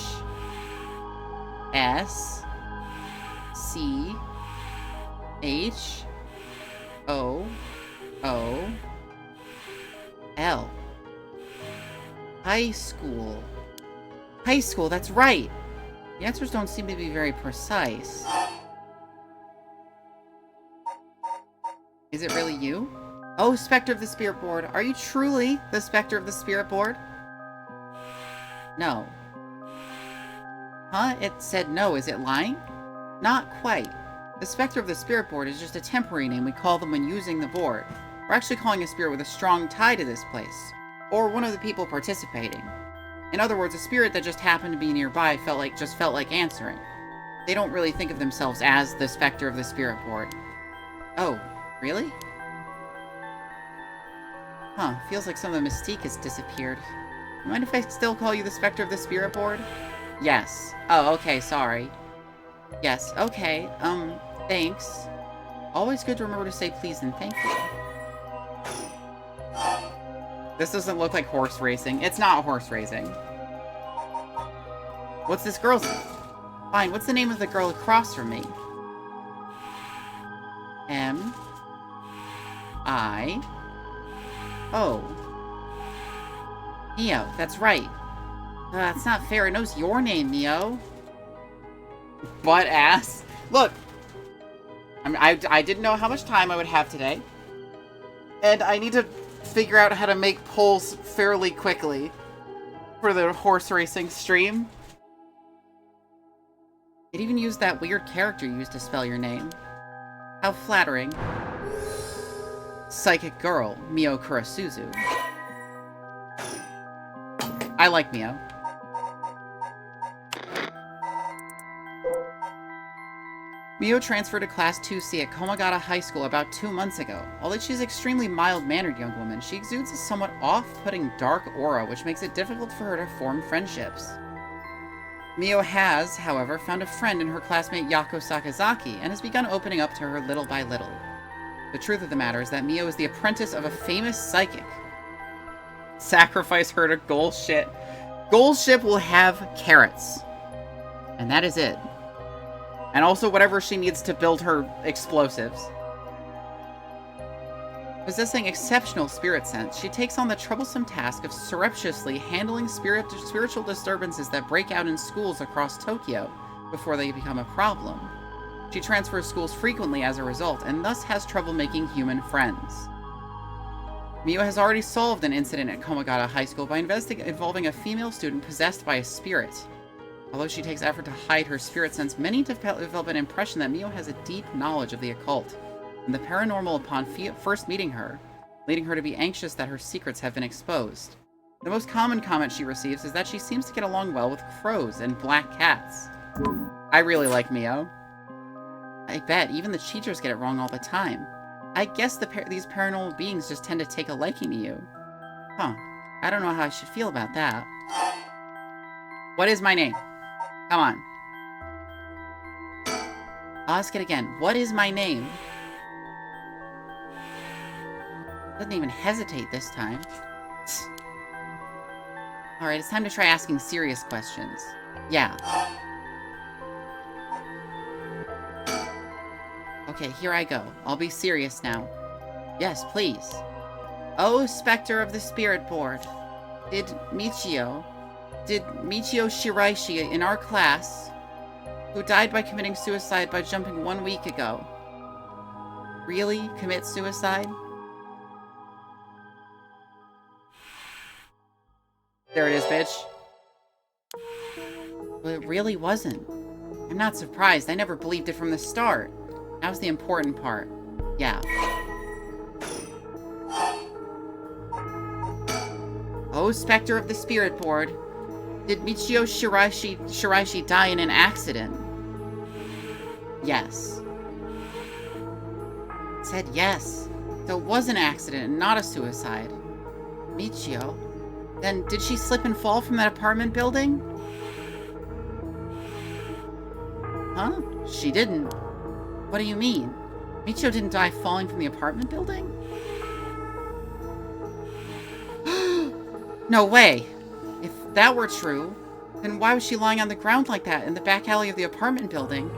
S C H O O L. High school. High school, that's right. The answers don't seem to be very precise. Is it really you? Oh, Spectre of the Spirit Board, are you truly the Spectre of the Spirit Board? No. Huh? It said no. Is it lying? Not quite. The Spectre of the Spirit Board is just a temporary name we call them when using the board. We're actually calling a spirit with a strong tie to this place, or one of the people participating. In other words, a spirit that just happened to be nearby felt like answering. They don't really think of themselves as the Spectre of the Spirit Board. Oh, really? Huh, feels like some of the mystique has disappeared. Mind if I still call you the Spectre of the Spirit Board? Yes. Oh, okay, sorry. Yes, okay, thanks. Always good to remember to say please and thank you. This doesn't look like horse racing. It's not horse racing. What's this girl's name? Fine, what's the name of the girl across from me? M I O. Neo, that's right. That's not fair. It knows your name, Neo. Butt ass. Look, I didn't know how much time I would have today, and I need to figure out how to make polls fairly quickly for the horse racing stream. It even used that weird character you used to spell your name. How flattering. psychic girl, Mio Kurasuzu. I like Mio. Mio transferred to Class 2C at Komagata High School about 2 months ago. Although she's an extremely mild-mannered young woman, she exudes a somewhat off-putting dark aura, which makes it difficult for her to form friendships. Mio has, however, found a friend in her classmate Yako Sakazaki, and has begun opening up to her little by little. The truth of the matter is that Mio is the apprentice of a famous psychic. Sacrifice her to Goldship. Goldship will have carrots. And that is it. And also whatever she needs to build her explosives. Possessing exceptional spirit sense, she takes on the troublesome task of surreptitiously handling spiritual disturbances that break out in schools across Tokyo before they become a problem. She transfers schools frequently as a result, and thus has trouble making human friends. Mio has already solved an incident at Komagata High School by involving a female student possessed by a spirit. Although she takes effort to hide her spirit sense, many develop an impression that Mio has a deep knowledge of the occult and the paranormal upon first meeting her, leading her to be anxious that her secrets have been exposed. The most common comment she receives is that she seems to get along well with crows and black cats. I really like Mio. I bet, even the teachers get it wrong all the time. I guess these paranormal beings just tend to take a liking to you. Huh. I don't know how I should feel about that. What is my name? Come on. I'll ask it again. What is my name? Doesn't even hesitate this time. Alright, it's time to try asking serious questions. Yeah. Okay, here I go. I'll be serious now. Yes, please. Oh, Spectre of the Spirit Board. Did Michio Shiraishi in our class, who died by committing suicide by jumping 1 week ago, really commit suicide? There it is, bitch. Well, it really wasn't. I'm not surprised. I never believed it from the start. That was the important part. Yeah. Oh, Spectre of the Spirit Board. Did Michio Shiraishi die in an accident? Yes. It said yes. So it was an accident and not a suicide. Michio? Then did she slip and fall from that apartment building? Huh? She didn't. What do you mean? Michio didn't die falling from the apartment building? No way! If that were true, then why was she lying on the ground like that in the back alley of the apartment building?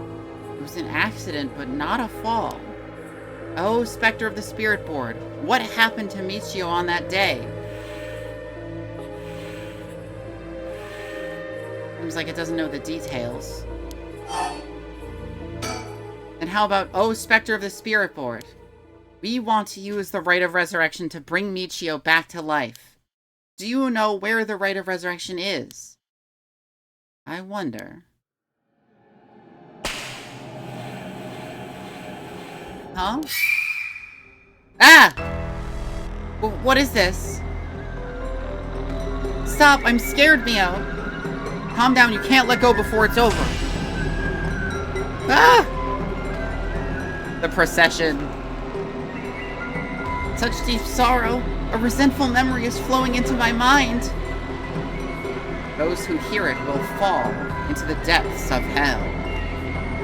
It was an accident, but not a fall. Oh, Spectre of the Spirit Board, what happened to Michio on that day? Seems like it doesn't know the details. And how about, oh, Spectre of the Spirit Board? We want to use the Rite of Resurrection to bring Michio back to life. Do you know where the Rite of Resurrection is? I wonder. Huh? Ah! What is this? Stop, I'm scared, Mio. Calm down, you can't let go before it's over. Ah! The procession. Such deep sorrow. A resentful memory is flowing into my mind. Those who hear it will fall into the depths of hell.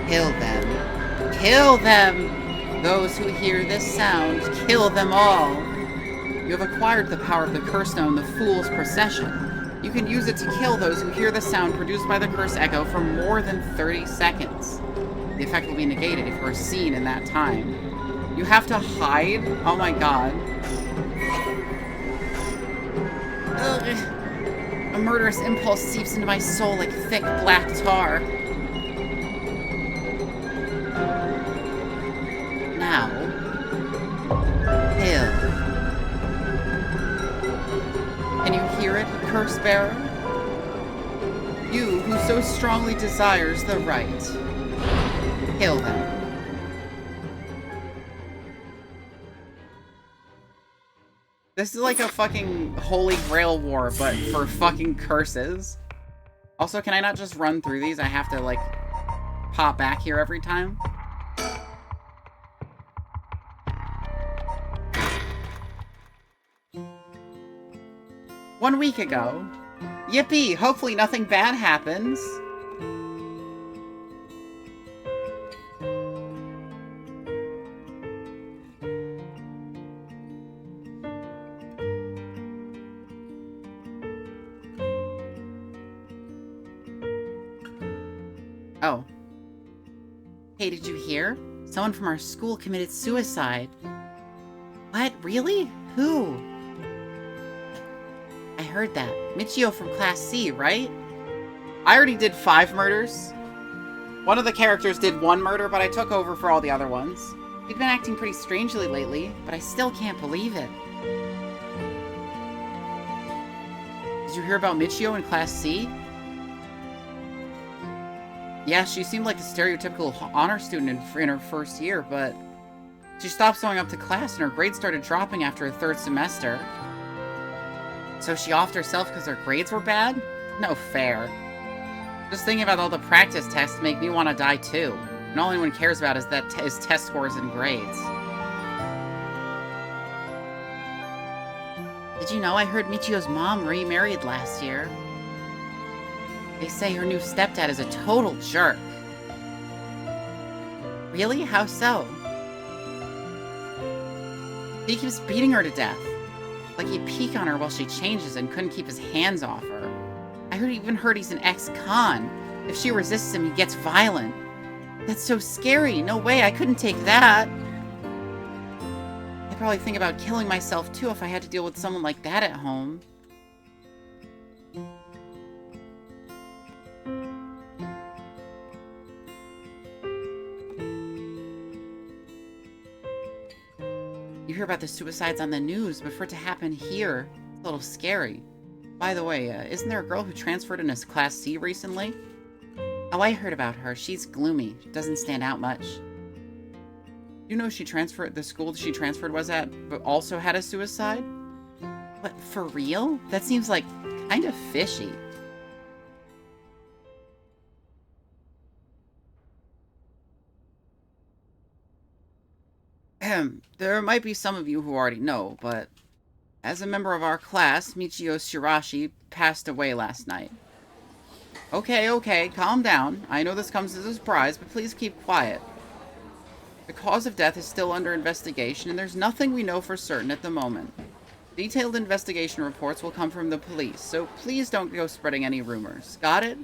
Kill them. Kill them! Those who hear this sound, kill them all. You have acquired the power of the curse known the Fool's Procession. You can use it to kill those who hear the sound produced by the curse echo for more than 30 seconds. The effect will be negated if you are seen in that time. You have to hide? Oh my god. Ugh. A murderous impulse seeps into my soul like thick black tar. Now, kill. Can you hear it, curse bearer? You who so strongly desires the right. Kill them. This is like a fucking Holy Grail war, but for fucking curses. Also, can I not just run through these? I have to, like, pop back here every time? 1 week ago. Yippee! Hopefully nothing bad happens. Oh. Hey, did you hear? Someone from our school committed suicide. What? Really? Who? I heard that. Michio from Class C, right? I already did 5 murders. One of the characters did 1 murder, but I took over for all the other ones. He'd been acting pretty strangely lately, but I still can't believe it. Did you hear about Michio in Class C? Yeah, she seemed like a stereotypical honor student in her first year, but she stopped showing up to class and her grades started dropping after her 3rd semester. So she offed herself because her grades were bad? No fair. Just thinking about all the practice tests make me want to die too. And all anyone cares about is test scores and grades. Did you know I heard Michio's mom remarried last year? They say her new stepdad is a total jerk. Really? How so? He keeps beating her to death. Like he'd peek on her while she changes and couldn't keep his hands off her. I even heard he's an ex-con. If she resists him, he gets violent. That's so scary. No way, I couldn't take that. I'd probably think about killing myself too if I had to deal with someone like that at home. You hear about the suicides on the news, but for it to happen here, it's a little scary. By the way, isn't there a girl who transferred into Class C recently? Oh, I heard about her. She's gloomy. Doesn't stand out much. You know the school she transferred was at, but also had a suicide? What, for real? That seems like kind of fishy. There might be some of you who already know, but as a member of our class, Michio Shirashi passed away last night. Okay, calm down. I know this comes as a surprise, but please keep quiet. The cause of death is still under investigation, and there's nothing we know for certain at the moment. Detailed investigation reports will come from the police, so please don't go spreading any rumors. Got it?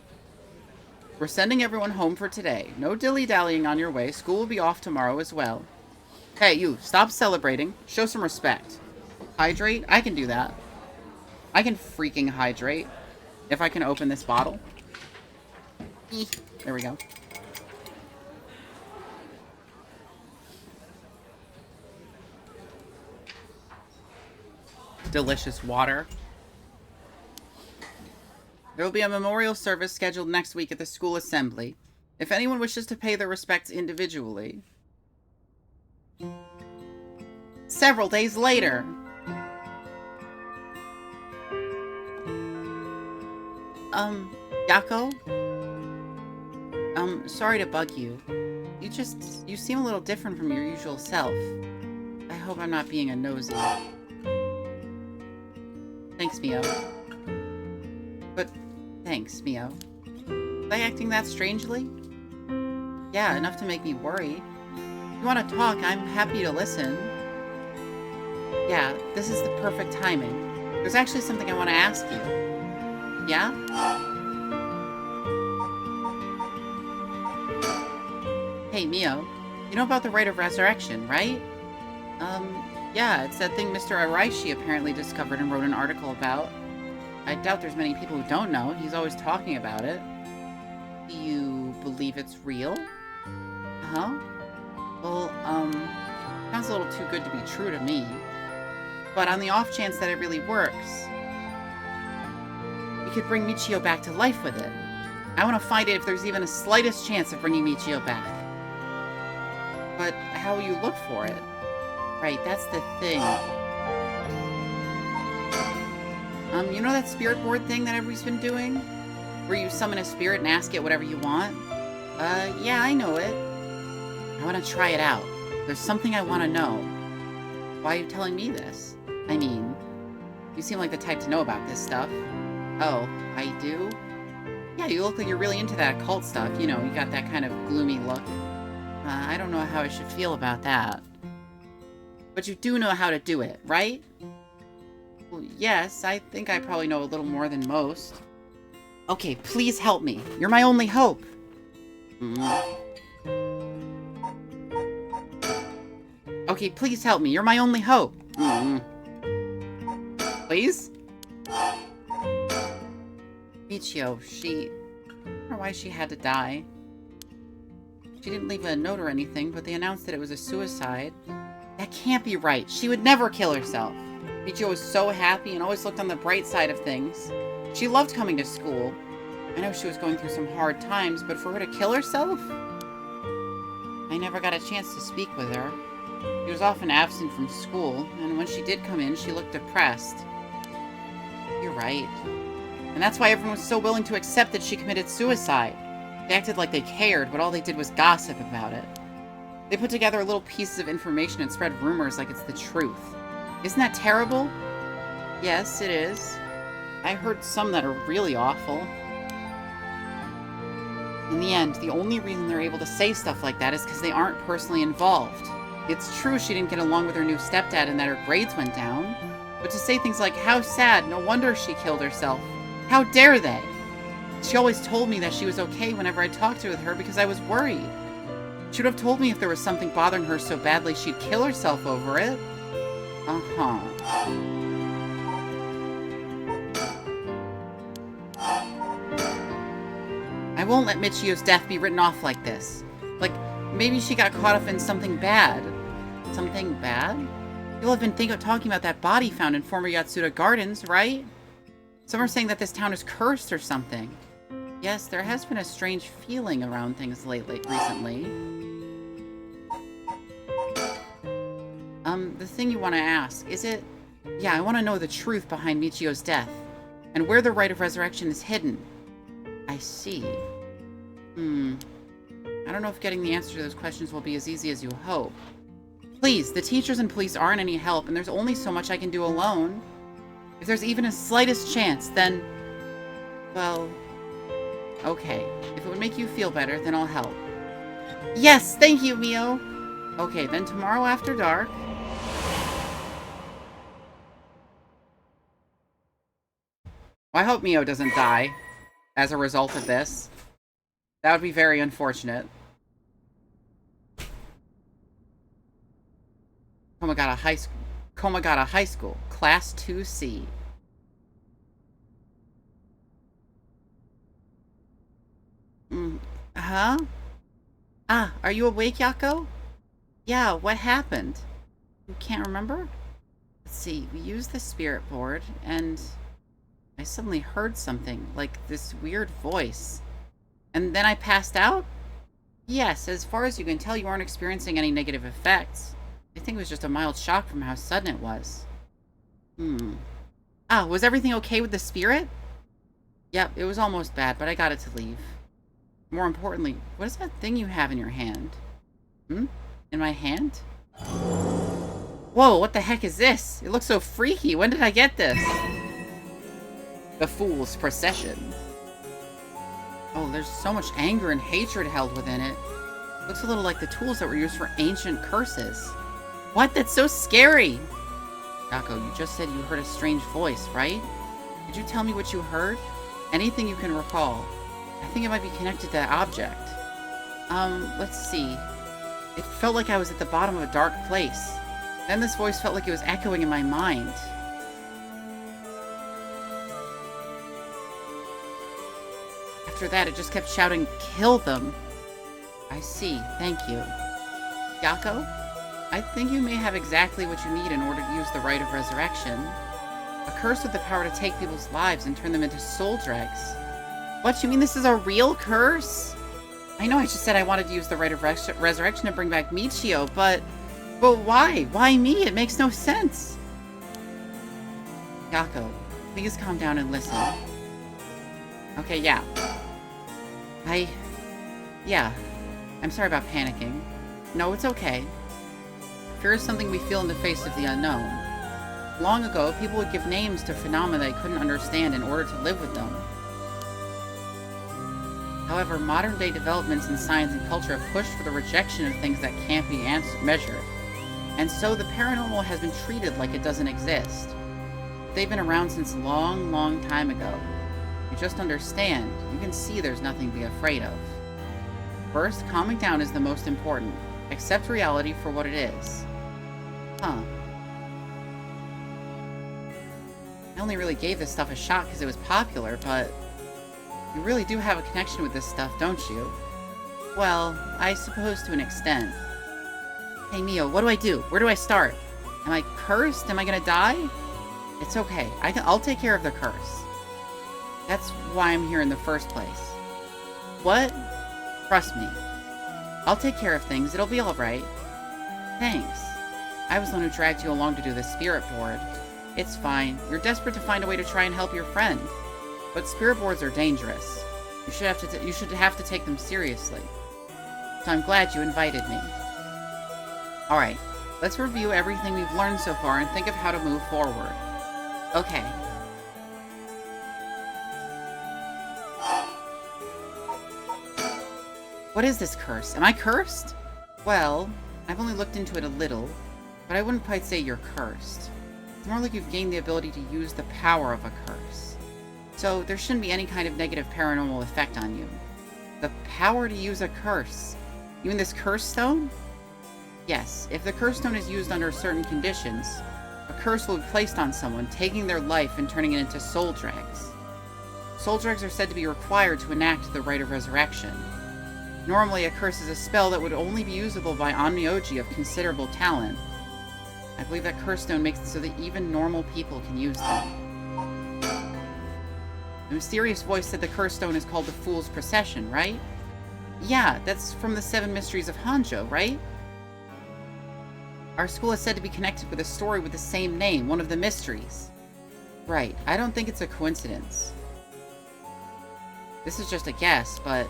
We're sending everyone home for today. No dilly-dallying on your way. School will be off tomorrow as well. Hey, you, stop celebrating. Show some respect. Hydrate? I can do that. I can freaking hydrate. If I can open this bottle. There we go. Delicious water. There will be a memorial service scheduled next week at the school assembly. If anyone wishes to pay their respects individually. Several days later. Yako? Sorry to bug you. You seem a little different from your usual self. I hope I'm not being a nosy. Thanks, Mio. But, thanks, Mio. Was I acting that strangely? Yeah, enough to make me worry. If you want to talk, I'm happy to listen. Yeah, this is the perfect timing. There's actually something I want to ask you. Yeah? Hey, Mio. You know about the Rite of Resurrection, right? Yeah, it's that thing Mr. Araishi apparently discovered and wrote an article about. I doubt there's many people who don't know. He's always talking about it. Do you believe it's real? Uh-huh. Well, sounds a little too good to be true to me. But on the off chance that it really works, we could bring Michio back to life with it. I want to find it if there's even a slightest chance of bringing Michio back. But how will you look for it? Right, that's the thing. You know that spirit board thing that everybody's been doing? Where you summon a spirit and ask it whatever you want? Yeah, I know it. I want to try it out. There's something I want to know. Why are you telling me this? I mean, you seem like the type to know about this stuff. Oh, I do? Yeah, you look like you're really into that occult stuff. You know, you got that kind of gloomy look. I don't know how I should feel about that. But you do know how to do it, right? Well, yes, I think I probably know a little more than most. Okay, please help me. You're my only hope. Okay, please help me. You're my only hope. Please? Michio, I don't know why she had to die. She didn't leave a note or anything, but they announced that it was a suicide. That can't be right. She would never kill herself. Michio was so happy and always looked on the bright side of things. She loved coming to school. I know she was going through some hard times, but for her to kill herself? I never got a chance to speak with her. She was often absent from school, and when she did come in, she looked depressed. You're right. And that's why everyone was so willing to accept that she committed suicide. They acted like they cared, but all they did was gossip about it. They put together little pieces of information and spread rumors like it's the truth. Isn't that terrible? Yes, it is. I heard some that are really awful. In the end, the only reason they're able to say stuff like that is because they aren't personally involved. It's true she didn't get along with her new stepdad and that her grades went down. But to say things like, how sad, no wonder she killed herself. How dare they? She always told me that she was okay whenever I talked to her because I was worried. She would have told me if there was something bothering her so badly she'd kill herself over it. Uh-huh. I won't let Michio's death be written off like this. Like, maybe she got caught up in something bad. Something bad? You'll have been talking about that body found in former Yatsuda Gardens, right? Some are saying that this town is cursed or something. Yes, there has been a strange feeling around things recently. The thing you want to ask, is it... Yeah, I want to know the truth behind Michio's death, and where the rite of resurrection is hidden. I see. I don't know if getting the answer to those questions will be as easy as you hope. Please, the teachers and police aren't any help, and there's only so much I can do alone. If there's even a slightest chance, then... Well... Okay. If it would make you feel better, then I'll help. Yes! Thank you, Mio! Okay, then tomorrow after dark... Well, I hope Mio doesn't die as a result of this. That would be very unfortunate. Komagata High School, Class 2C. Huh? Ah, are you awake, Yako? Yeah, what happened? You can't remember? Let's see, we used the spirit board, and I suddenly heard something, like this weird voice. And then I passed out? Yes, as far as you can tell, you aren't experiencing any negative effects. I think it was just a mild shock from how sudden it was. Ah, was everything okay with the spirit? Yep, it was almost bad, but I got it to leave. More importantly, what is that thing you have in your hand? In my hand? Whoa, what the heck is this? It looks so freaky. When did I get this? The Fool's Procession. Oh, there's so much anger and hatred held within it. Looks a little like the tools that were used for ancient curses. What? That's so scary! Yako, you just said you heard a strange voice, right? Could you tell me what you heard? Anything you can recall. I think it might be connected to that object. Let's see. It felt like I was at the bottom of a dark place. Then this voice felt like it was echoing in my mind. After that, it just kept shouting, "Kill them!" I see. Thank you. Yako? I think you may have exactly what you need in order to use the rite of resurrection. A curse with the power to take people's lives and turn them into soul dregs. What, you mean this is a real curse? I know I just said I wanted to use the rite of resurrection to bring back Michio, but why? Why me? It makes no sense. Yako, Please calm down and listen. Okay, yeah. Yeah. I'm sorry about panicking. No, it's okay. Fear is something we feel in the face of the unknown. Long ago, people would give names to phenomena they couldn't understand in order to live with them. However, modern-day developments in science and culture have pushed for the rejection of things that can't be measured. And so the paranormal has been treated like it doesn't exist. They've been around since a long, long time ago. You just understand, you can see there's nothing to be afraid of. First, calming down is the most important. Accept reality for what it is. Huh. I only really gave this stuff a shot because it was popular, but you really do have a connection with this stuff, don't you? Well, I suppose to an extent. Hey, Mio, what do I do? Where do I start? Am I cursed? Am I gonna die? It's okay. I'll take care of the curse. That's why I'm here in the first place. What? Trust me. I'll take care of things. It'll be alright. Thanks. I was the one who dragged you along to do the spirit board. It's fine. You're desperate to find a way to try and help your friend. But spirit boards are dangerous. You should have to take them seriously. So I'm glad you invited me. Alright, let's review everything we've learned so far and think of how to move forward. Okay. What is this curse? Am I cursed? Well, I've only looked into it a little, but I wouldn't quite say you're cursed. It's more like you've gained the ability to use the power of a curse. So there shouldn't be any kind of negative paranormal effect on you. The power to use a curse. You mean this curse stone? Yes, if the curse stone is used under certain conditions, a curse will be placed on someone, taking their life and turning it into soul dregs. Soul dregs are said to be required to enact the rite of resurrection. Normally, a curse is a spell that would only be usable by Onmyoji of considerable talent. I believe that curse stone makes it so that even normal people can use them. The mysterious voice said the curse stone is called the Fool's Procession, right? Yeah, that's from the 7 Mysteries of Hanjo, right? Our school is said to be connected with a story with the same name, one of the mysteries. Right, I don't think it's a coincidence. This is just a guess, but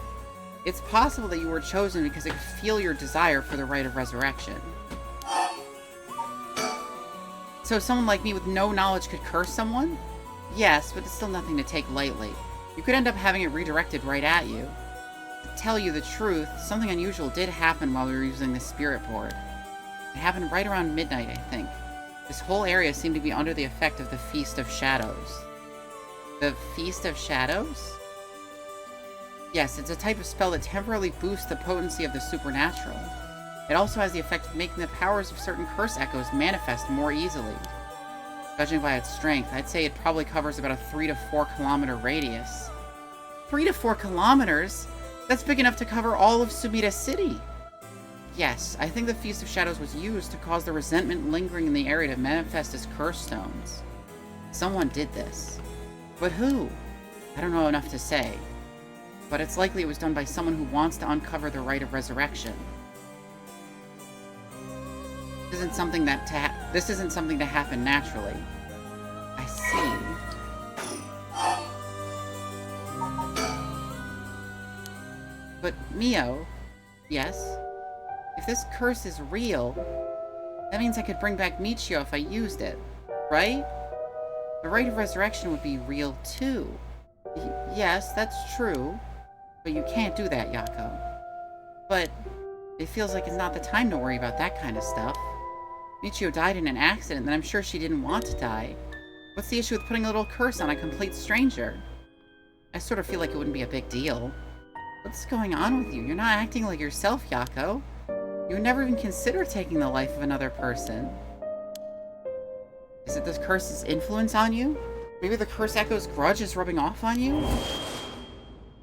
it's possible that you were chosen because it could feel your desire for the rite of resurrection. So someone like me with no knowledge could curse someone? Yes, but it's still nothing to take lightly. You could end up having it redirected right at you. To tell you the truth, something unusual did happen while we were using the spirit board. It happened right around midnight, I think. This whole area seemed to be under the effect of the Feast of Shadows. The Feast of Shadows? Yes, it's a type of spell that temporarily boosts the potency of the supernatural. It also has the effect of making the powers of certain curse echoes manifest more easily. Judging by its strength, I'd say it probably covers about a 3 to 4 kilometer radius. 3 to 4 kilometers? That's big enough to cover all of Sumida City! Yes, I think the Feast of Shadows was used to cause the resentment lingering in the area to manifest as curse stones. Someone did this. But who? I don't know enough to say. But it's likely it was done by someone who wants to uncover the rite of resurrection. This isn't something to happen naturally. I see. But Mio, yes? If this curse is real, that means I could bring back Michio if I used it, right? The rite of resurrection would be real too. Yes, that's true. But you can't do that, Yako. But it feels like it's not the time to worry about that kind of stuff. Michio died in an accident, and I'm sure she didn't want to die. What's the issue with putting a little curse on a complete stranger? I sort of feel like it wouldn't be a big deal. What's going on with you? You're not acting like yourself, Yako. You would never even consider taking the life of another person. Is it the curse's influence on you? Maybe the curse echo's grudge is rubbing off on you?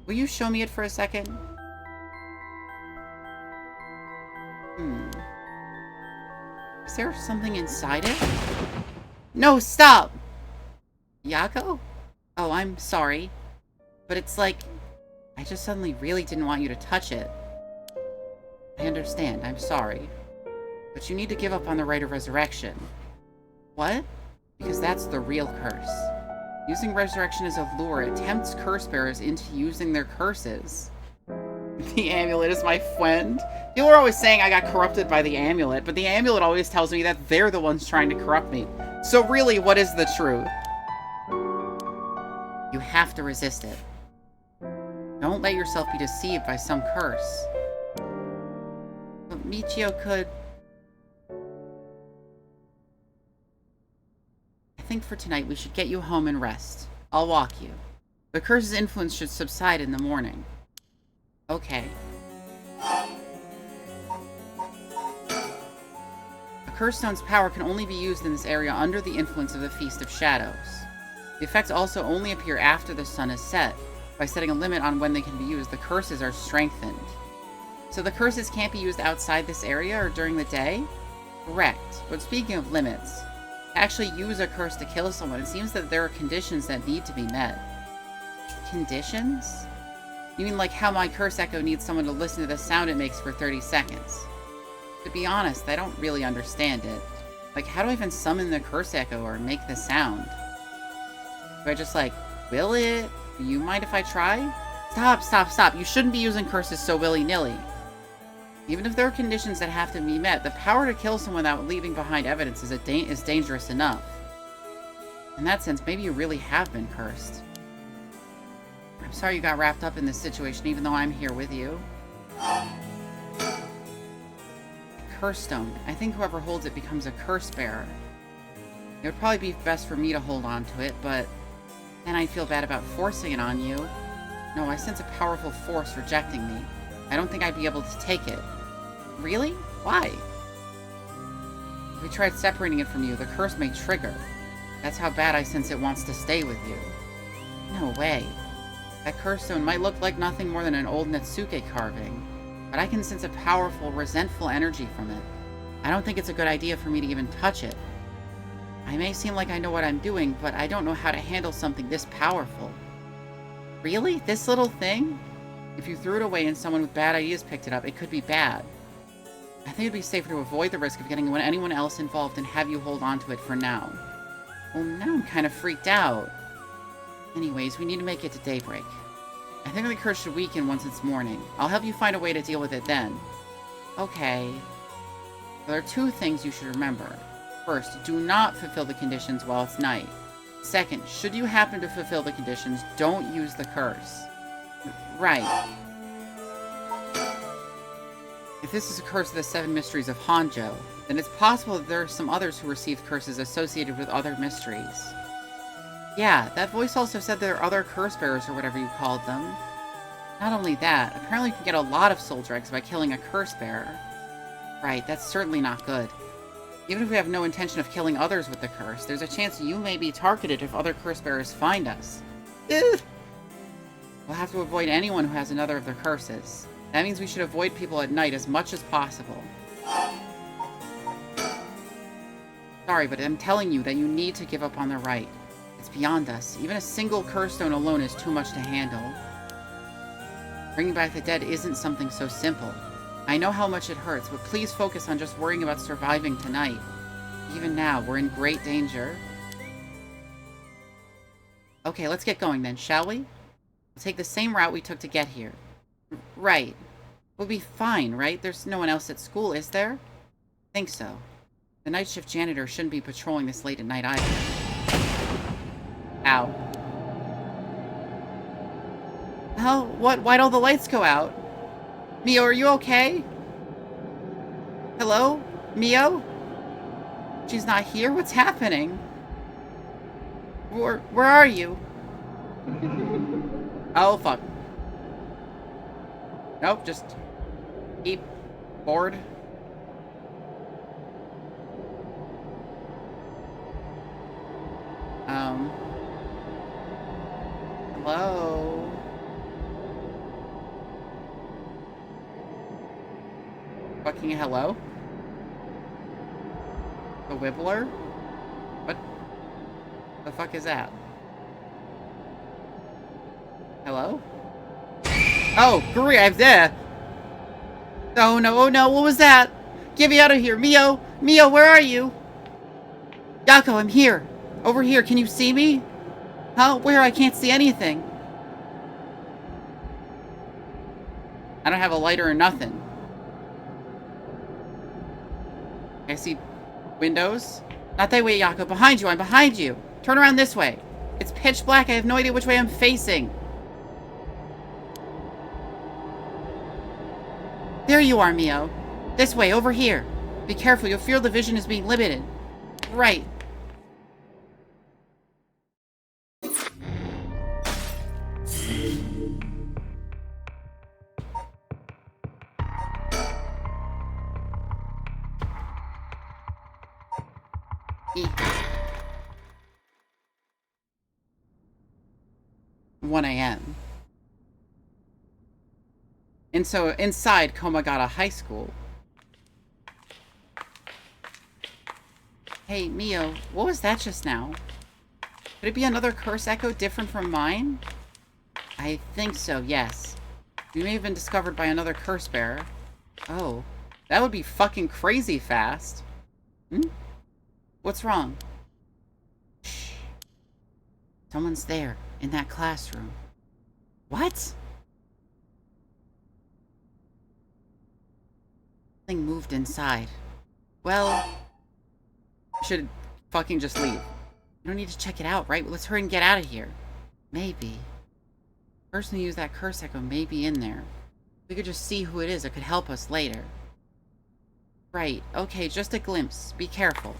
Will you show me it for a second? Is there something inside it? No, stop! Yako? Oh, I'm sorry. But it's like, I just suddenly really didn't want you to touch it. I understand, I'm sorry. But you need to give up on the rite of resurrection. What? Because that's the real curse. Using resurrection as a lure, it tempts curse bearers into using their curses. The amulet is my friend. People are always saying I got corrupted by the amulet, but the amulet always tells me that they're the ones trying to corrupt me. So really, what is the truth? You have to resist it. Don't let yourself be deceived by some curse. But Michio could... I think for tonight we should get you home and rest. I'll walk you. The curse's influence should subside in the morning. Okay. A curse stone's power can only be used in this area under the influence of the Feast of Shadows. The effects also only appear after the sun is set. By setting a limit on when they can be used, the curses are strengthened. So the curses can't be used outside this area or during the day? Correct. But speaking of limits, to actually use a curse to kill someone, it seems that there are conditions that need to be met. Conditions? You mean like how my curse echo needs someone to listen to the sound it makes for 30 seconds? To be honest, I don't really understand it. Like, how do I even summon the curse echo or make the sound? Do I just, like, will it? Do you mind if I try? Stop, stop, stop. You shouldn't be using curses so willy-nilly. Even if there are conditions that have to be met, the power to kill someone without leaving behind evidence is dangerous enough. In that sense, maybe you really have been cursed. I'm sorry you got wrapped up in this situation, even though I'm here with you. Curse stone. I think whoever holds it becomes a curse bearer. It would probably be best for me to hold on to it, but then I'd feel bad about forcing it on you. No, I sense a powerful force rejecting me. I don't think I'd be able to take it. Really? Why? If we tried separating it from you, the curse may trigger. That's how bad I sense it wants to stay with you. No way. That curse stone might look like nothing more than an old Netsuke carving, but I can sense a powerful, resentful energy from it. I don't think it's a good idea for me to even touch it. I may seem like I know what I'm doing, but I don't know how to handle something this powerful. Really? This little thing? If you threw it away and someone with bad ideas picked it up, it could be bad. I think it'd be safer to avoid the risk of getting anyone else involved and have you hold on to it for now. Well, now I'm kind of freaked out. Anyways, we need to make it to daybreak. I think the curse should weaken once it's morning. I'll help you find a way to deal with it then. Okay. There are two things you should remember. First, do not fulfill the conditions while it's night. Second, should you happen to fulfill the conditions, don't use the curse. Right. If this is a curse of the 7 mysteries of Hanjo, then it's possible that there are some others who received curses associated with other mysteries. Yeah, that voice also said there are other curse bearers or whatever you called them. Not only that, apparently you can get a lot of soul dregs by killing a curse bearer. Right, that's certainly not good. Even if we have no intention of killing others with the curse, there's a chance you may be targeted if other curse bearers find us. Ugh. We'll have to avoid anyone who has another of their curses. That means we should avoid people at night as much as possible. Sorry, but I'm telling you that you need to give up on the right. It's beyond us. Even a single curse stone alone is too much to handle. Bringing back the dead isn't something so simple. I know how much it hurts, but please focus on just worrying about surviving tonight. Even now, we're in great danger. Okay, let's get going then, shall we? We'll take the same route we took to get here. Right. We'll be fine, right? There's no one else at school, is there? I think so. The night shift janitor shouldn't be patrolling this late at night either. Ow. Oh, what? Why'd all the lights go out? Mio, are you okay? Hello? Mio? She's not here? What's happening? Where are you? Oh, fuck. Nope, just keep bored. Hello? Fucking hello? The Wibbler? What the fuck is that? Hello? Oh, great, I'm there! Oh no, what was that? Get me out of here, Mio! Mio, where are you? Yako, I'm here! Over here, can you see me? Huh? Where? I can't see anything. I don't have a lighter or nothing. I see windows. Not that way, Yako. Behind you. I'm behind you. Turn around this way. It's pitch black. I have no idea which way I'm facing. There you are, Mio. This way, over here. Be careful. Your field of vision is being limited. Right. E 1 a.m. And so inside Komagata High School. Hey, Mio, what was that just now? Could it be another curse echo different from mine? I think so, yes. We may have been discovered by another curse bearer. Oh, that would be fucking crazy fast. Hmm? What's wrong? Shh. Someone's there, in that classroom. What? Something moved inside. Well, I should fucking just leave. You don't need to check it out, right? Let's hurry and get out of here. Maybe. The person who used that curse echo may be in there. We could just see who it is. It could help us later. Right. Okay, just a glimpse. Be careful.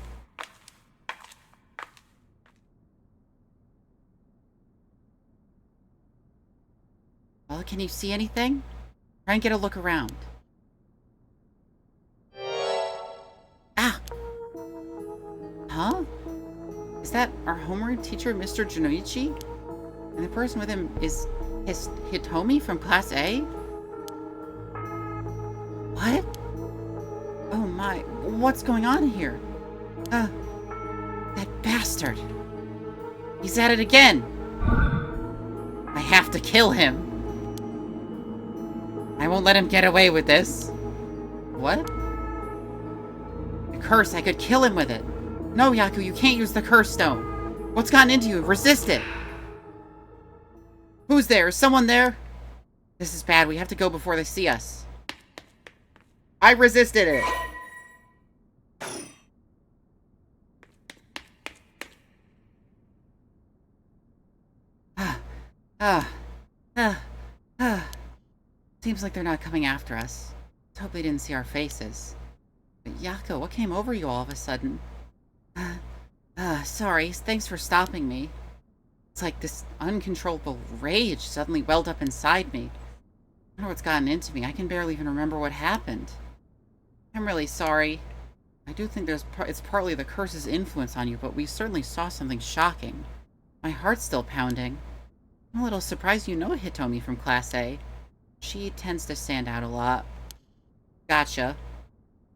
Well, can you see anything? Try and get a look around. Ah! Huh? Is that our homeroom teacher, Mr. Junichi? And the person with him is Hitomi from Class A? What? Oh my, what's going on here? That bastard. He's at it again. I have to kill him. I won't let him get away with this. What? The curse, I could kill him with it. No, Yaku, you can't use the curse stone. What's gotten into you? Resist it. Who's there? Is someone there? This is bad. We have to go before they see us. I resisted it. Seems like they're not coming after us. Let's hope they didn't see our faces. But Yako, what came over you all of a sudden? Sorry. Thanks for stopping me. It's like this uncontrollable rage suddenly welled up inside me. I don't know what's gotten into me. I can barely even remember what happened. I'm really sorry. I do think it's partly the curse's influence on you, but we certainly saw something shocking. My heart's still pounding. I'm a little surprised you know Hitomi from Class A. She tends to stand out a lot. Gotcha.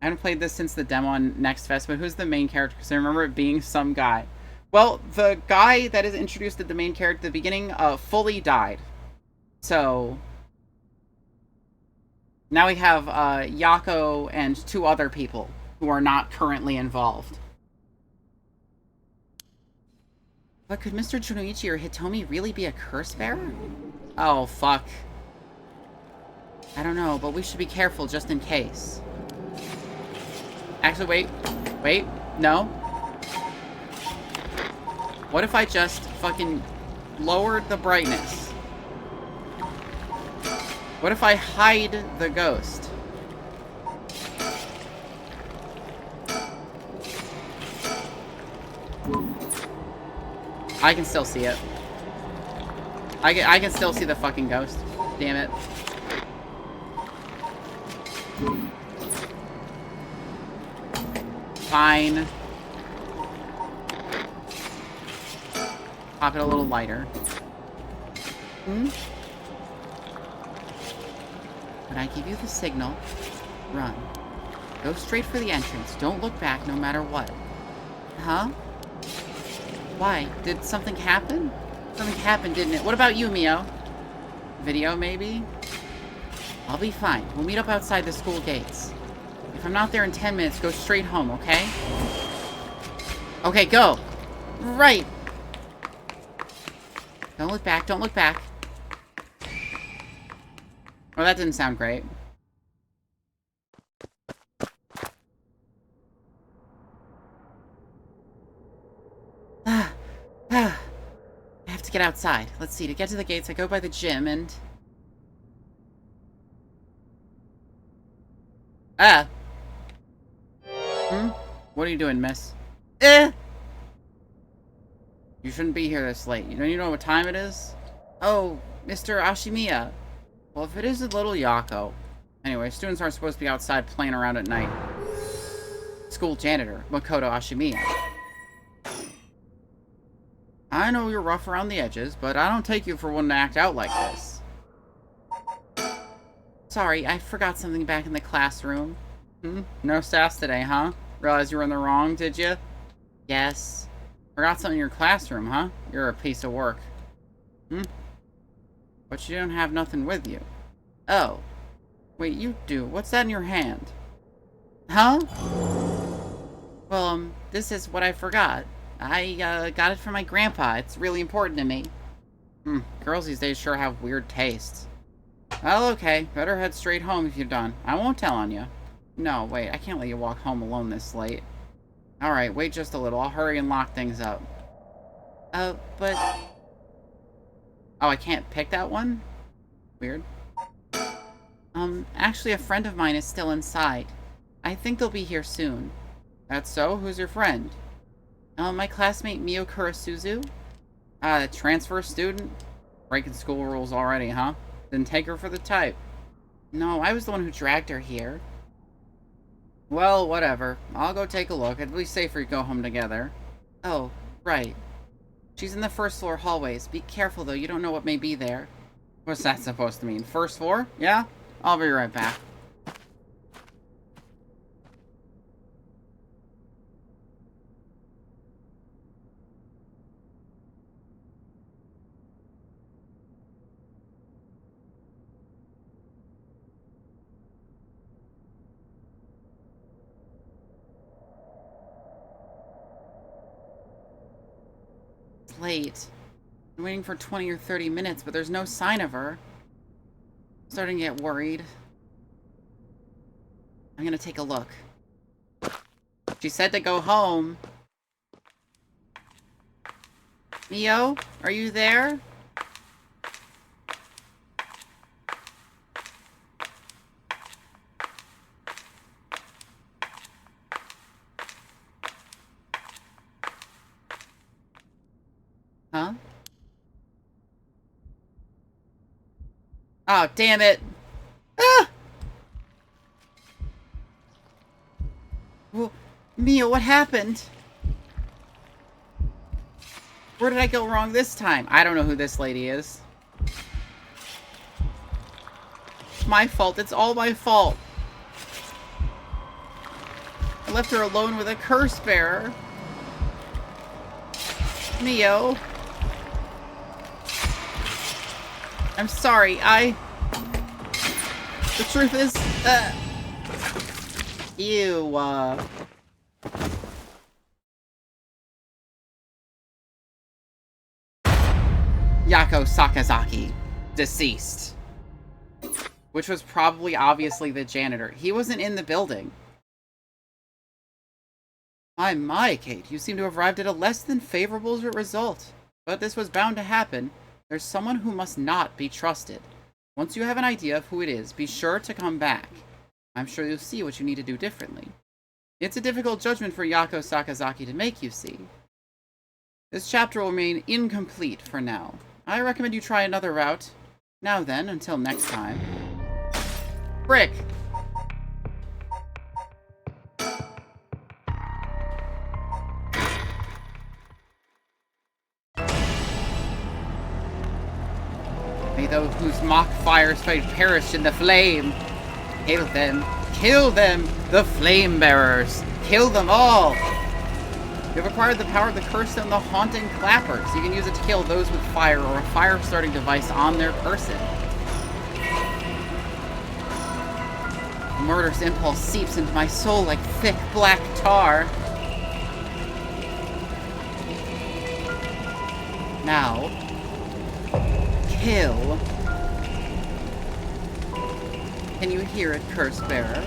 I haven't played this since the demo on Next Fest, but who's the main character? Because I remember it being some guy. Well, the guy that is introduced at the main character at the beginning fully died. So now we have Yako and 2 other people who are not currently involved. But could Mr. Junichi or Hitomi really be a curse bearer? Oh, fuck. I don't know, but we should be careful just in case. Actually, wait, no. What if I just fucking lowered the brightness? What if I hide the ghost? I can still see it. I can still see the fucking ghost. Damn it. Fine. Pop it a little lighter. When I give you the signal, run. Go straight for the entrance. Don't look back no matter what. Huh? Why? Did something happen? Something happened, didn't it? What about you, Mio? Video, maybe? I'll be fine. We'll meet up outside the school gates. If I'm not there in 10 minutes, go straight home, okay? Okay, go. Right. Don't look back. Don't look back. Well, that didn't sound great. I have to get outside. Let's see. To get to the gates, I go by the gym and... What are you doing, miss? You shouldn't be here this late. You know what time it is? Oh, Mr. Ashimiya. Well, if it isn't little Yako. Anyway, students aren't supposed to be outside playing around at night. School janitor, Makoto Ashimiya. I know you're rough around the edges, but I don't take you for one to act out like this. Sorry, I forgot something back in the classroom. No sass today, huh? Realize you were in the wrong, did you? Yes. Forgot something in your classroom, huh? You're a piece of work. But you don't have nothing with you. Oh. Wait, you do. What's that in your hand? Huh? Well, this is what I forgot. I got it from my grandpa. It's really important to me. Girls these days sure have weird tastes. Well, okay. Better head straight home if you're done. I won't tell on you. No, wait. I can't let you walk home alone this late. Alright, wait just a little. I'll hurry and lock things up. But... Oh, I can't pick that one? Weird. Actually a friend of mine is still inside. I think they'll be here soon. That's so? Who's your friend? My classmate Mio Kurasuzu. The transfer student? Breaking school rules already, huh? Didn't take her for the type. No, I was the one who dragged her here. Well, whatever. I'll go take a look. It'll be safer to go home together. Oh, right. She's in the first floor hallways. Be careful, though. You don't know what may be there. What's that supposed to mean? First floor? Yeah? I'll be right back. Late. I'm waiting for 20 or 30 minutes, but there's no sign of her. I'm starting to get worried. I'm gonna take a look. She said to go home. Mio, are you there? Huh? Oh, damn it. Ah! Well, Mia, what happened? Where did I go wrong this time? I don't know who this lady is. It's my fault. It's all my fault. I left her alone with a curse bearer. Mio. I'm sorry, the truth is, ew, Yako Sakazaki, deceased. Which was probably obviously the janitor. He wasn't in the building. My, Kate, you seem to have arrived at a less than favorable result. But this was bound to happen. There's someone who must not be trusted. Once you have an idea of who it is, be sure to come back. I'm sure you'll see what you need to do differently. It's a difficult judgment for Yako Sakazaki to make, you see. This chapter will remain incomplete for now. I recommend you try another route. Now then, until next time. Brick! May those whose mock fires perish in the flame. Kill them. Kill them! The flame bearers! Kill them all! You have acquired the power of the curse and the haunting clappers. You can use it to kill those with fire or a fire-starting device on their person. The murderous impulse seeps into my soul like thick black tar. Now, kill. Can you hear it, curse bearer?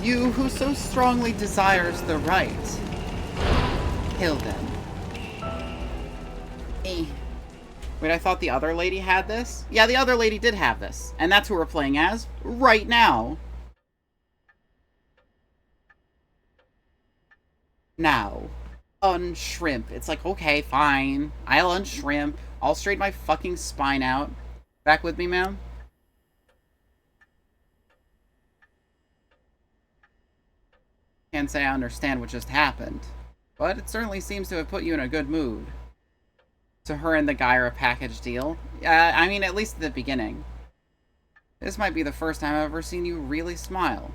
You who so strongly desires the right. Kill them. Wait, I thought the other lady had this? Yeah, the other lady did have this. And that's who we're playing as right now. Now, unshrimp. It's like, okay, fine. I'll unshrimp. I'll straighten my fucking spine out. Back with me, ma'am? Can't say I understand what just happened, but it certainly seems to have put you in a good mood. So her and the guy are a package deal. I mean, at least at the beginning. This might be the first time I've ever seen you really smile.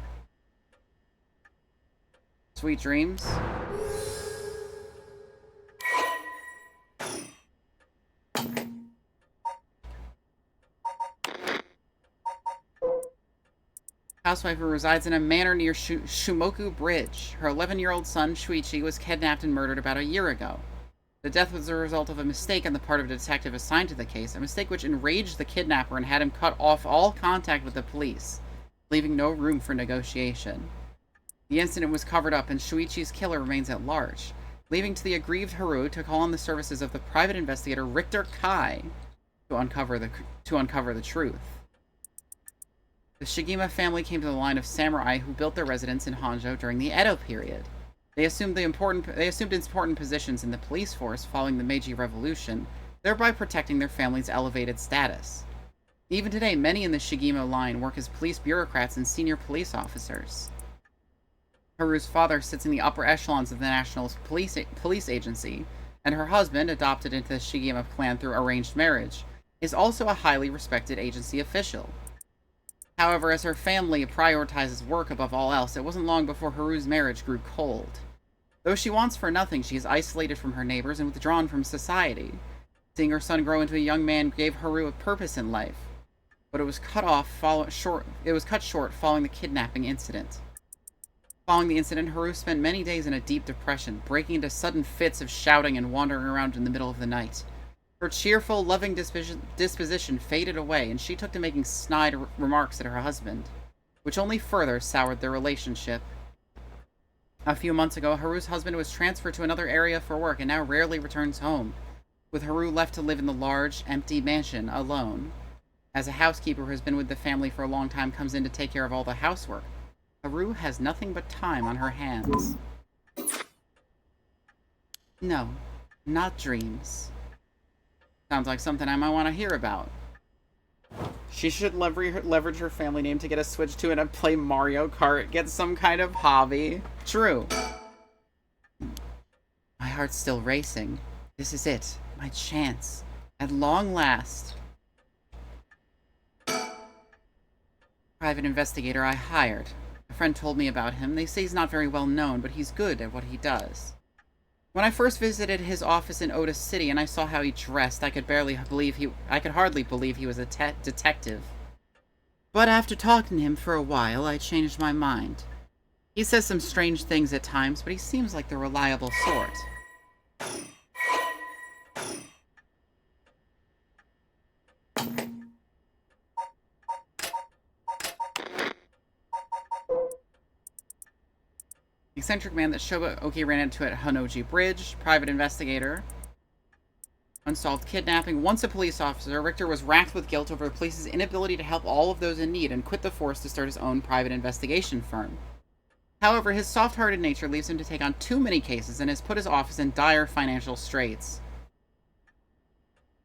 Sweet dreams. Housewife who resides in a manor near Shumoku Bridge. Her 11-year-old son, Shuichi, was kidnapped and murdered about a year ago. The death was a result of a mistake on the part of a detective assigned to the case, a mistake which enraged the kidnapper and had him cut off all contact with the police, leaving no room for negotiation. The incident was covered up and Shuichi's killer remains at large, leaving to the aggrieved Haru to call on the services of the private investigator Richter Kai to uncover the truth. The Shigema family came to the line of samurai who built their residence in Honjo during the Edo period. They assumed important positions in the police force following the Meiji Revolution, thereby protecting their family's elevated status. Even today, many in the Shigema line work as police bureaucrats and senior police officers. Haru's father sits in the upper echelons of the National Police Agency, and her husband, adopted into the Shigema clan through arranged marriage, is also a highly respected agency official. However, as her family prioritizes work above all else, it wasn't long before Haru's marriage grew cold. Though she wants for nothing, she is isolated from her neighbors and withdrawn from society. Seeing her son grow into a young man gave Haru a purpose in life, but it was cut short following the kidnapping incident. Following the incident, Haru spent many days in a deep depression, breaking into sudden fits of shouting and wandering around in the middle of the night. Her cheerful, loving disposition faded away, and she took to making snide remarks at her husband, which only further soured their relationship. A few months ago, Haru's husband was transferred to another area for work and now rarely returns home, with Haru left to live in the large, empty mansion alone. As a housekeeper who has been with the family for a long time comes in to take care of all the housework, Haru has nothing but time on her hands. No, not dreams. Sounds like something I might want to hear about. She should leverage her family name to get a Switch 2 and play Mario Kart, get some kind of hobby. True. My heart's still racing. This is it. My chance. At long last. Private investigator I hired. A friend told me about him. They say he's not very well known, but he's good at what he does. When I first visited his office in Otis City and I saw how he dressed, I could hardly believe he was a detective. But after talking to him for a while, I changed my mind. He says some strange things at times, but he seems like the reliable sort. Eccentric man that Shoba-oki ran into at Honoji Bridge, private investigator. Unsolved kidnapping. Once a police officer, Richter was racked with guilt over the police's inability to help all of those in need and quit the force to start his own private investigation firm. However, his soft-hearted nature leaves him to take on too many cases and has put his office in dire financial straits.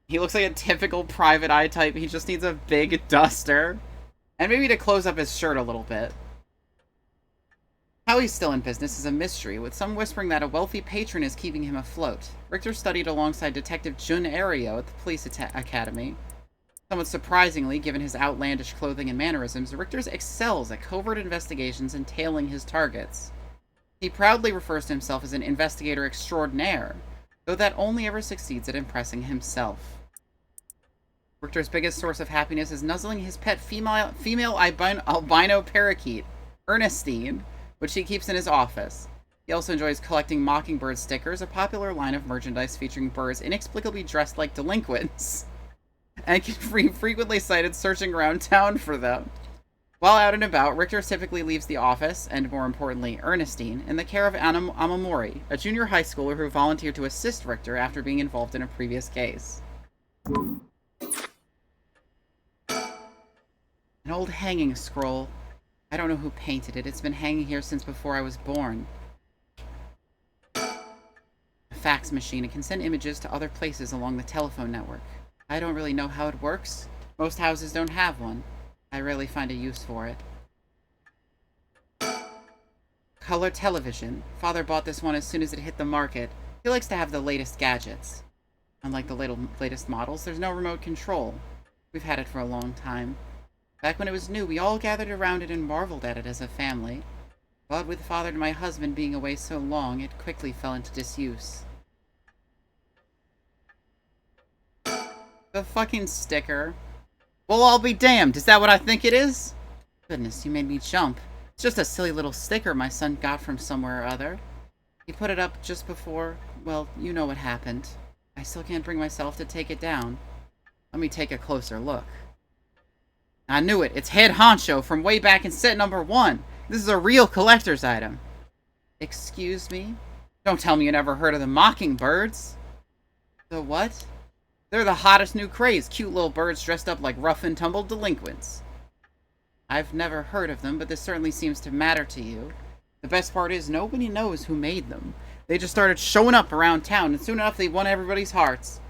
He looks like a typical private eye type. He just needs a big duster. And maybe to close up his shirt a little bit. How he's still in business is a mystery, with some whispering that a wealthy patron is keeping him afloat. Richter studied alongside Detective Jun Ario at the police academy. Somewhat surprisingly, given his outlandish clothing and mannerisms, Richter excels at covert investigations and tailing his targets. He proudly refers to himself as an investigator extraordinaire, though that only ever succeeds at impressing himself. Richter's biggest source of happiness is nuzzling his pet female albino parakeet, Ernestine, which he keeps in his office. He also enjoys collecting mockingbird stickers, a popular line of merchandise featuring birds inexplicably dressed like delinquents. and can be frequently cited searching around town for them. While out and about, Richter typically leaves the office, and more importantly, Ernestine, in the care of Amamori, a junior high schooler who volunteered to assist Richter after being involved in a previous case. An old hanging scroll. I don't know who painted it. It's been hanging here since before I was born. A fax machine. It can send images to other places along the telephone network. I don't really know how it works. Most houses don't have one. I rarely find a use for it. Color television. Father bought this one as soon as it hit the market. He likes to have the latest gadgets. Unlike the latest models, there's no remote control. We've had it for a long time. Back when it was new, we all gathered around it and marveled at it as a family. But with Father and my husband being away so long, it quickly fell into disuse. The fucking sticker. Well, I'll be damned. Is that what I think it is? Goodness, you made me jump. It's just a silly little sticker my son got from somewhere or other. He put it up just before, well, you know what happened. I still can't bring myself to take it down. Let me take a closer look. I knew it. It's Head Honcho from way back in set number 1. This is a real collector's item. Excuse me? Don't tell me you never heard of the Mockingbirds. The what? They're the hottest new craze. Cute little birds dressed up like rough and tumble delinquents. I've never heard of them, but this certainly seems to matter to you. The best part is nobody knows who made them. They just started showing up around town, and soon enough they won everybody's hearts.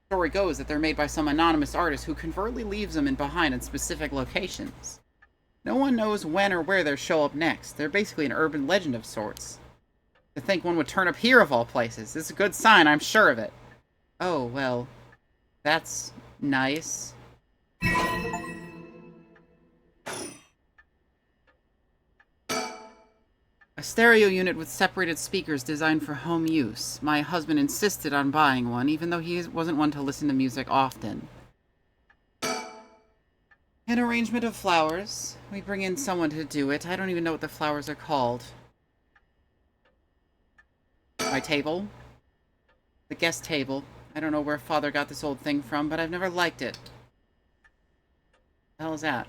The story goes that they're made by some anonymous artist who covertly leaves them behind in specific locations. No one knows when or where they'll show up next. They're basically an urban legend of sorts. To think one would turn up here of all places. It's a good sign, I'm sure of it. Oh, well, that's nice. A stereo unit with separated speakers designed for home use. My husband insisted on buying one, even though he wasn't one to listen to music often. An arrangement of flowers. We bring in someone to do it. I don't even know what the flowers are called. My table? The guest table. I don't know where Father got this old thing from, but I've never liked it. What the hell is that?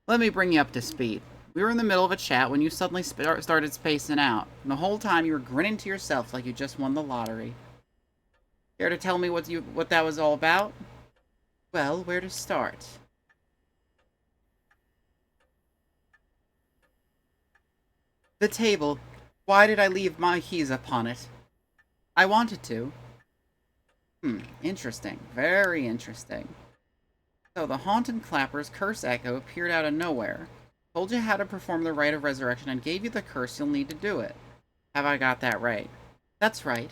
Let me bring you up to speed. We were in the middle of a chat when you suddenly started spacing out. And the whole time you were grinning to yourself like you just won the lottery. Care to tell me what that was all about? Well, where to start? The table. Why did I leave my keys upon it? I wanted to. Interesting. Very interesting. So, the Haunted Clapper's curse echo appeared out of nowhere, told you how to perform the rite of resurrection, and gave you the curse you'll need to do it. Have I got that right? That's right.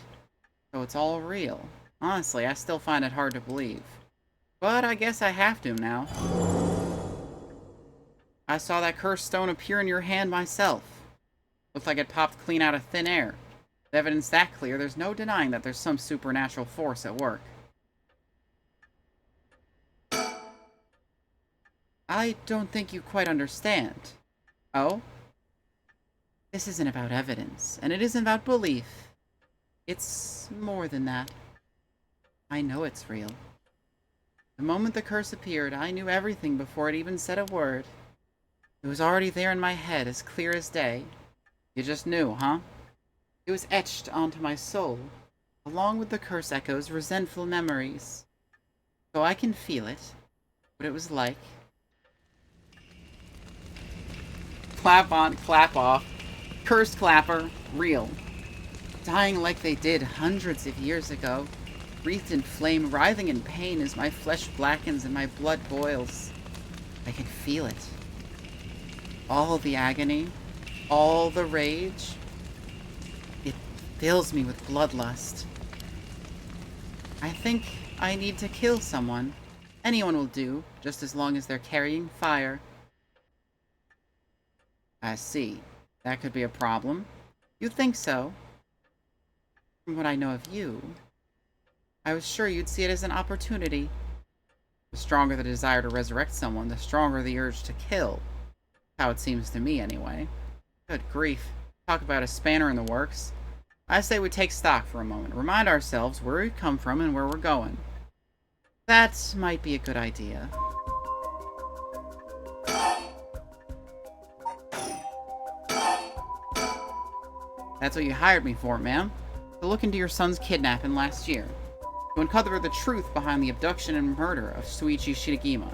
So it's all real. Honestly, I still find it hard to believe. But I guess I have to now. I saw that cursed stone appear in your hand myself. Looked like it popped clean out of thin air. With evidence that clear, there's no denying that there's some supernatural force at work. I don't think you quite understand. Oh? This isn't about evidence, and it isn't about belief. It's more than that. I know it's real. The moment the curse appeared, I knew everything before it even said a word. It was already there in my head, as clear as day. You just knew, huh? It was etched onto my soul, along with the curse echo's resentful memories. So I can feel it, what it was like. Clap on, clap off. Cursed clapper, real. Dying like they did hundreds of years ago. Wreathed in flame, writhing in pain as my flesh blackens and my blood boils. I can feel it. All the agony, all the rage. It fills me with bloodlust. I think I need to kill someone. Anyone will do, just as long as they're carrying fire. I see. That could be a problem. You think so? From what I know of you, I was sure you'd see it as an opportunity. The stronger the desire to resurrect someone, the stronger the urge to kill. How it seems to me, anyway. Good grief. Talk about a spanner in the works. I say we take stock for a moment, remind ourselves where we've come from and where we're going. That might be a good idea. That's what you hired me for, ma'am. To look into your son's kidnapping last year. To uncover the truth behind the abduction and murder of Shuichi Shigema.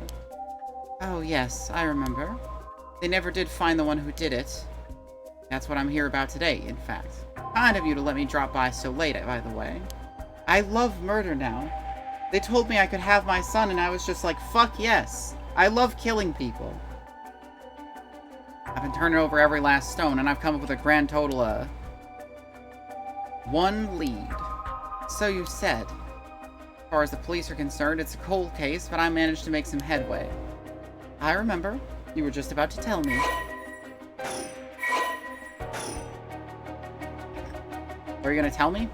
Oh yes, I remember. They never did find the one who did it. That's what I'm here about today, in fact. Kind of you to let me drop by so late, by the way. I love murder now. They told me I could have my son, and I was just like, fuck yes. I love killing people. I've been turning over every last stone, and I've come up with a grand total of 1 lead. So you said. As far as the police are concerned, it's a cold case, but I managed to make some headway. I remember. You were just about to tell me. Are you gonna tell me?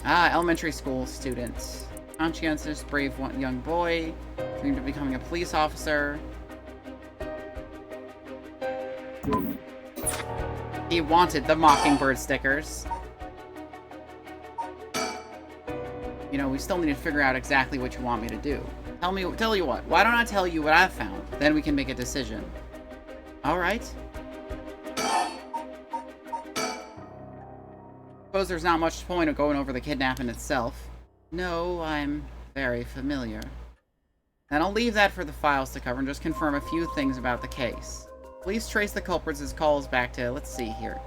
Elementary school student. Conscientious, brave young boy. Dreamed of becoming a police officer. He wanted the Mockingbird stickers. You know, we still need to figure out exactly what you want me to do. Tell you what, why don't I tell you what I found? Then we can make a decision. Alright. Suppose there's not much point of going over the kidnapping itself. No, I'm very familiar. Then I'll leave that for the files to cover and just confirm a few things about the case. Police trace the culprits' calls back to, let's see here,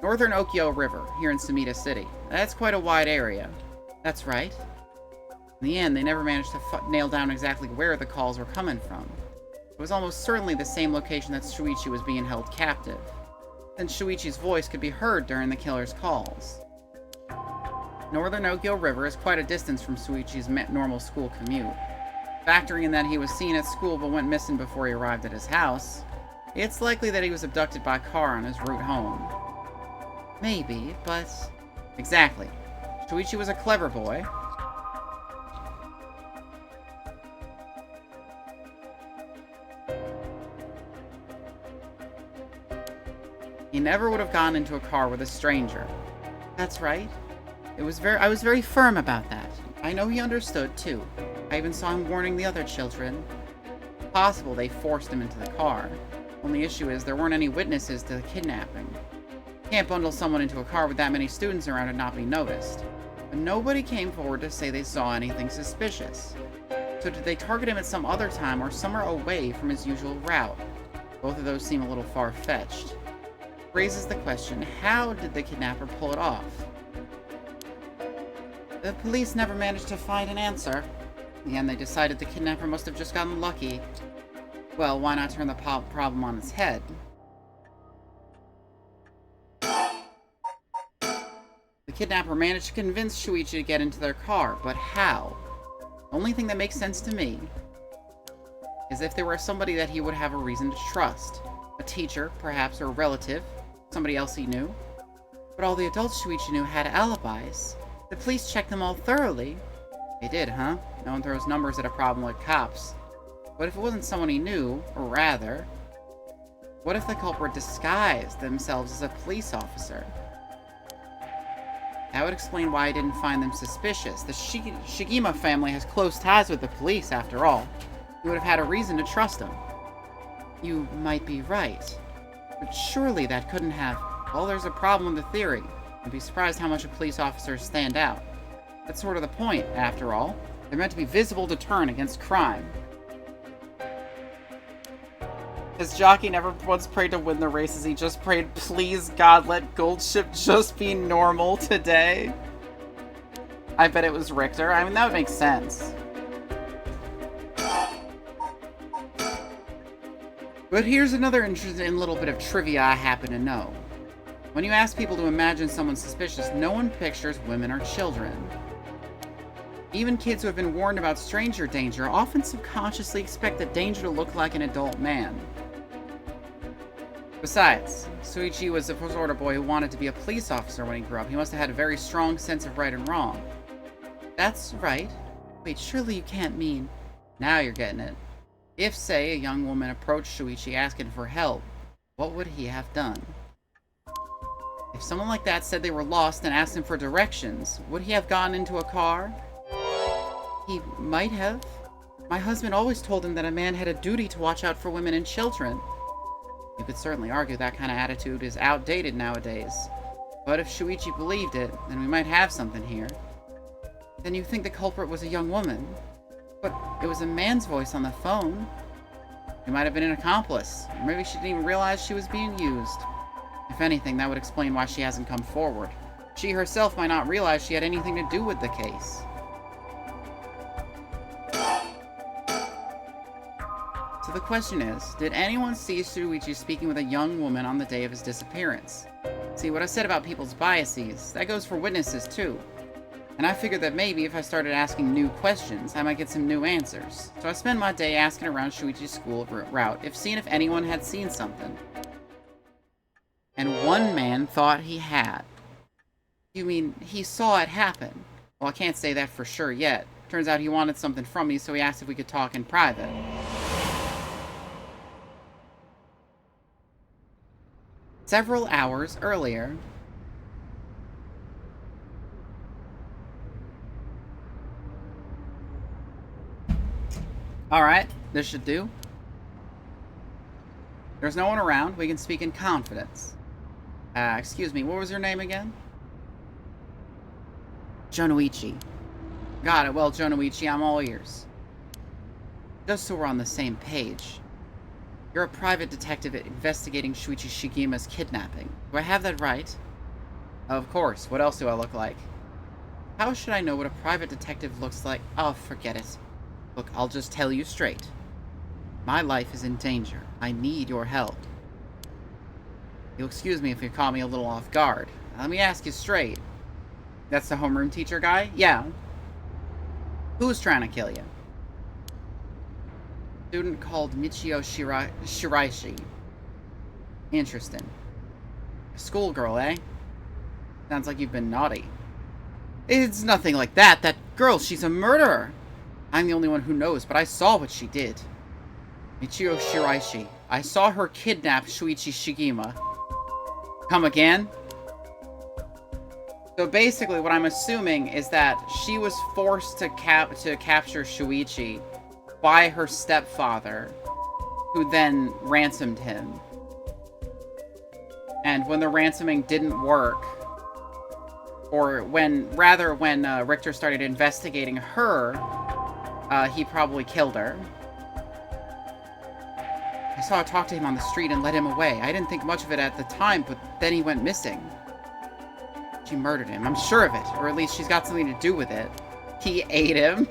Northern Okyo River, here in Sumida City. That's quite a wide area. That's right. In the end, they never managed to nail down exactly where the calls were coming from. It was almost certainly the same location that Shuichi was being held captive, since Shuichi's voice could be heard during the killer's calls. Northern Okyo River is quite a distance from Shuichi's normal school commute. Factoring in that he was seen at school but went missing before he arrived at his house, it's likely that he was abducted by a car on his route home. Maybe, but... Exactly. Shuichi was a clever boy. He never would have gone into a car with a stranger. That's right. I was very firm about that. I know he understood, too. I even saw him warning the other children. Possible they forced him into the car. Only issue is there weren't any witnesses to the kidnapping. Can't bundle someone into a car with that many students around and not be noticed. But nobody came forward to say they saw anything suspicious. So did they target him at some other time or somewhere away from his usual route? Both of those seem a little far-fetched. Raises the question, how did the kidnapper pull it off? The police never managed to find an answer. In the end, they decided the kidnapper must have just gotten lucky. Well, why not turn the problem on its head? The kidnapper managed to convince Shuichi to get into their car, but how? The only thing that makes sense to me is if there were somebody that he would have a reason to trust. A teacher, perhaps, or a relative. Somebody else he knew. But all the adults Shuichi knew had alibis. The police checked them all thoroughly. They did, huh? No one throws numbers at a problem like cops. But if it wasn't someone he knew, or rather, what if the culprit disguised themselves as a police officer? That would explain why I didn't find them suspicious. The Shigema family has close ties with the police, after all. You would have had a reason to trust them. You might be right. But surely that couldn't have... Well, there's a problem with the theory. I'd be surprised how much police officers stand out. That's sort of the point, after all. They're meant to be visible deterrent against crime. His jockey never once prayed to win the races, he just prayed, please God, let Goldship just be normal today. I bet it was Richter. I mean, that would make sense. But here's another interesting little bit of trivia I happen to know. When you ask people to imagine someone suspicious, no one pictures women or children. Even kids who have been warned about stranger danger often subconsciously expect the danger to look like an adult man. Besides, Shuichi was the sort of boy who wanted to be a police officer when he grew up. He must have had a very strong sense of right and wrong. That's right. Wait, surely you can't mean... Now you're getting it. If, say, a young woman approached Shuichi asking for help, what would he have done? If someone like that said they were lost and asked him for directions, would he have gotten into a car? He might have. My husband always told him that a man had a duty to watch out for women and children. You could certainly argue that kind of attitude is outdated nowadays. But if Shuichi believed it, then we might have something here. Then you think the culprit was a young woman. But it was a man's voice on the phone. He might have been an accomplice. Or maybe she didn't even realize she was being used. If anything, that would explain why she hasn't come forward. She herself might not realize she had anything to do with the case. So the question is, did anyone see Shuichi speaking with a young woman on the day of his disappearance? See, what I said about people's biases, that goes for witnesses too. And I figured that maybe if I started asking new questions, I might get some new answers. So I spent my day asking around Shuichi's school route, seeing if anyone had seen something. And one man thought he had. You mean, he saw it happen? Well, I can't say that for sure yet. Turns out he wanted something from me, so he asked if we could talk in private. Several hours earlier. Alright, this should do. There's no one around. We can speak in confidence. Excuse me, what was your name again? Jonoichi. Got it. Well, Jonoichi, I'm all ears. Just so we're on the same page. You're a private detective investigating Shuichi Shigima's kidnapping. Do I have that right? Of course. What else do I look like? How should I know what a private detective looks like? Oh, forget it. Look, I'll just tell you straight. My life is in danger. I need your help. You'll excuse me if you caught me a little off guard. Let me ask you straight. That's the homeroom teacher guy? Yeah. Who's trying to kill you? Student called Michio Shiraishi. Interesting. A schoolgirl, eh? Sounds like you've been naughty. It's nothing like that. That girl, she's a murderer. I'm the only one who knows, but I saw what she did. Michio Shiraishi. I saw her kidnap Shuichi Shigima. Come again? So basically what I'm assuming is that she was forced to capture Shuichi by her stepfather, who then ransomed him. And when the ransoming didn't work, or when Richter started investigating her, he probably killed her. I saw her talk to him on the street and led him away. I didn't think much of it at the time, but then he went missing. She murdered him. I'm sure of it. Or at least she's got something to do with it. He ate him.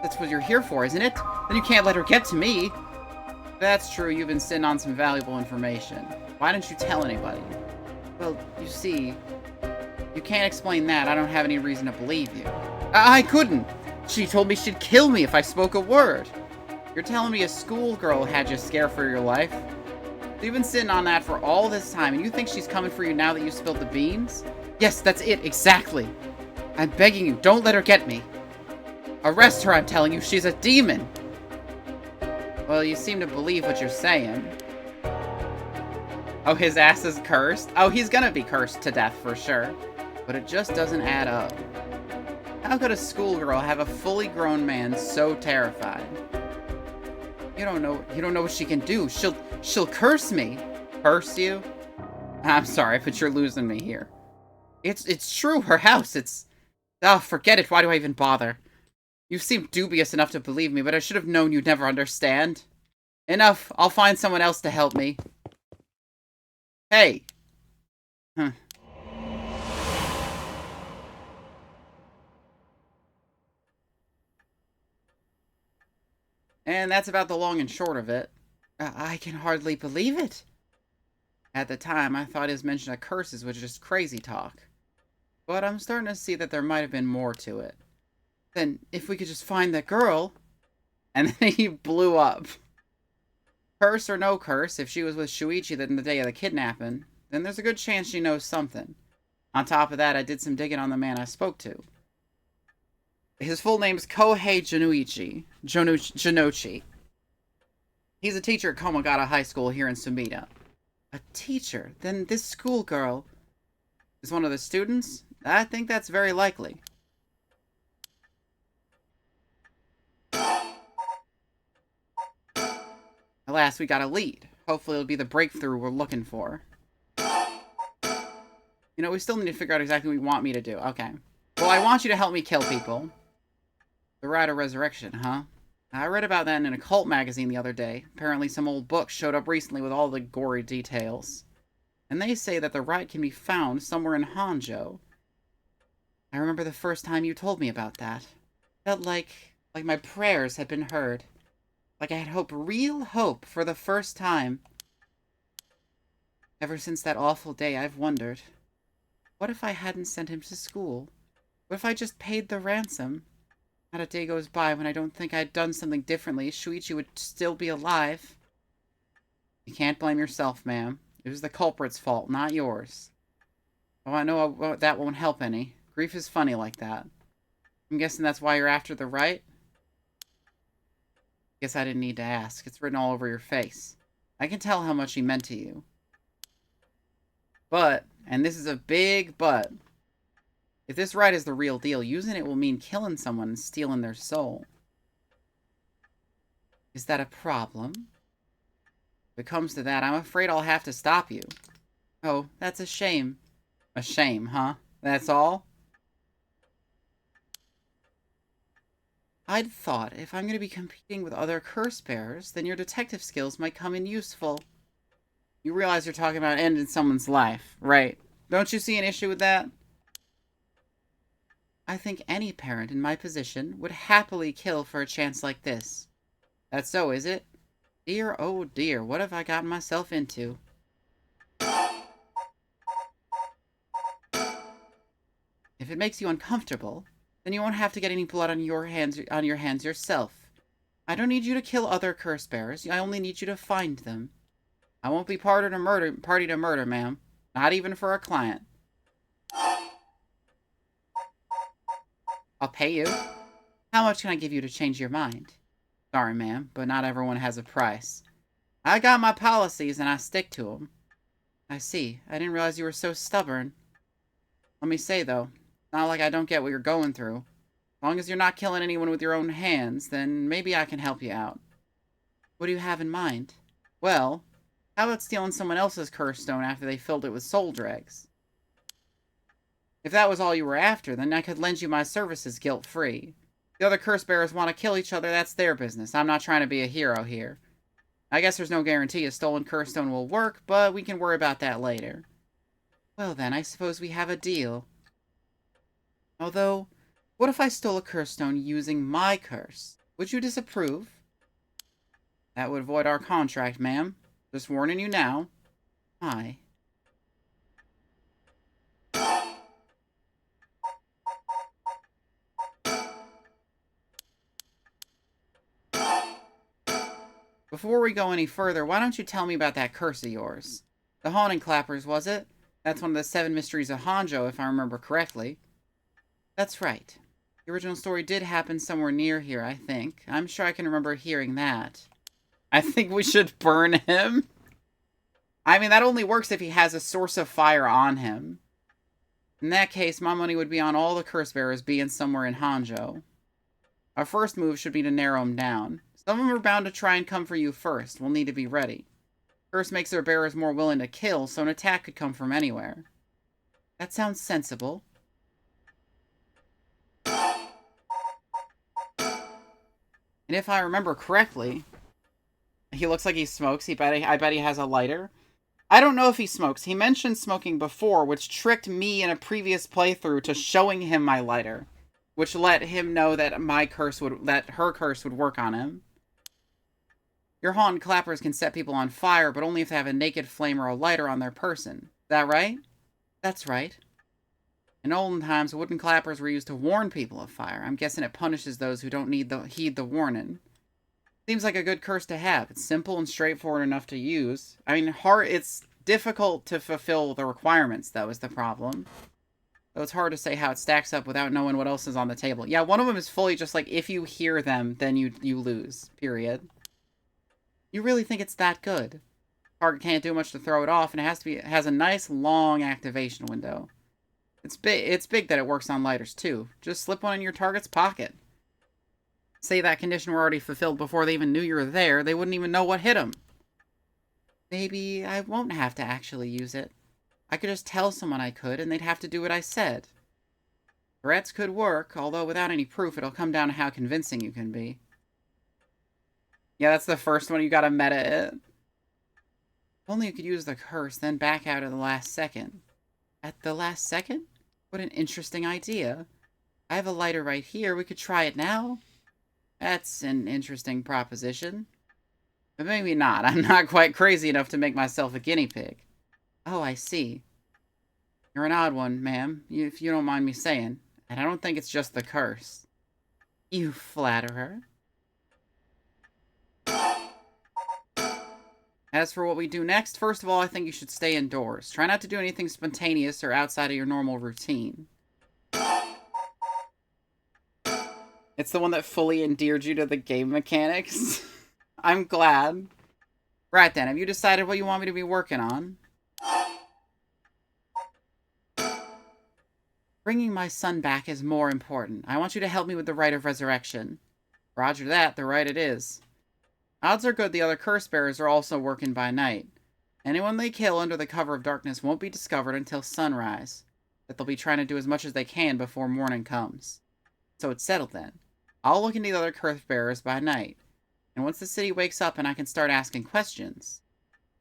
That's what you're here for, isn't it? Then you can't let her get to me. That's true. You've been sitting on some valuable information. Why didn't you tell anybody? Well, you see, you can't explain that. I don't have any reason to believe you. I couldn't. She told me she'd kill me if I spoke a word. You're telling me a schoolgirl had you scared for your life? You've been sitting on that for all this time, and you think she's coming for you now that you spilled the beans? Yes, that's it, exactly. I'm begging you, don't let her get me. Arrest her, I'm telling you, she's a demon. Well, you seem to believe what you're saying. Oh, his ass is cursed? Oh, he's gonna be cursed to death for sure. But it just doesn't add up. How could a schoolgirl have a fully grown man so terrified? You don't know what she can do. She'll curse me. Curse you? I'm sorry, but you're losing me here. It's true, her house, oh, forget it, why do I even bother? You seem dubious enough to believe me, but I should have known you'd never understand. Enough, I'll find someone else to help me. Hey. Huh. And that's about the long and short of it. I can hardly believe it. At the time, I thought his mention of curses was just crazy talk. But I'm starting to see that there might have been more to it. Then, if we could just find that girl... And then he blew up. Curse or no curse, if she was with Shuichi the day of the kidnapping, then there's a good chance she knows something. On top of that, I did some digging on the man I spoke to. His full name's Kohei Jonoichi. Jonochi. He's a teacher at Komagata High School here in Sumida. A teacher? Then this schoolgirl is one of the students? I think that's very likely. At last, we got a lead. Hopefully it'll be the breakthrough we're looking for. You know, we still need to figure out exactly what you want me to do. Okay. Well, I want you to help me kill people. The Rite of Resurrection, huh? I read about that in an occult magazine the other day. Apparently some old book showed up recently with all the gory details. And they say that the rite can be found somewhere in Hanzhou. I remember the first time you told me about that. Felt like my prayers had been heard. Like I had hope, real hope, for the first time. Ever since that awful day, I've wondered. What if I hadn't sent him to school? What if I just paid the ransom? Not a day goes by when I don't think I'd done something differently. Shuichi would still be alive. You can't blame yourself, ma'am. It was the culprit's fault, not yours. Oh, I know that won't help any. Grief is funny like that. I'm guessing that's why you're after the right? Guess I didn't need to ask. It's written all over your face. I can tell how much he meant to you. But, and this is a big but, if this rite is the real deal, using it will mean killing someone and stealing their soul. Is that a problem? If it comes to that, I'm afraid I'll have to stop you. Oh, that's a shame. A shame, huh? That's all? I'd thought if I'm going to be competing with other curse bearers, then your detective skills might come in useful. You realize you're talking about ending someone's life, right? Don't you see an issue with that? I think any parent in my position would happily kill for a chance like this. That's so, is it? Dear, oh dear, what have I gotten myself into? If it makes you uncomfortable, then you won't have to get any blood on your hands yourself. I don't need you to kill other curse bearers. I only need you to find them. I won't be party to murder, ma'am. Not even for a client. I'll pay you. How much can I give you to change your mind? Sorry, ma'am, but not everyone has a price. I got my policies and I stick to them. I see. I didn't realize you were so stubborn. Let me say, though, it's not like I don't get what you're going through. As long as you're not killing anyone with your own hands, then maybe I can help you out. What do you have in mind? Well, how about stealing someone else's curse stone after they filled it with soul dregs? If that was all you were after, then I could lend you my services guilt-free. The other curse bearers want to kill each other, that's their business. I'm not trying to be a hero here. I guess there's no guarantee a stolen curse stone will work, but we can worry about that later. Well then, I suppose we have a deal. Although, what if I stole a curse stone using my curse? Would you disapprove? That would void our contract, ma'am. Just warning you now. Aye. Before we go any further, why don't you tell me about that curse of yours? The Haunting Clappers, was it? That's one of the 7 mysteries of Hanzhou, if I remember correctly. That's right. The original story did happen somewhere near here, I think. I'm sure I can remember hearing that. I think we should burn him. I mean, that only works if he has a source of fire on him. In that case, my money would be on all the curse bearers being somewhere in Hanzhou. Our first move should be to narrow them down. Some of them are bound to try and come for you first. We'll need to be ready. Curse makes their bearers more willing to kill, so an attack could come from anywhere. That sounds sensible. And if I remember correctly, he looks like he smokes. I bet he has a lighter. I don't know if he smokes. He mentioned smoking before, which tricked me in a previous playthrough to showing him my lighter, which let him know that her curse would work on him. Your Haunted Clappers can set people on fire, but only if they have a naked flame or a lighter on their person. Is that right? That's right. In olden times, wooden clappers were used to warn people of fire. I'm guessing it punishes those who don't heed the warning. Seems like a good curse to have. It's simple and straightforward enough to use. I mean, it's difficult to fulfill the requirements, though, is the problem. So it's hard to say how it stacks up without knowing what else is on the table. Yeah, one of them is fully just like, if you hear them, then you lose. Period. You really think it's that good? Target can't do much to throw it off, and it has a nice long activation window. It's big that it works on lighters too. Just slip one in your target's pocket. Say that condition were already fulfilled before they even knew you were there, they wouldn't even know what hit them. Maybe I won't have to actually use it. I could just tell someone I could, and they'd have to do what I said. Threats could work, although without any proof, it'll come down to how convincing you can be. Yeah, that's the first one you gotta meta it. Only you could use the curse, then back out at the last second. At the last second? What an interesting idea. I have a lighter right here. We could try it now. That's an interesting proposition. But maybe not. I'm not quite crazy enough to make myself a guinea pig. Oh, I see. You're an odd one, ma'am, if you don't mind me saying. And I don't think it's just the curse. You flatterer. As for what we do next, first of all, I think you should stay indoors. Try not to do anything spontaneous or outside of your normal routine. It's the one that fully endeared you to the game mechanics. I'm glad. Right then, have you decided what you want me to be working on? Bringing my son back is more important. I want you to help me with the rite of resurrection. Roger that, the rite it is. Odds are good the other curse bearers are also working by night. Anyone they kill under the cover of darkness won't be discovered until sunrise. But they'll be trying to do as much as they can before morning comes. So it's settled then. I'll look into the other curse bearers by night. And once the city wakes up and I can start asking questions,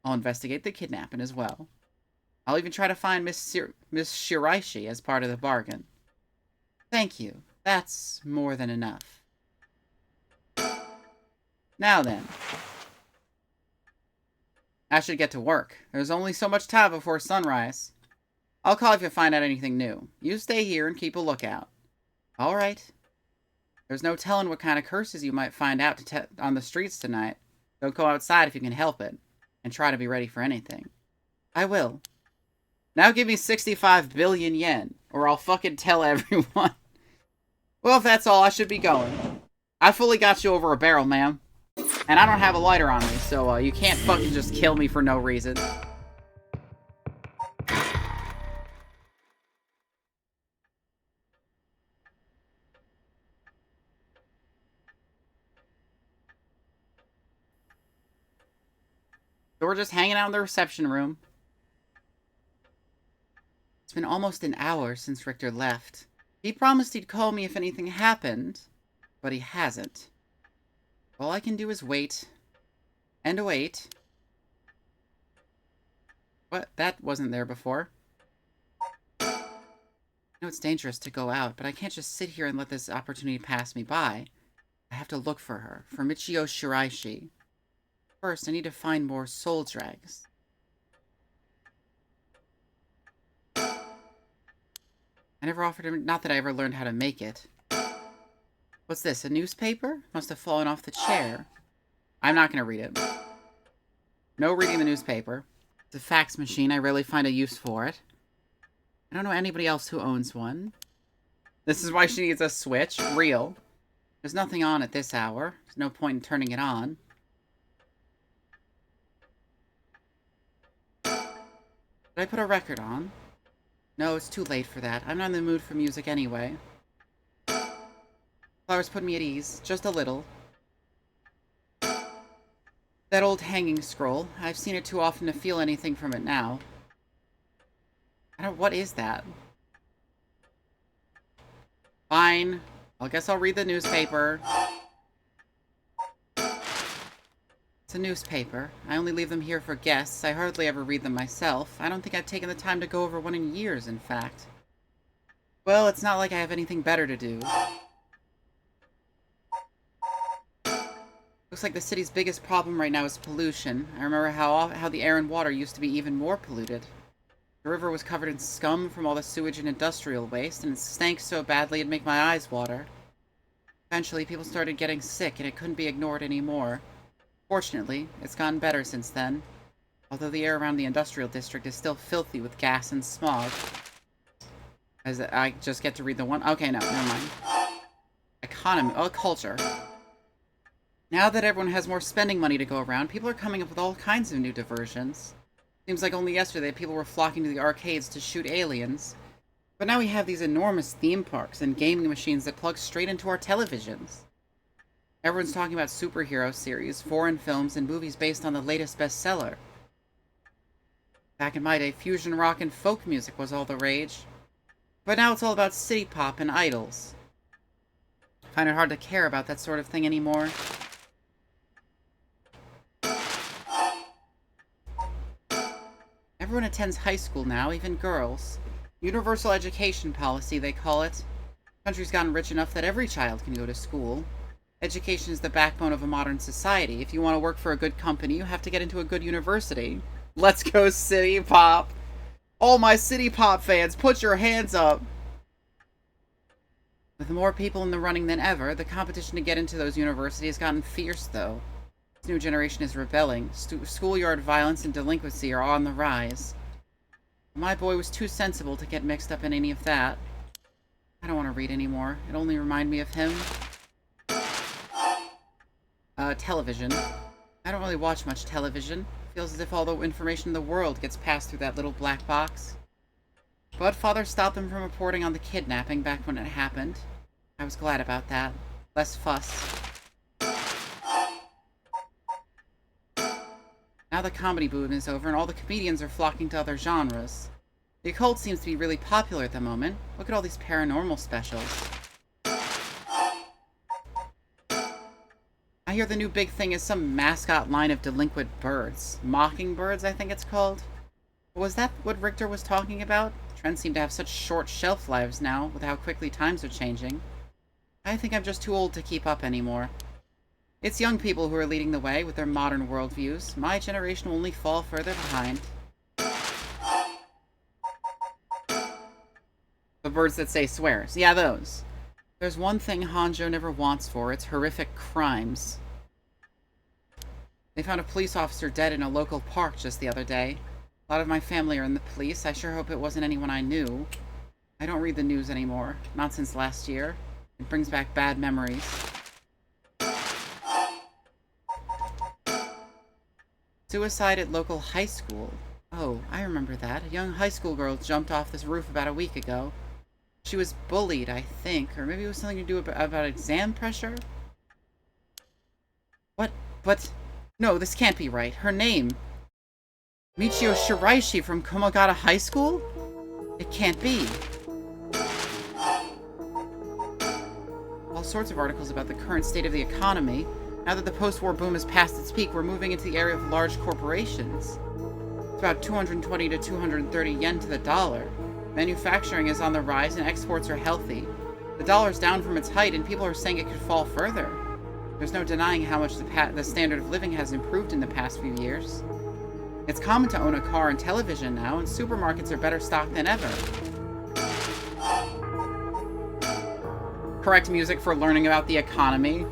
I'll investigate the kidnapping as well. I'll even try to find Miss Shiraishi as part of the bargain. Thank you. That's more than enough. Now then. I should get to work. There's only so much time before sunrise. I'll call if you find out anything new. You stay here and keep a lookout. All right. There's no telling what kind of curses you might find out on the streets tonight. Don't go outside if you can help it. And try to be ready for anything. I will. Now give me 65 billion yen, or I'll fucking tell everyone. Well, if that's all, I should be going. I fully got you over a barrel, ma'am. And I don't have a lighter on me, so you can't fucking just kill me for no reason. So we're just hanging out in the reception room. It's been almost an hour since Richter left. He promised he'd call me if anything happened, but he hasn't. All I can do is wait. And wait. What? That wasn't there before. I know it's dangerous to go out, but I can't just sit here and let this opportunity pass me by. I have to look for her, for Michio Shiraishi. First, I need to find more soul drags. I never offered him, not that I ever learned how to make it. What's this, a newspaper? Must have fallen off the chair. I'm not gonna read it. No reading the newspaper. It's a fax machine, I rarely find a use for it. I don't know anybody else who owns one. This is why she needs a switch. Real. There's nothing on at this hour. There's no point in turning it on. Did I put a record on? No, it's too late for that. I'm not in the mood for music anyway. Flowers put me at ease. Just a little. That old hanging scroll. I've seen it too often to feel anything from it now. What is that? Fine. I guess I'll read the newspaper. It's a newspaper. I only leave them here for guests. I hardly ever read them myself. I don't think I've taken the time to go over one in years, in fact. Well, it's not like I have anything better to do. Looks like the city's biggest problem right now is pollution. I remember how the air and water used to be even more polluted. The river was covered in scum from all the sewage and industrial waste, and it stank so badly it'd make my eyes water. Eventually, people started getting sick, and it couldn't be ignored anymore. Fortunately, it's gotten better since then, although the air around the industrial district is still filthy with gas and smog. As I just get to read the one... Okay, no, never mind. Economy... Oh, culture. Now that everyone has more spending money to go around, people are coming up with all kinds of new diversions. Seems like only yesterday people were flocking to the arcades to shoot aliens. But now we have these enormous theme parks and gaming machines that plug straight into our televisions. Everyone's talking about superhero series, foreign films, and movies based on the latest bestseller. Back in my day, fusion rock and folk music was all the rage. But now it's all about city pop and idols. I find it hard to care about that sort of thing anymore. Everyone attends high school now, even girls. Universal education policy, they call it. The country's gotten rich enough that every child can go to school. Education is the backbone of a modern society. If you want to work for a good company, you have to get into a good university. Let's go City Pop! All my City Pop fans, put your hands up! With more people in the running than ever, the competition to get into those universities has gotten fierce, though. This new generation is rebelling. Schoolyard violence and delinquency are on the rise. My boy was too sensible to get mixed up in any of that. I don't want to read anymore. It only reminded me of him. Television. I don't really watch much television. Feels as if all the information in the world gets passed through that little black box. But Father stopped them from reporting on the kidnapping back when it happened. I was glad about that. Less fuss. Now the comedy boom is over and all the comedians are flocking to other genres. The occult seems to be really popular at the moment. Look at all these paranormal specials. I hear the new big thing is some mascot line of delinquent birds. Mockingbirds, I think it's called. Was that what Richter was talking about? Trends seem to have such short shelf lives now, with how quickly times are changing. I think I'm just too old to keep up anymore. It's young people who are leading the way with their modern worldviews. My generation will only fall further behind. The birds that say swears. Yeah, those. There's one thing Hanjo never wants for. It's horrific crimes. They found a police officer dead in a local park just the other day. A lot of my family are in the police. I sure hope it wasn't anyone I knew. I don't read the news anymore. Not since last year. It brings back bad memories. Suicide at local high school. Oh, I remember that. A young high school girl jumped off this roof about a week ago. She was bullied, I think. Or maybe it was something to do about exam pressure? What? But... No, this can't be right. Her name. Michio Shiraishi from Komagata High School? It can't be. All sorts of articles about the current state of the economy. Now that the post-war boom has passed its peak, we're moving into the area of large corporations. It's about 220 to 230 yen to the dollar. Manufacturing is on the rise and exports are healthy. The dollar's down from its height and people are saying it could fall further. There's no denying how much the standard of living has improved in the past few years. It's common to own a car and television now, and supermarkets are better stocked than ever. Correct music for learning about the economy.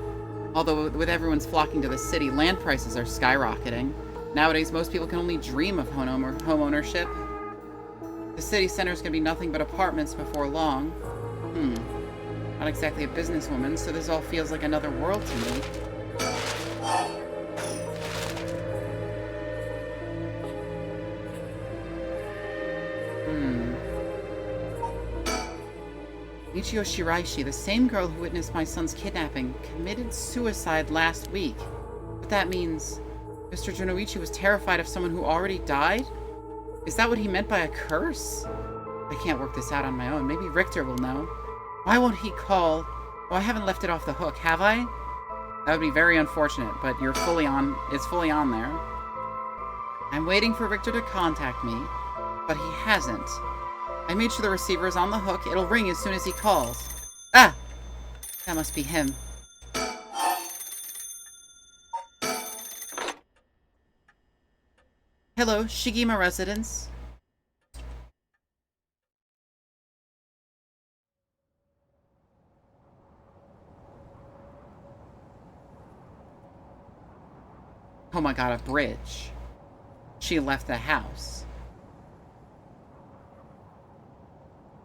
Although with everyone's flocking to the city, land prices are skyrocketing. Nowadays, most people can only dream of home ownership. The city center is going to be nothing but apartments before long. Not exactly a businesswoman, so this all feels like another world to me. Michio Shiraishi, the same girl who witnessed my son's kidnapping, committed suicide last week. But that means Mr. Junoichi was terrified of someone who already died? Is that what he meant by a curse? I can't work this out on my own. Maybe Richter will know. Why won't he call? Oh, I haven't left it off the hook, have I? That would be very unfortunate, but it's fully on there. I'm waiting for Richter to contact me, but he hasn't. I made sure the receiver is on the hook. It'll ring as soon as he calls. Ah! That must be him. Hello, Shigima residence. Oh my god, a bridge. She left the house.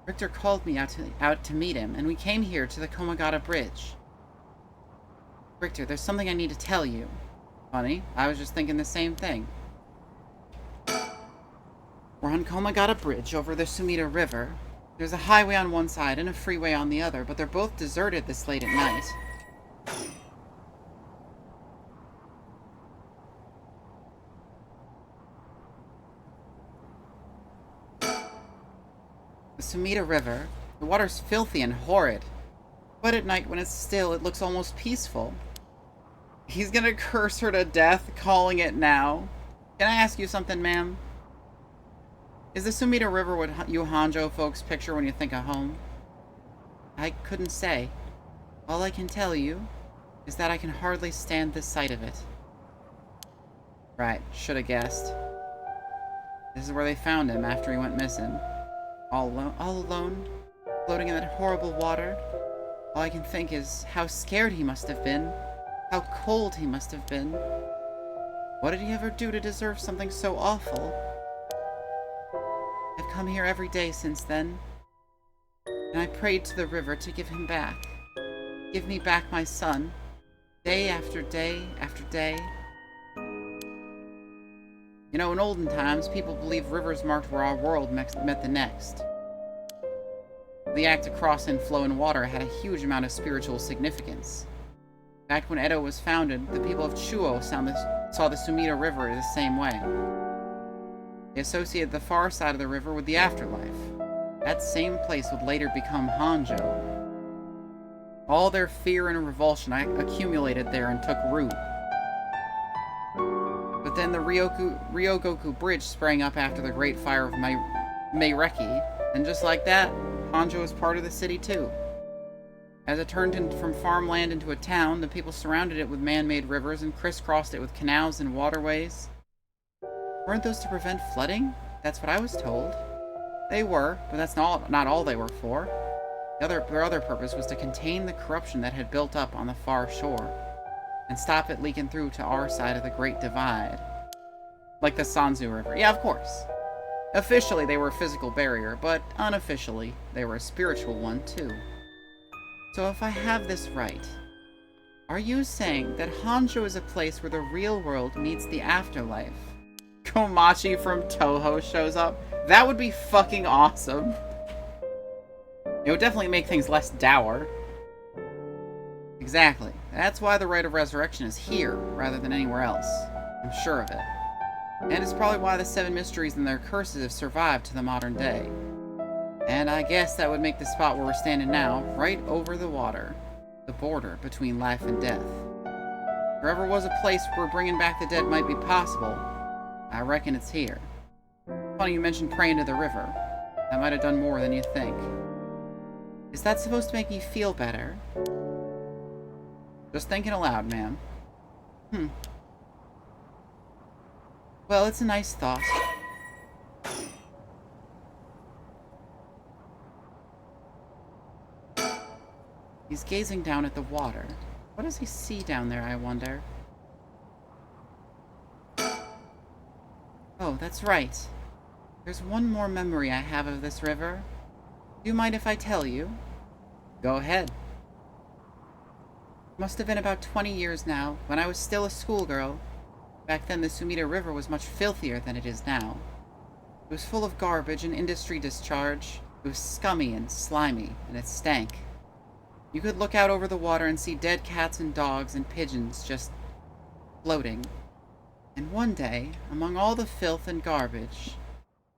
Richter called me out to meet him, and we came here to the Komagata Bridge. Richter, there's something I need to tell you. Funny, I was just thinking the same thing. We're on Komagata Bridge over the Sumida River. There's a highway on one side and a freeway on the other, but they're both deserted this late at night. The Sumida River. The water's filthy and horrid. But at night, when it's still, it looks almost peaceful. He's gonna curse her to death, calling it now. Can I ask you something, ma'am? Is the Sumida River what you Hanjo folks picture when you think of home? I couldn't say. All I can tell you is that I can hardly stand the sight of it. Right, should have guessed. This is where they found him after he went missing. All alone, floating in that horrible water. All I can think is how scared he must have been. How cold he must have been. What did he ever do to deserve something so awful? I've come here every day since then, and I prayed to the river to give him back. Give me back my son, day after day after day. You know, in olden times, people believed rivers marked where our world met the next. The act of crossing flowing water had a huge amount of spiritual significance. Back when Edo was founded, the people of Chuo saw the Sumida River the same way. They associated the far side of the river with the afterlife. That same place would later become Hanjo. All their fear and revulsion accumulated there and took root. But then the Ryogoku Bridge sprang up after the Great Fire of Meireki, and just like that, Hanjo was part of the city too. As it turned from farmland into a town, the people surrounded it with man-made rivers and crisscrossed it with canals and waterways. Weren't those to prevent flooding? That's what I was told. They were, but that's not all they were for. Their other purpose was to contain the corruption that had built up on the far shore, and stop it leaking through to our side of the Great Divide. Like the Sanzu River. Yeah, of course. Officially, they were a physical barrier, but unofficially, they were a spiritual one, too. So if I have this right, are you saying that Hanjo is a place where the real world meets the afterlife? Komachi from Toho shows up? That would be fucking awesome. It would definitely make things less dour. Exactly. That's why the rite of resurrection is here, rather than anywhere else. I'm sure of it. And it's probably why the 7 mysteries and their curses have survived to the modern day. And I guess that would make the spot where we're standing now, right over the water. The border between life and death. If there ever was a place where bringing back the dead might be possible, I reckon it's here. Funny you mentioned praying to the river. That might have done more than you think. Is that supposed to make me feel better? Just thinking aloud, ma'am. Well, it's a nice thought. He's gazing down at the water. What does he see down there, I wonder? Oh, that's right. There's one more memory I have of this river. Do you mind if I tell you? Go ahead. It must have been about 20 years now, when I was still a schoolgirl. Back then, the Sumida River was much filthier than it is now. It was full of garbage and industry discharge. It was scummy and slimy, and it stank. You could look out over the water and see dead cats and dogs and pigeons just floating. And one day, among all the filth and garbage,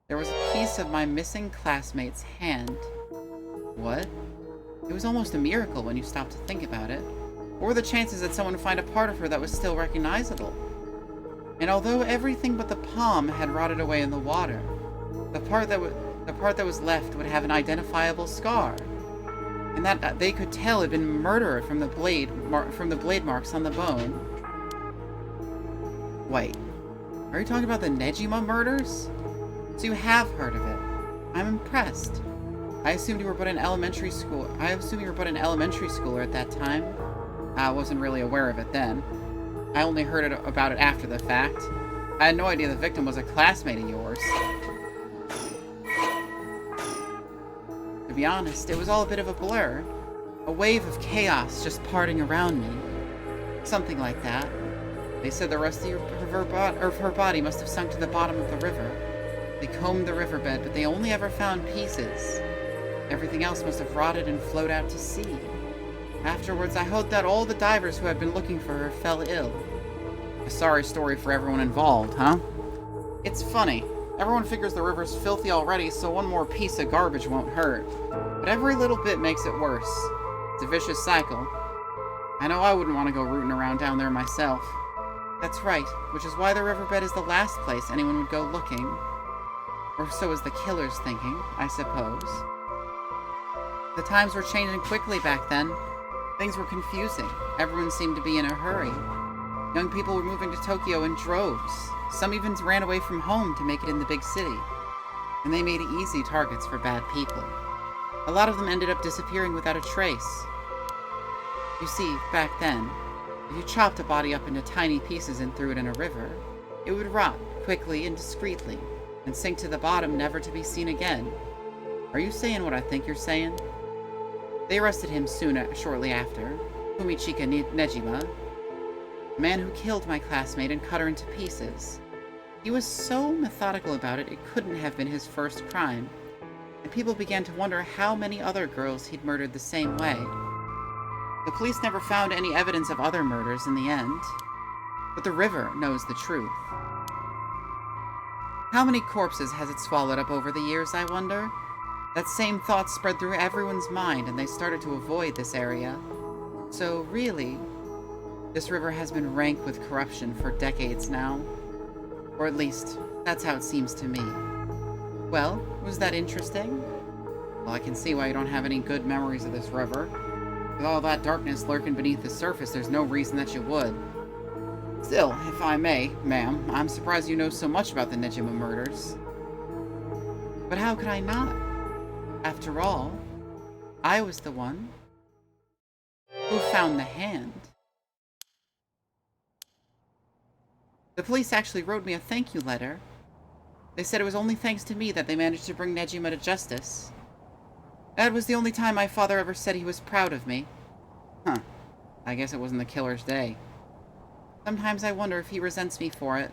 there was a piece of my missing classmate's hand. What? It was almost a miracle when you stopped to think about it. What were the chances that someone would find a part of her that was still recognizable? And although everything but the palm had rotted away in the water, the part that was left would have an identifiable scar, and that they could tell had been murdered from the blade marks on the bone. Wait, are you talking about the Nejima murders? So you have heard of it. I'm impressed. I assumed you were but an elementary schooler at that time. I wasn't really aware of it then. I only heard about it after the fact. I had no idea the victim was a classmate of yours. To be honest, it was all a bit of a blur. A wave of chaos just parting around me. Something like that. They said the rest of her body must have sunk to the bottom of the river. They combed the riverbed, but they only ever found pieces. Everything else must have rotted and flowed out to sea. Afterwards, I heard that all the divers who had been looking for her fell ill. A sorry story for everyone involved, huh? It's funny. Everyone figures the river's filthy already, so one more piece of garbage won't hurt. But every little bit makes it worse. It's a vicious cycle. I know I wouldn't want to go rooting around down there myself. That's right, which is why the riverbed is the last place anyone would go looking. Or so is the killer's thinking, I suppose. The times were changing quickly back then. Things were confusing. Everyone seemed to be in a hurry. Young people were moving to Tokyo in droves. Some even ran away from home to make it in the big city. And they made easy targets for bad people. A lot of them ended up disappearing without a trace. You see, back then, if you chopped a body up into tiny pieces and threw it in a river, it would rot quickly and discreetly, and sink to the bottom never to be seen again. Are you saying what I think you're saying? They arrested him shortly after, Fumichika Nejima, a man who killed my classmate and cut her into pieces. He was so methodical about it, it couldn't have been his first crime, and people began to wonder how many other girls he'd murdered the same way. The police never found any evidence of other murders in the end, but the river knows the truth. How many corpses has it swallowed up over the years, I wonder? That same thought spread through everyone's mind, and they started to avoid this area. So, really, this river has been rank with corruption for decades now. Or at least, that's how it seems to me. Well, was that interesting? Well, I can see why you don't have any good memories of this river. With all that darkness lurking beneath the surface, there's no reason that you would. Still, if I may, ma'am, I'm surprised you know so much about the Nejima murders. But how could I not? After all, I was the one who found the hand. The police actually wrote me a thank you letter. They said it was only thanks to me that they managed to bring Nejima to justice. That was the only time my father ever said he was proud of me. Huh. I guess it wasn't the killer's day. Sometimes I wonder if he resents me for it.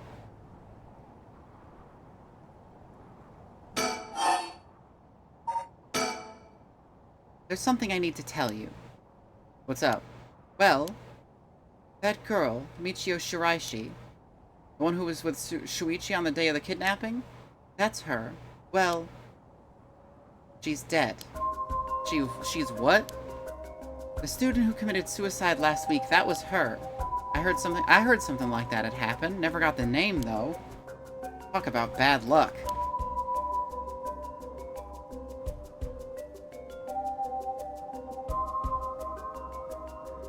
There's something I need to tell you. What's up? Well, that girl, Michio Shiraishi, the one who was with Shuichi on the day of the kidnapping? That's her. Well, she's dead. She's what? The student who committed suicide last week, that was her. I heard something like that had happened. Never got the name, though. Talk about bad luck.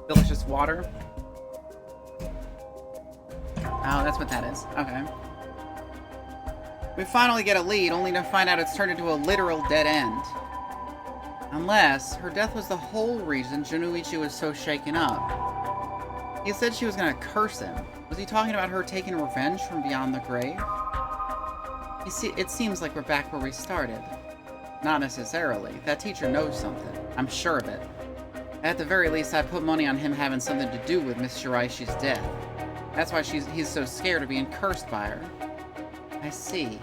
Delicious water. Oh, that's what that is. Okay. We finally get a lead, only to find out it's turned into a literal dead end. Unless her death was the whole reason Junuichi was so shaken up. He said she was gonna curse him. Was he talking about her taking revenge from beyond the grave? You see, it seems like we're back where we started. Not necessarily. That teacher knows something. I'm sure of it. At the very least, I put money on him having something to do with Miss Shiraishi's death. That's why he's so scared of being cursed by her. I see.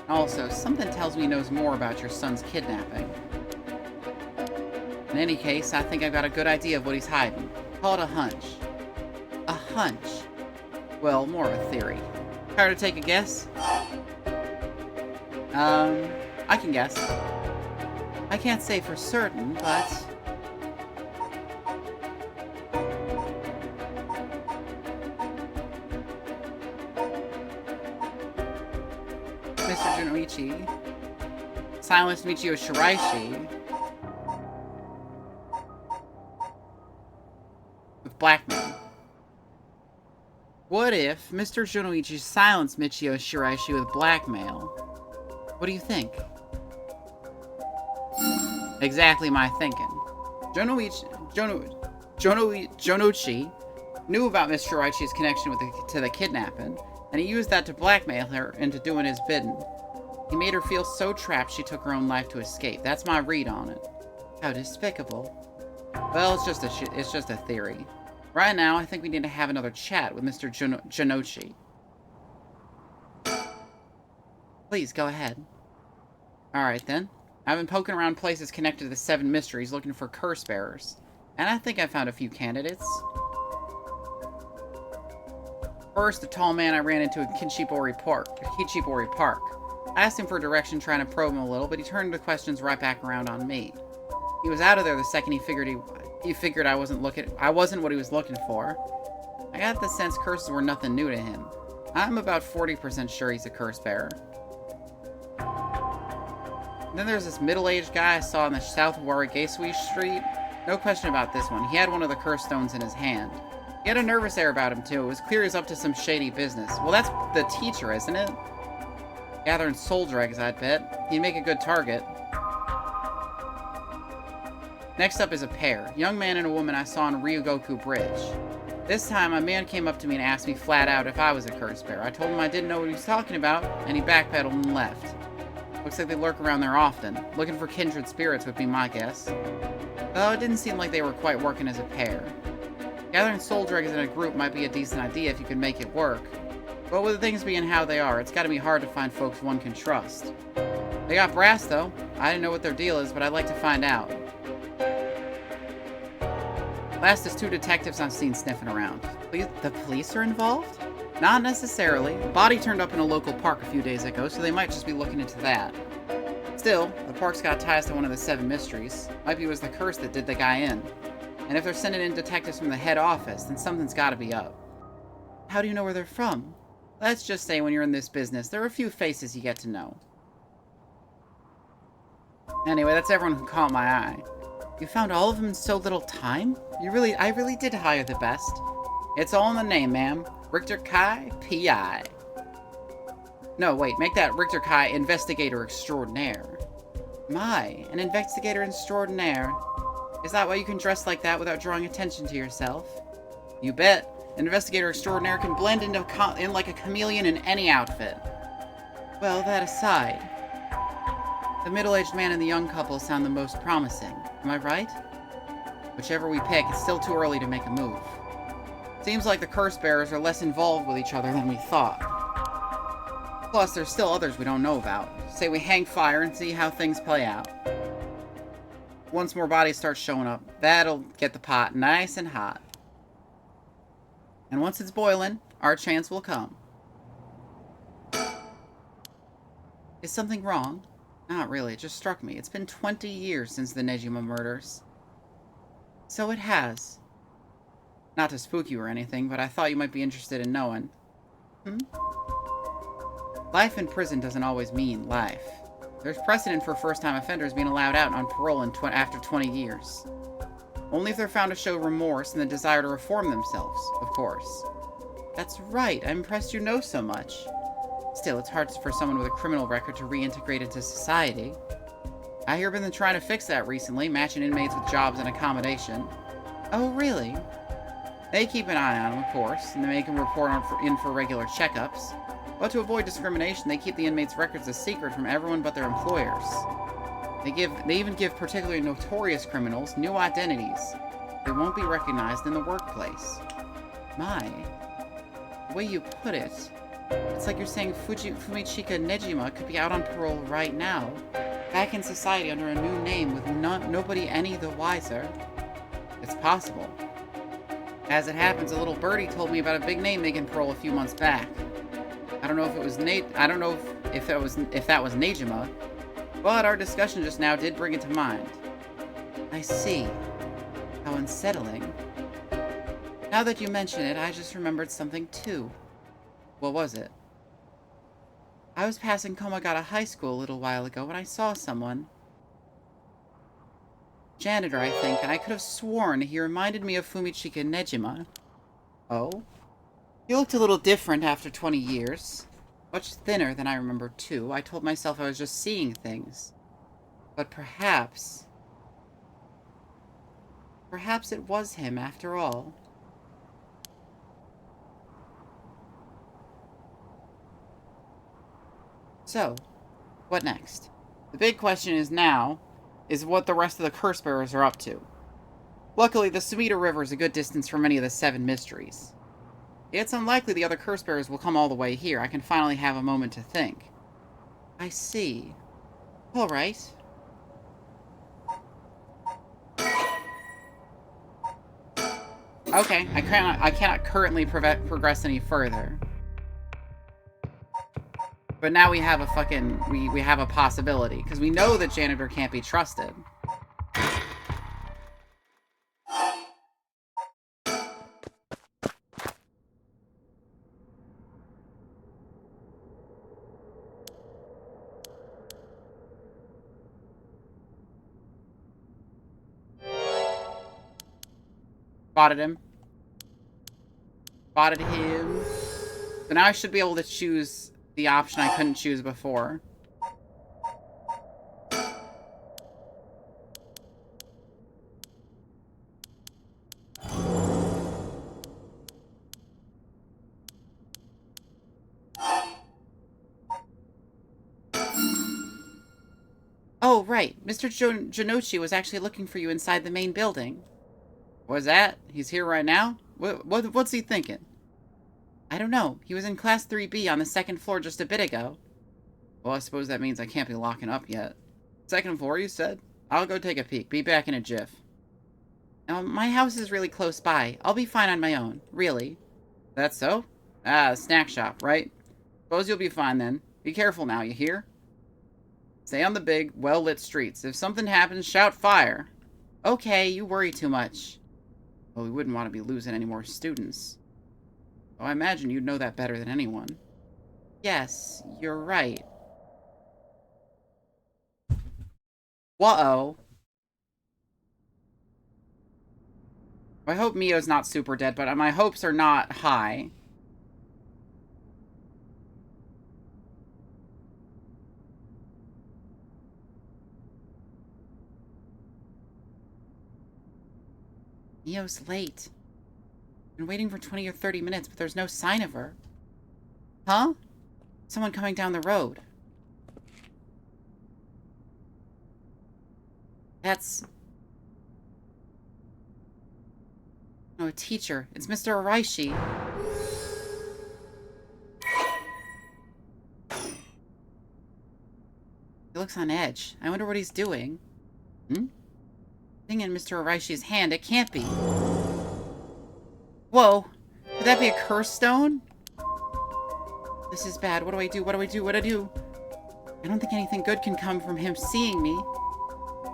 Also, something tells me he knows more about your son's kidnapping. In any case, I think I've got a good idea of what he's hiding. Call it a hunch. A hunch? Well, more a theory. Care to take a guess? I can guess. I can't say for certain, but... Mr. Junoichi silenced Michio Shiraishi with blackmail. What if Mr. Junoichi silenced Michio Shiraishi with blackmail? What do you think? Exactly my thinking. Jonoichi knew about Miss Shiraichi's connection to the kidnapping, and he used that to blackmail her into doing his bidding. He made her feel so trapped she took her own life to escape. That's my read on it. How despicable. Well, it's just a theory. Right now, I think we need to have another chat with Mr. Janochi. Please, go ahead. Alright, then. I've been poking around places connected to the 7 mysteries looking for curse bearers. And I think I found a few candidates. First, the tall man I ran into in Kinchibori Park. I asked him for direction, trying to probe him a little, but he turned the questions right back around on me. He was out of there the second he figured I wasn't what he was looking for. I got the sense curses were nothing new to him. I'm about 40% sure he's a curse bearer. Then there's this middle-aged guy I saw on the South Warrigasui Street. No question about this one. He had one of the curse stones in his hand. He had a nervous air about him, too. It was clear he was up to some shady business. Well, that's the teacher, isn't it? Gathering soul dregs, I'd bet. He'd make a good target. Next up is a pair. Young man and a woman I saw on Ryugoku Bridge. This time, a man came up to me and asked me flat out if I was a curse bearer. I told him I didn't know what he was talking about, and he backpedaled and left. Looks like they lurk around there often. Looking for kindred spirits would be my guess. Though it didn't seem like they were quite working as a pair. Gathering soul dregs in a group might be a decent idea if you can make it work. But with things being how they are, it's gotta be hard to find folks one can trust. They got brass, though. I didn't know what their deal is, but I'd like to find out. Last is 2 detectives I've seen sniffing around. The police are involved? Not necessarily. A body turned up in a local park a few days ago, so they might just be looking into that. Still, the park's got ties to one of the 7 mysteries. Might be it was the curse that did the guy in. And if they're sending in detectives from the head office, then something's gotta be up. How do you know where they're from? Let's just say when you're in this business, there are a few faces you get to know. Anyway, that's everyone who caught my eye. You found all of them in so little time? I really did hire the best. It's all in the name, ma'am. Richter Kai, P.I. No, wait, make that Richter Kai Investigator Extraordinaire. My, an Investigator Extraordinaire. Is that why you can dress like that without drawing attention to yourself? You bet. An Investigator Extraordinaire can blend in like a chameleon in any outfit. Well, that aside, the middle-aged man and the young couple sound the most promising. Am I right? Whichever we pick, it's still too early to make a move. Seems like the curse bearers are less involved with each other than we thought. Plus, there's still others we don't know about. Say we hang fire and see how things play out. Once more bodies start showing up, that'll get the pot nice and hot. And once it's boiling, our chance will come. Is something wrong? Not really, it just struck me. It's been 20 years since the Nejima murders. So it has. Not to spook you or anything, but I thought you might be interested in knowing. Life in prison doesn't always mean life. There's precedent for first-time offenders being allowed out on parole after 20 years. Only if they're found to show remorse and the desire to reform themselves, of course. That's right, I'm impressed you know so much. Still, it's hard for someone with a criminal record to reintegrate into society. I hear been trying to fix that recently, matching inmates with jobs and accommodation. Oh, really? They keep an eye on them, of course, and they make them report in for regular checkups. But to avoid discrimination, they keep the inmates' records a secret from everyone but their employers. They even give particularly notorious criminals new identities. They won't be recognized in the workplace. My, the way you put it, it's like you're saying Fumichika Nejima could be out on parole right now, back in society under a new name with nobody any the wiser. It's possible. As it happens, a little birdie told me about a big name making parole a few months back. I don't know if it was I don't know if that was Nejima, but our discussion just now did bring it to mind. I see. How unsettling. Now that you mention it, I just remembered something too. What was it? I was passing Komagata High School a little while ago when I saw someone. Janitor, I think, and I could have sworn he reminded me of Fumichika Nejima. Oh? He looked a little different after 20 years. Much thinner than I remember, too. I told myself I was just seeing things. But perhaps it was him after all. So, what next? The big question is what the rest of the curse bearers are up to. Luckily, the Sumida River is a good distance from any of the 7 mysteries. It's unlikely the other curse bearers will come all the way here. I can finally have a moment to think. I see. All right. Okay, I cannot currently progress any further. But now we have a fucking... We have a possibility. Because we know that Janitor can't be trusted. Spotted him. Spotted him. So now I should be able to choose the option I couldn't choose before. Oh, right. Mr. Janochi was actually looking for you inside the main building. What's that? He's here right now? What's he thinking? I don't know. He was in Class 3B on the 2nd floor just a bit ago. Well, I suppose that means I can't be locking up yet. 2nd floor, you said? I'll go take a peek. Be back in a jiff. My house is really close by. I'll be fine on my own. Really. That's so? Ah, the snack shop, right? Suppose you'll be fine then. Be careful now, you hear? Stay on the big, well-lit streets. If something happens, shout fire. Okay, you worry too much. Well, we wouldn't want to be losing any more students. Oh, I imagine you'd know that better than anyone. Yes, you're right. Whoa. I hope Mio's not super dead, but my hopes are not high. Mio's late. Been waiting for 20 or 30 minutes, but there's no sign of her. Huh? Someone coming down the road. That's... Oh, a teacher. It's Mr. Araishi. He looks on edge. I wonder what he's doing. Thing in Mr. Araishi's hand. It can't be. Whoa. Could that be a curse stone? This is bad. What do I do? What do I do? What do I do? I don't think anything good can come from him seeing me.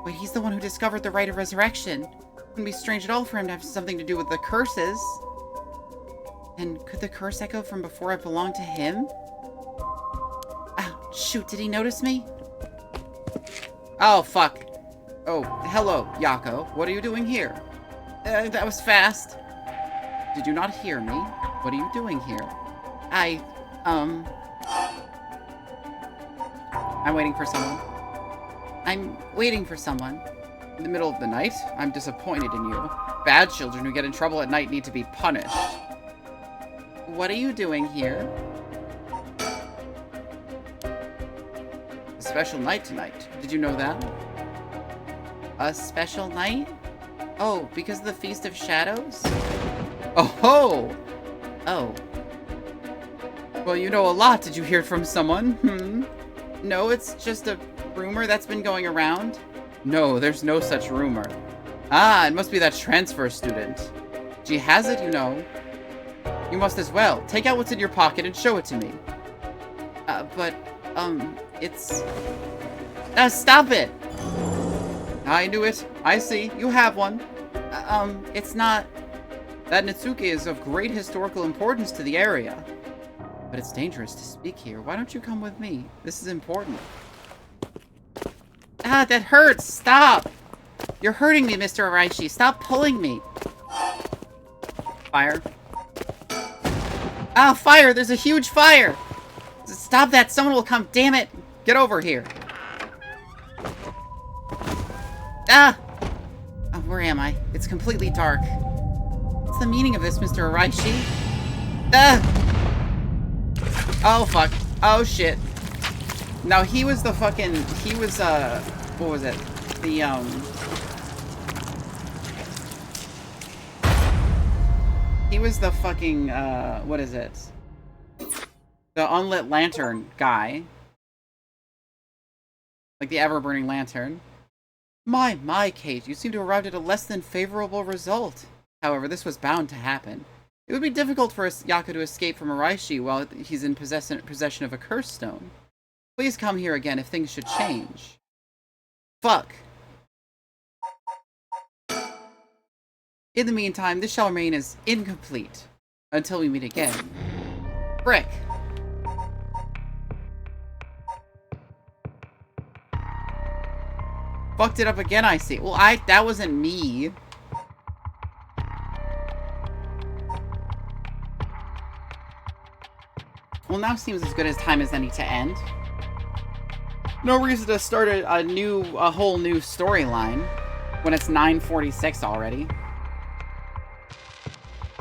Wait, he's the one who discovered the rite of resurrection. It wouldn't be strange at all for him to have something to do with the curses. And could the curse echo from before have belonged to him? Ah, shoot, did he notice me? Oh, fuck. Oh, hello, Yako. What are you doing here? That was fast. Did you not hear me? What are you doing here? I'm waiting for someone. I'm waiting for someone. In the middle of the night? I'm disappointed in you. Bad children who get in trouble at night need to be punished. What are you doing here? A special night tonight. Did you know that? A special night? Oh, because of the Feast of Shadows? Oh ho! Oh. Well, you know a lot. Did you hear from someone? No, it's just a rumor that's been going around. No, there's no such rumor. Ah, it must be that transfer student. She has it, you know. You must as well. Take out what's in your pocket and show it to me. It's... stop it! I knew it. I see. You have one. It's not... That Nitsuke is of great historical importance to the area. But it's dangerous to speak here. Why don't you come with me? This is important. Ah, that hurts! Stop! You're hurting me, Mr. Araishi. Stop pulling me. Fire. Ah, fire! There's a huge fire! Stop that! Someone will come! Damn it! Get over here! Ah! Oh, where am I? It's completely dark. What's the meaning of this, Mr. Araishi? Ah! Oh, fuck. Oh, shit. Now, he was the fucking... He was, what was it? The, was the fucking, what is it? The unlit lantern guy. Like the ever-burning lantern. My, Kate, you seem to have arrived at a less than favorable result. However, this was bound to happen. It would be difficult for Yaku to escape from Araishi while he's in possession of a curse stone. Please come here again if things should change. Fuck. In the meantime, this shall remain as incomplete until we meet again. Frick. Fucked it up again, I see. Well, that wasn't me. Well, now seems as good as time as any to end. No reason to start a whole new storyline when it's 9:46 already.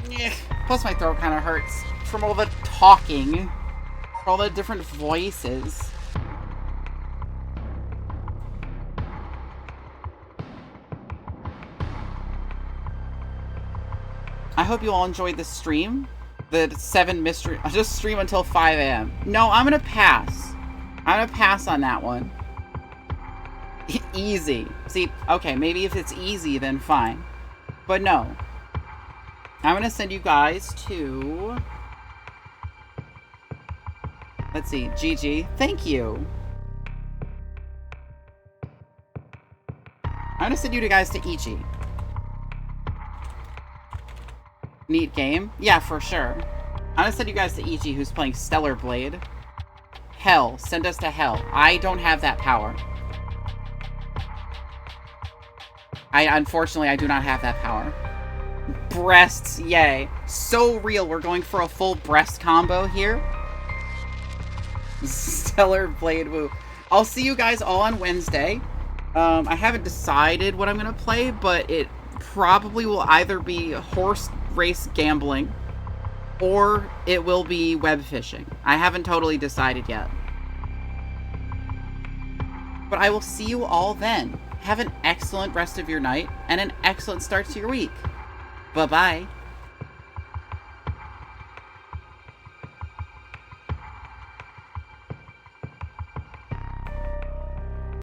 Yeah. Plus my throat kind of hurts from all the talking, all the different voices. I hope you all enjoyed this stream. The 7 mystery. I'll just stream until 5 a.m. No, I'm gonna pass. I'm gonna pass on that one. Easy. See, okay, maybe if it's easy, then fine. But no. I'm gonna send you guys to... Let's see, GG. Thank you. I'm gonna send you guys to Ichi. Neat game. Yeah, for sure. I'm gonna send you guys to Ichi, who's playing Stellar Blade. Hell. Send us to hell. I don't have that power. Unfortunately, I do not have that power. Breasts, yay. So real, we're going for a full breast combo here. Stellar Blade, woo. I'll see you guys all on Wednesday. I haven't decided what I'm gonna play, but it probably will either be horse race gambling or it will be web fishing. I haven't totally decided yet. But I will see you all then. Have an excellent rest of your night and an excellent start to your week. Bye-bye.